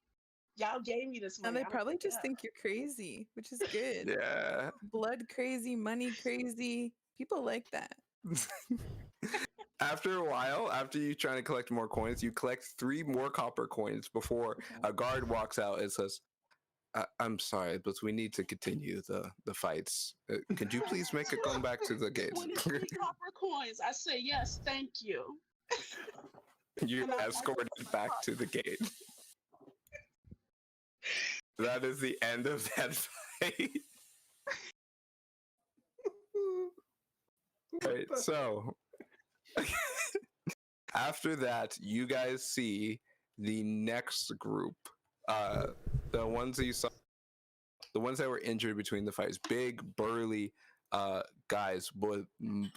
Y'all gave me this money. And they probably just think you're crazy, which is good. Yeah. Blood crazy, money crazy. People like that. After a while, after you trying to collect more coins, you collect 3 more copper coins before a guard walks out and says, I'm sorry, but we need to continue the fights. Could you please make it come back to the gate? 23 copper coins. I say yes, thank you. You escorted back to the gate. That is the end of that fight. Right, so after that, you guys see the next group. The ones that you saw, the ones that were injured between the fights, big, burly guys, but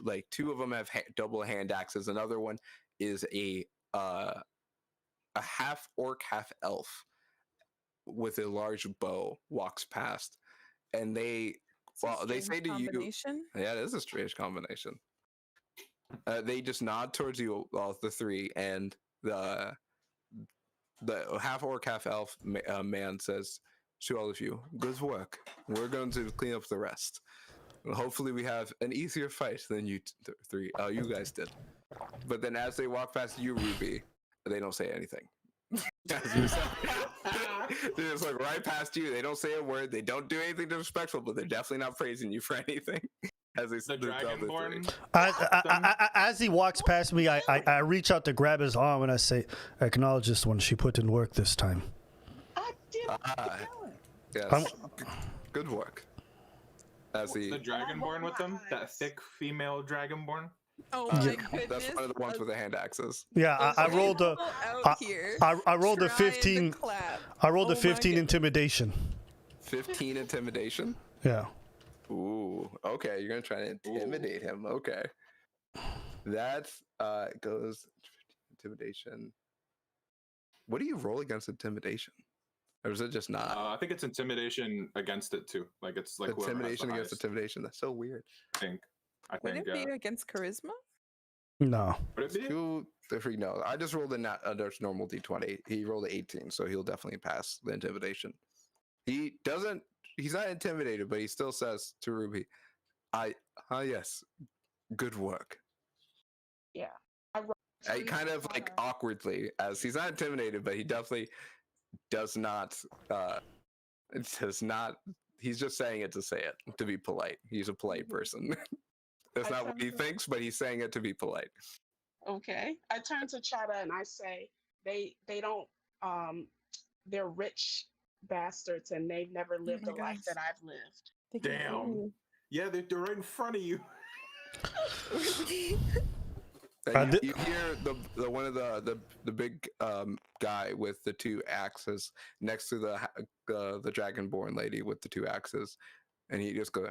like 2 of them have double hand axes. Another one is a half orc, half elf with a large bow walks past, and they say to you, yeah, it is a strange combination. They just nod towards you, all the 3, and the half orc, half elf man says to all of you, good work. We're going to clean up the rest. Hopefully we have an easier fight than you 3. You guys did. But then as they walk past you, Ruby, they don't say anything. They just look right past you. They don't say a word. They don't do anything disrespectful, but they're definitely not praising you for anything. as they The tell the three. Dragonborn. As he walks past me, I reach out to grab his arm and I say, "Acknowledge this one. She put in work this time." I did. Ah, yes. I'm- Good work. As The he, Dragonborn with them? That eyes. thick female Dragonborn? Oh uh, my that's goodness. one of the ones with the hand axes. Yeah, I rolled a Out here, I rolled a trying to 15. clap. I rolled Oh a my 15 goodness. intimidation. 15 intimidation. Yeah. Ooh, okay. You're gonna try to intimidate him. Okay. That goes intimidation. What do you roll against intimidation? Or is it just not? I think it's intimidation against it too. Like it's like whoever has the Intimidation against highest, intimidation. That's so weird. I think. Wouldn't it be against charisma? No. Would it be? 2, 3. No, I just rolled a normal d20. He rolled an 18, so he'll definitely pass the intimidation. He doesn't. He's not intimidated, but he still says to Ruby, yes, good work." Yeah. I I kind of like awkwardly, as he's not intimidated, but he definitely does not. He's just saying it to say it, to be polite. He's a polite person. That's not what he thinks, but he's saying it to be polite. Okay. I turn to Chada and I say, they don't they're rich bastards and they've never lived my the life gosh. that I've lived. They can- Damn. Ooh. Yeah, they're right in front of you. And you hear the one of the big guy with the 2 axes next to the dragonborn lady with the 2 axes, and he just goes,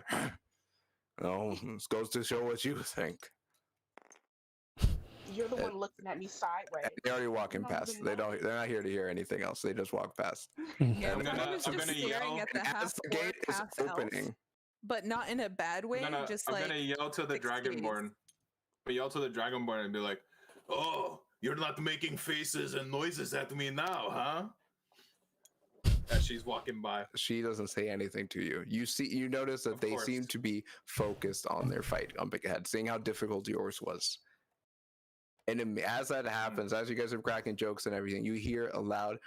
"Oh, this goes to show what you think." You're the one looking at me sideways. They're already walking No, past. they're They're not here to hear anything else. They just walk past. Yeah, I'm one gonna- was I'm just gonna staring yell, at the And half as the orc, gate is half elf, opening, but not in a bad way. Just I'm like gonna yell to the fixed gaze. Dragonborn. But yell to the Dragonborn and be like, "Oh, you're not making faces and noises at me now, huh?" As she's walking by. she doesn't say anything to you. You notice that Of they course. seem to be focused on their fight on Big Head, seeing how difficult yours was. And as that happens, as you guys are cracking jokes and everything, you hear a loud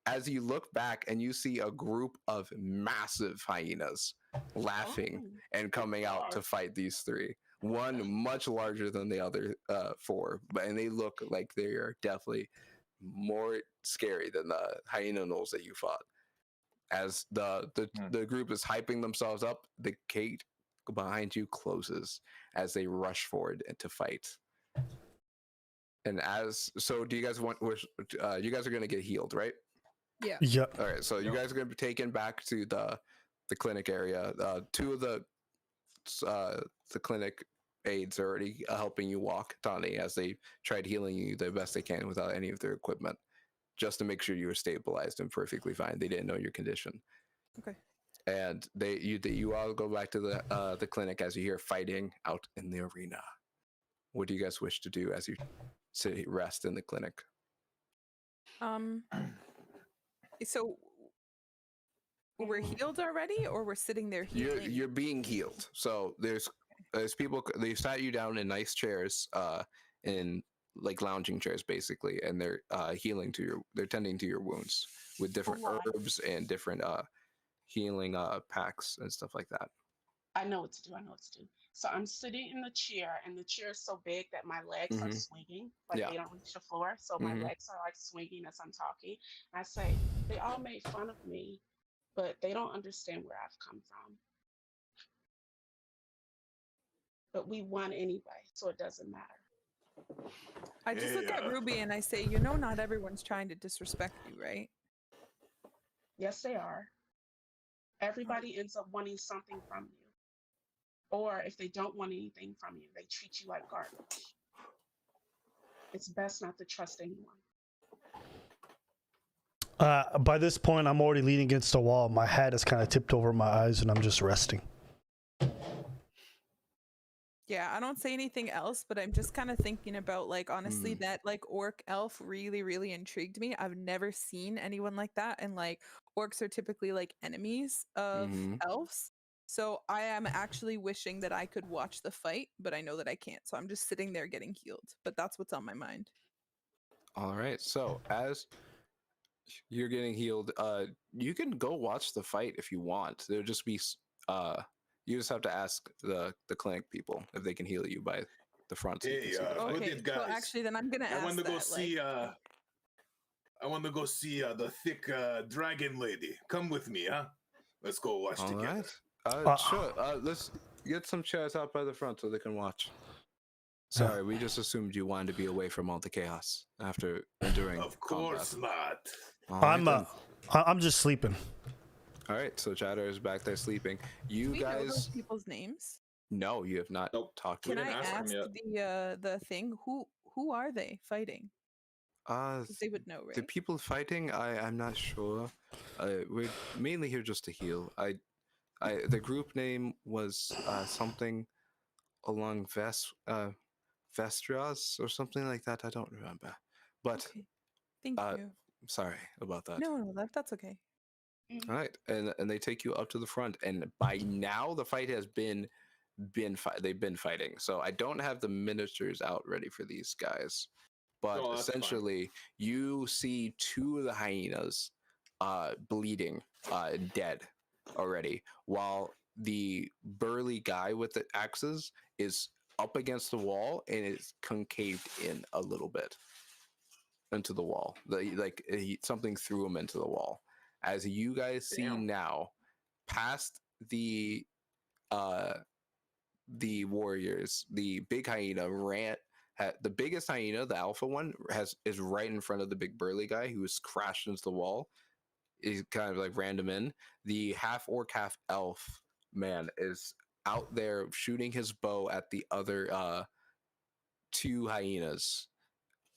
as you look back and you see a group of massive hyenas laughing and coming out to fight these 3. One much larger than the other 4, and they look like they are definitely more scary than the hyena gnolls that you fought. As the group is hyping themselves up, the gate behind you closes as they rush forward to fight. And do you guys you guys are gonna get healed, right? Yeah. Yeah. All right, so you guys are gonna be taken back to the clinic area. 2 of the clinic aides are already helping you walk, Tani, as they tried healing you the best they can without any of their equipment, just to make sure you were stabilized and perfectly fine. They didn't know your condition. Okay. And you all go back to the clinic as you hear fighting out in the arena. What do you guys wish to do as you rest in the clinic? So we're healed already, or we're sitting there healing? You're being healed. So there's people. They sat you down in nice chairs, in like lounging chairs, basically, and they're they're tending to your wounds with different herbs and different healing packs and stuff like that. I know what to do. So I'm sitting in the chair, and the chair is so big that my legs are swinging, but Yeah. they don't reach the floor. So my legs are like swinging as I'm talking. And I say, they all made fun of me, but they don't understand where I've come from. But we won anyway, so it doesn't matter. I just look at Ruby and I say, not everyone's trying to disrespect you, right? Yes, they are. Everybody ends up wanting something from you. Or if they don't want anything from you, they treat you like garbage. It's best not to trust anyone. By this point, I'm already leaning against the wall. My hat is kind of tipped over my eyes, and I'm just resting. Yeah, I don't say anything else, but I'm just kind of thinking about, like, honestly, that, like, orc elf really, really intrigued me. I've never seen anyone like that, and, like, orcs are typically, like, enemies of elves. So I am actually wishing that I could watch the fight, but I know that I can't. So I'm just sitting there getting healed. But that's what's on my mind. All right. So as you're getting healed, you can go watch the fight if you want. There'll just be You just have to ask the clinic people if they can heal you by the front. So you can Hey, see the fight. Good Okay, it, so guys. actually, then I'm gonna I ask want to go that. see. Like, I want to go see the thick dragon lady. Come with me, huh? Let's go watch All together. right. Sure. Let's get some chairs out by the front so they can watch. Sorry, we just assumed you wanted to be away from all the chaos after enduring Of course combat. not. All right, I'm then. I'm just sleeping. All right, so Chatter is back there sleeping. You do we know those guys, people's names? no, you have not Nope. talked Can to We them. I didn't ask him ask the thing? Who are they fighting? Uh, 'Cause they would know, the right? people fighting, I'm not sure. We're mainly here just to heal. The group name was something along Vestras or something like that. I don't remember. But Okay. Thank you. sorry about that. No, that's okay. All right, and they take you up to the front, and by now the fight has they've been fighting. So I don't have the miniatures out ready for these guys, but No, that's fine. essentially you see two of the hyenas bleeding, dead already, while the burly guy with the axes is up against the wall and is concaved in a little bit into the wall. Something threw him into the wall. As you guys see Damn. now, past the warriors, the big hyena the biggest hyena, the alpha one, is right in front of the big burly guy who's crashed into the wall. Is kind of like random in. The half orc, half elf man is out there shooting his bow at the other two hyenas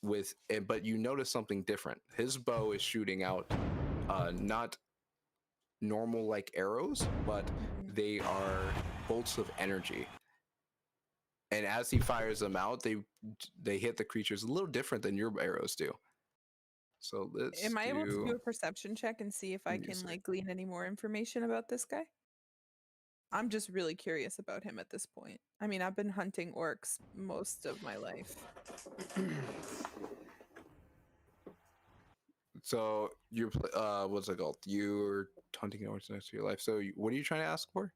but you notice something different. His bow is shooting out not normal like arrows, but they are bolts of energy. And as he fires them out, they hit the creatures a little different than your arrows do. So let's Am I able to do do a perception check and see if I Give me a can sec. like glean any more information about this guy? I'm just really curious about him at this point. I mean, I've been hunting orcs most of my life. So you're what's it called? You're hunting orcs next to your life. So what are you trying to ask for?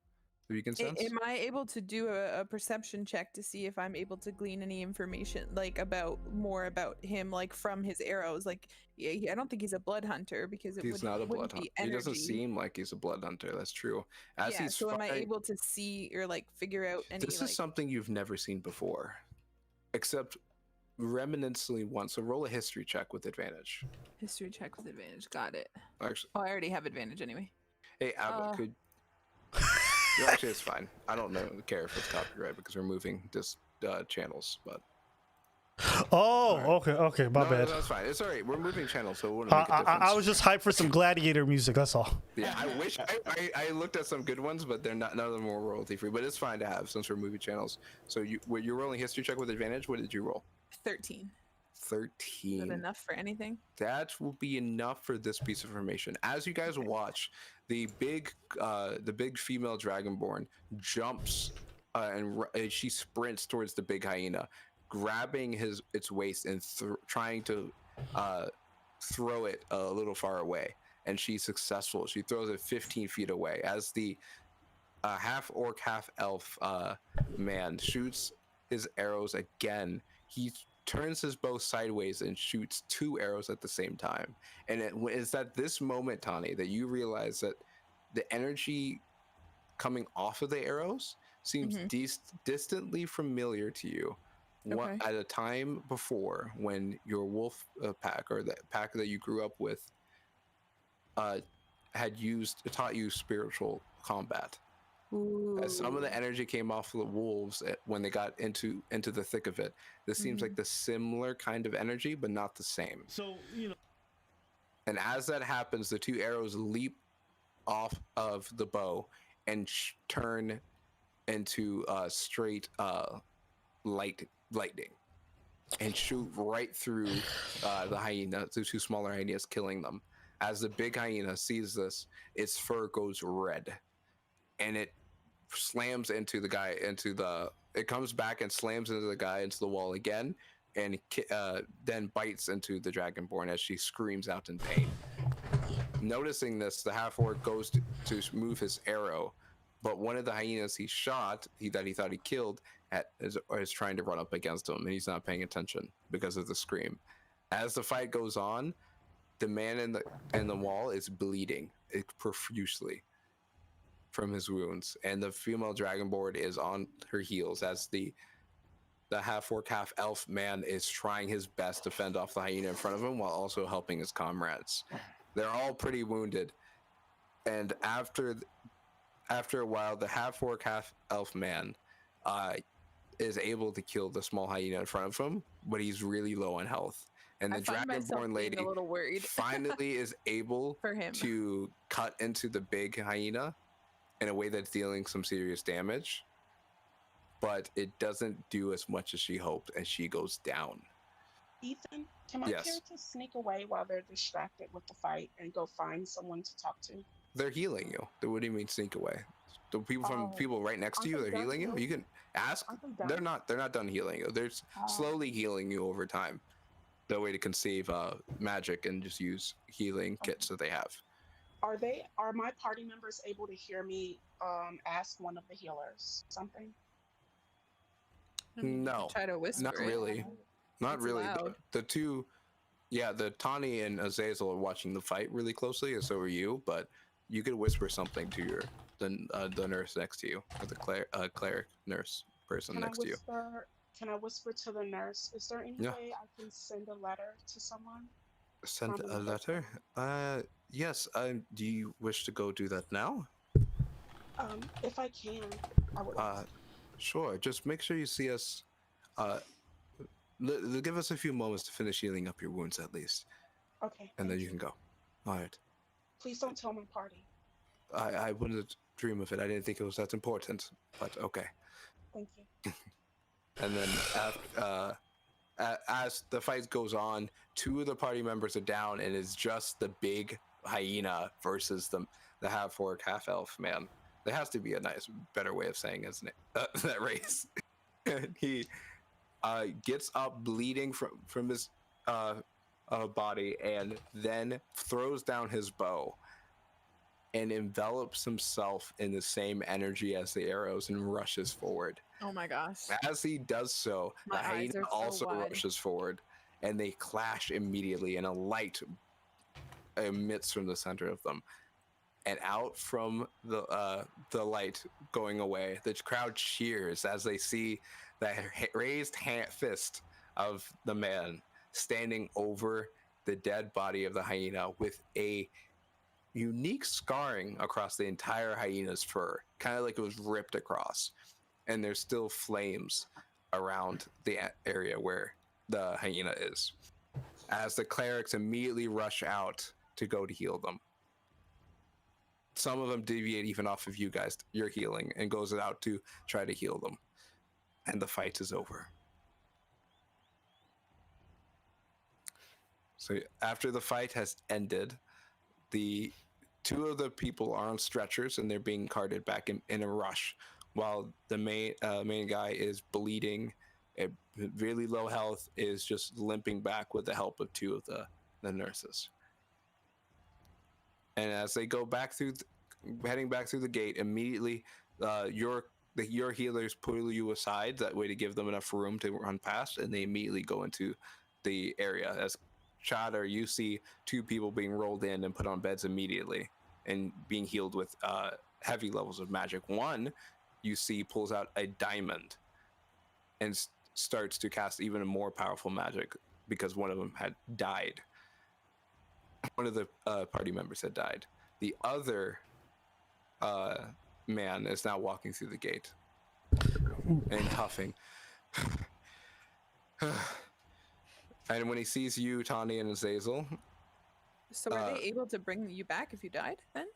If you can sense? Am I able to do a perception check to see if I'm able to glean any information, like more about him, like from his arrows? Like, I don't think he's a blood hunter because He's not a blood hunter. be He doesn't energy. seem like he's a blood hunter. That's true. As Yeah. he's So am I fighting, able to see or like figure out any? this is something you've never seen before, except reminiscently once. So roll a history check with advantage. History check with advantage. Got it. Actually, Oh, I already have advantage anyway. hey, Abba, could actually it's fine. I don't care if it's copyright because we're moving this channels, but Oh, Alright. okay, my bad. No, that's fine. It's all right. We're moving channels, so it wouldn't make a difference. I was just hyped for some gladiator music. That's all. Yeah, I wish I looked at some good ones, but they're not. None of them are royalty free. But it's fine to have since we're movie channels. So you're rolling history check with advantage. What did you roll? 13. 13. Is that enough for anything? That will be enough for this piece of information. As you guys watch, the big female dragonborn jumps and she sprints towards the big hyena, grabbing its waist and trying to throw it a little far away. And she's successful. She throws it 15 feet away. As the half orc, half elf man shoots his arrows again, he turns his bow sideways and shoots 2 arrows at the same time. And it's at this moment, Tani, that you realize that the energy coming off of the arrows seems distantly familiar to you. Okay. At a time before when your wolf pack, or the pack that you grew up with, had taught you spiritual combat. As some of the energy came off of the wolves when they got into the thick of it. This seems like the similar kind of energy, but not the same. So, And as that happens, the 2 arrows leap off of the bow and turn into straight lightning and shoot right through the hyena, the 2 smaller hyenas, killing them. As the big hyena sees this, its fur goes red, and it slams into the guy, it comes back and slams into the guy into the wall again, and then bites into the dragonborn as she screams out in pain. Noticing this, the half orc goes to move his arrow, but one of the hyenas he shot, that he thought he killed, is trying to run up against him, and he's not paying attention because of the scream. As the fight goes on, the man in the wall is bleeding profusely from his wounds, and the female dragonborn is on her heels as the half-orc, half-elf man is trying his best to fend off the hyena in front of him while also helping his comrades. They're all pretty wounded, and after a while, the half-orc, half-elf man is able to kill the small hyena in front of him, but he's really low on health. And the I find myself dragonborn being lady a little worried finally is able for him. to cut into the big hyena in a way that's dealing some serious damage, but it doesn't do as much as she hoped, and she goes down. Ethan, can my Yes. characters sneak away while they're distracted with the fight and go find someone to talk to? They're healing you. What do you mean sneak away? The people from Oh, people right next to aren't you, they they're healing done you. You can ask. Aren't they done? They're not done healing you. They're slowly healing you over time. The way to conceive magic and just use healing kits that they have. Are my party members able to hear me ask one of the healers something? I mean, you No, can try to whisper not it. really. Not It's really. loud. The two, the Tawny and Azazel are watching the fight really closely, and so are you. But you could whisper something to the nurse next to you, or the cleric nurse person next to you. Can I whisper to the nurse? Is there any Yeah. way I can send a letter to someone? Send From a letter? Yes. Do you wish to go do that now? If I can, I would. Sure. Just make sure you see us. Give us a few moments to finish healing up your wounds at least, Okay. and then thank you can go. All right. Please don't tell my party. I wouldn't dream of it. I didn't think it was that important, but okay. Thank you. And then as the fight goes on, two of the party members are down, and it's just the big hyena versus the half-orc, half-elf man. There has to be a better way of saying his name, that race. He gets up bleeding from his body, and then throws down his bow and envelops himself in the same energy as the arrows and rushes forward. Oh my gosh. As he does so, My the eyes hyena are so also wide. rushes forward, and they clash immediately, and a light emits from the center of them. And out from the light going away, the crowd cheers as they see the raised fist of the man standing over the dead body of the hyena with a unique scarring across the entire hyena's fur, kind of like it was ripped across. And there's still flames around the area where the hyena is, as the clerics immediately rush out to go to heal them. Some of them deviate even off of you guys, your healing, and goes out to try to heal them. And the fight is over. So after the fight has ended, the two of the people are on stretchers and they're being carted back in a rush, while the main guy is bleeding, at really low health, is just limping back with the help of two of the nurses. And as they go back heading back through the gate, immediately your healers pull you aside, that way to give them enough room to run past, and they immediately go into the area. As Chatter, you see two people being rolled in and put on beds immediately and being healed with heavy levels of magic. One, you see, pulls out a diamond and starts to cast even more powerful magic because one of them had died. One of the party members had died. The other man is now walking through the gate and huffing. And when he sees you, Tawny and Azazel, So are they able to bring you back if you died then?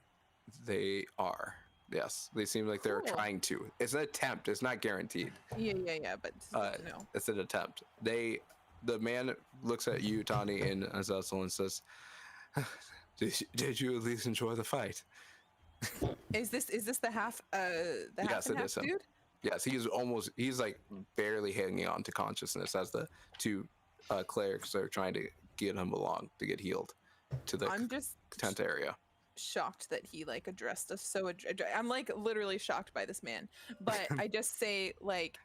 they are. Yes, they seem like they're Cool. trying to. It's an attempt. It's not guaranteed. Yeah, but no. It's an attempt. The man looks at you, Tawny and Azazel, and says, "Did you at least enjoy the fight?" Is this the half the half Yes, and it half is him. dude? Yes, he's like barely hanging on to consciousness as the two clerics are trying to get him along to get healed to the I'm just tent area. shocked that he like addressed us so I'm like literally shocked by this man, but I just say like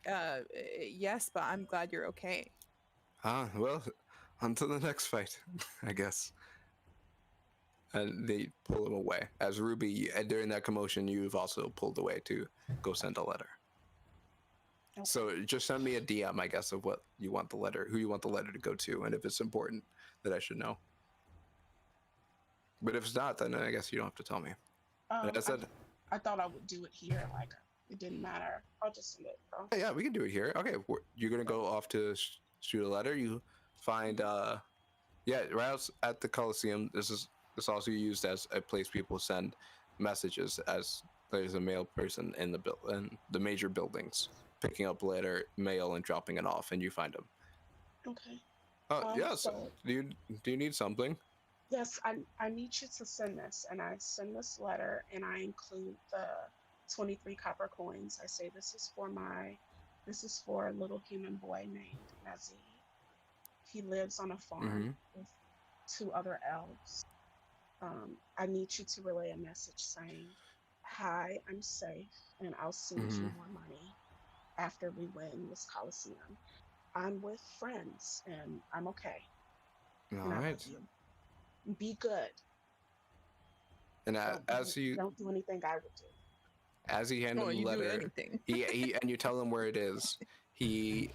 yes, but I'm glad you're okay. Well, on to the next fight, I guess. And they pull him away. As Ruby, during that commotion, you've also pulled away to go send a letter. Okay. So just send me a DM, I guess, of what you want the letter, who you want the letter to go to, and if it's important that I should know. But if it's not, then I guess you don't have to tell me. And I said, I thought I would do it here. Like it didn't matter. I'll just send it, bro. oh, yeah, we can do it here. Okay, you're gonna go off to shoot a letter. You find, right out at the Coliseum. This also used as a place people send messages, as there's a mail person in the major buildings picking up mail and dropping it off, and you find them. Okay. Yes. So, Do you need something? yes, I need you to send this, and I send this letter, and I include the 23 copper coins. I say this is for a little human boy named Nazi. He lives on a farm with 2 other elves. I need you to relay a message saying, "Hi, I'm safe, and I'll send you more money after we win this Coliseum. I'm with friends, and I'm okay. All and I right. love you. Be good. And Don't do anything I would do." as he handed him the You do letter, anything. he and you tell him where it is. He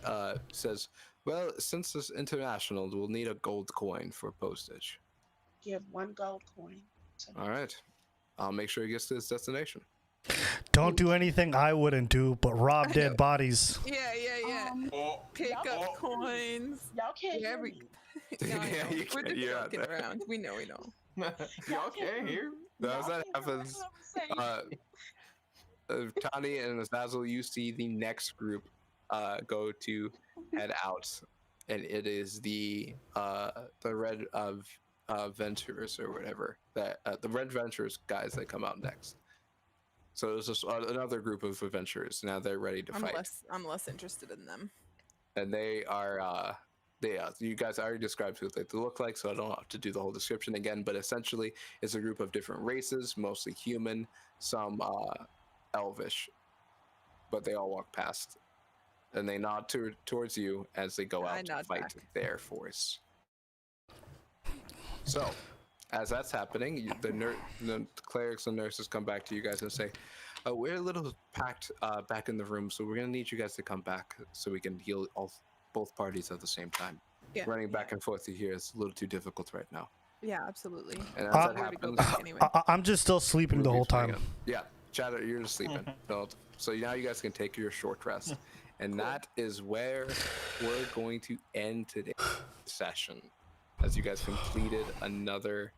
says, "Well, since this international, we'll need a gold coin for postage." Give 1 gold coin to me. All right, I'll make sure he gets to his destination. Don't do anything I wouldn't do, but rob dead bodies. Yeah. Oh, Pick y'all- up coins. Y'all can't Yeah, hear we- me. No, I Yeah, know. you We're can't- just you're out joking there. around. We know. y'all can't hear? Now, as Y'all that can't hear happens, what I'm saying. Tani and Azazel, you see the next group go to head out, and it is the red Ventures or whatever, that the red Ventures guys that come out next. So there's just another group of adventurers. Now they're ready to fight, I'm less interested in them. and they are. You guys already described what they look like, so I don't have to do the whole description again. But essentially, it's a group of different races, mostly human, some elvish, but they all walk past, and they nod towards you as they go I out to nod fight back. their force. So, as that's happening, the clerics and nurses come back to you guys and say, "We're a little packed back in the room, so we're gonna need you guys to come back so we can heal both parties at the same time. Yeah. Running back and forth to here is a little too difficult right now." Yeah, absolutely. And as Uh, that Where to go happens, back anyway. I'm just still sleeping the whole Ruby's playing time. it. Yeah, Chatter, you're just sleeping. So now you guys can take your short rest. And that is where we're going to end today's session, as you guys completed another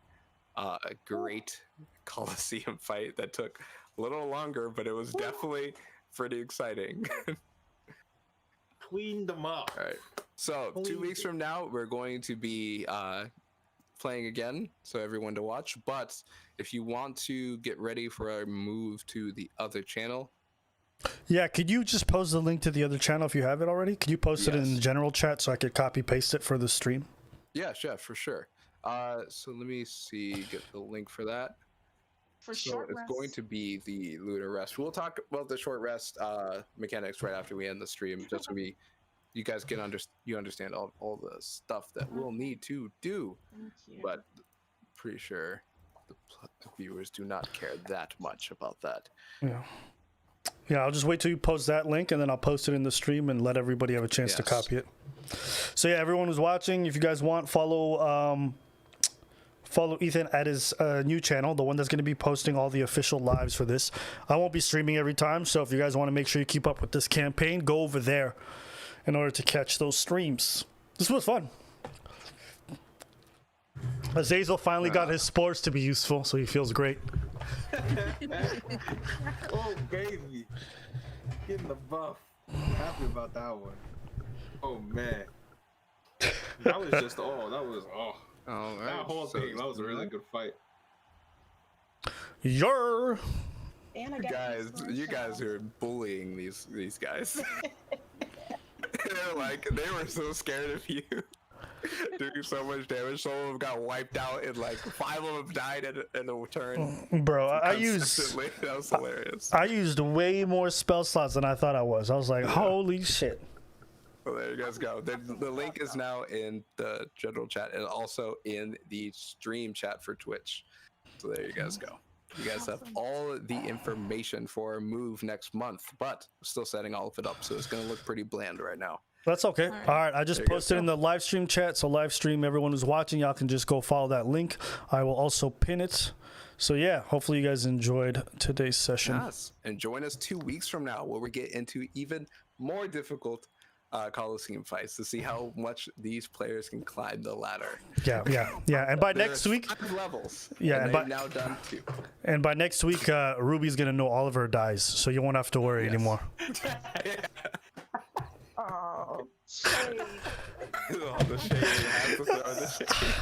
great Coliseum fight that took a little longer, but it was definitely pretty exciting. Clean them up. All right. So 2 weeks from now, we're going to be playing again, so everyone to watch. But if you want to get ready for our move to the other channel, Yeah, could you just post the link to the other channel if you have it already? Could you post it in Yes. the general chat so I could copy paste it for the stream? yeah, chef, for sure. So let me see, get the link for that. For So short it's rest, going to be the lunar rest. We'll talk about the short rest mechanics right after we end the stream, just so you guys can understand all the stuff that we'll need to do. Thank you. But pretty sure the viewers do not care that much about that. Yeah, I'll just wait till you post that link and then I'll post it in the stream and let everybody have a chance to Yes. copy it. So yeah, everyone who's watching, if you guys want, follow Ethan at his new channel, the one that's going to be posting all the official lives for this. I won't be streaming every time, so if you guys want to make sure you keep up with this campaign, go over there in order to catch those streams. This was fun. Azazel finally got his spores to be useful, so he feels great. Oh, baby. Getting the buff. Happy about that one. Oh, man. That was just all. That was all. All right. That whole thing. That was a really good fight. Yer. And I got You guys are bullying these guys. They're like, they were so scared of you. doing so much damage. Some of them got wiped out, and like 5 of them died in a turn. Bro, I used Consistently. That was hilarious. I used way more spell slots than I thought I was. I was like, holy shit. Well, there you guys go. The link is now in the general chat and also in the stream chat for Twitch. So there you guys go. You guys have all the information for a move next month, but we're still setting all of it up, so it's going to look pretty bland right now. That's okay. All right. I just There you posted go. in the live stream chat. So live stream, everyone who's watching, y'all can just go follow that link. I will also pin it. So yeah, hopefully you guys enjoyed today's session. Yes, and join us 2 weeks from now where we get into even more difficult Coliseum fights to see how much these players can climb the ladder. Yeah. And by There next are week, 5 levels. Yeah, and and they've now done 2. and by next week, Ruby's gonna know all of her dies, so you won't have to worry anymore. Oh, shade. Oh, the shade. You have to throw the shade.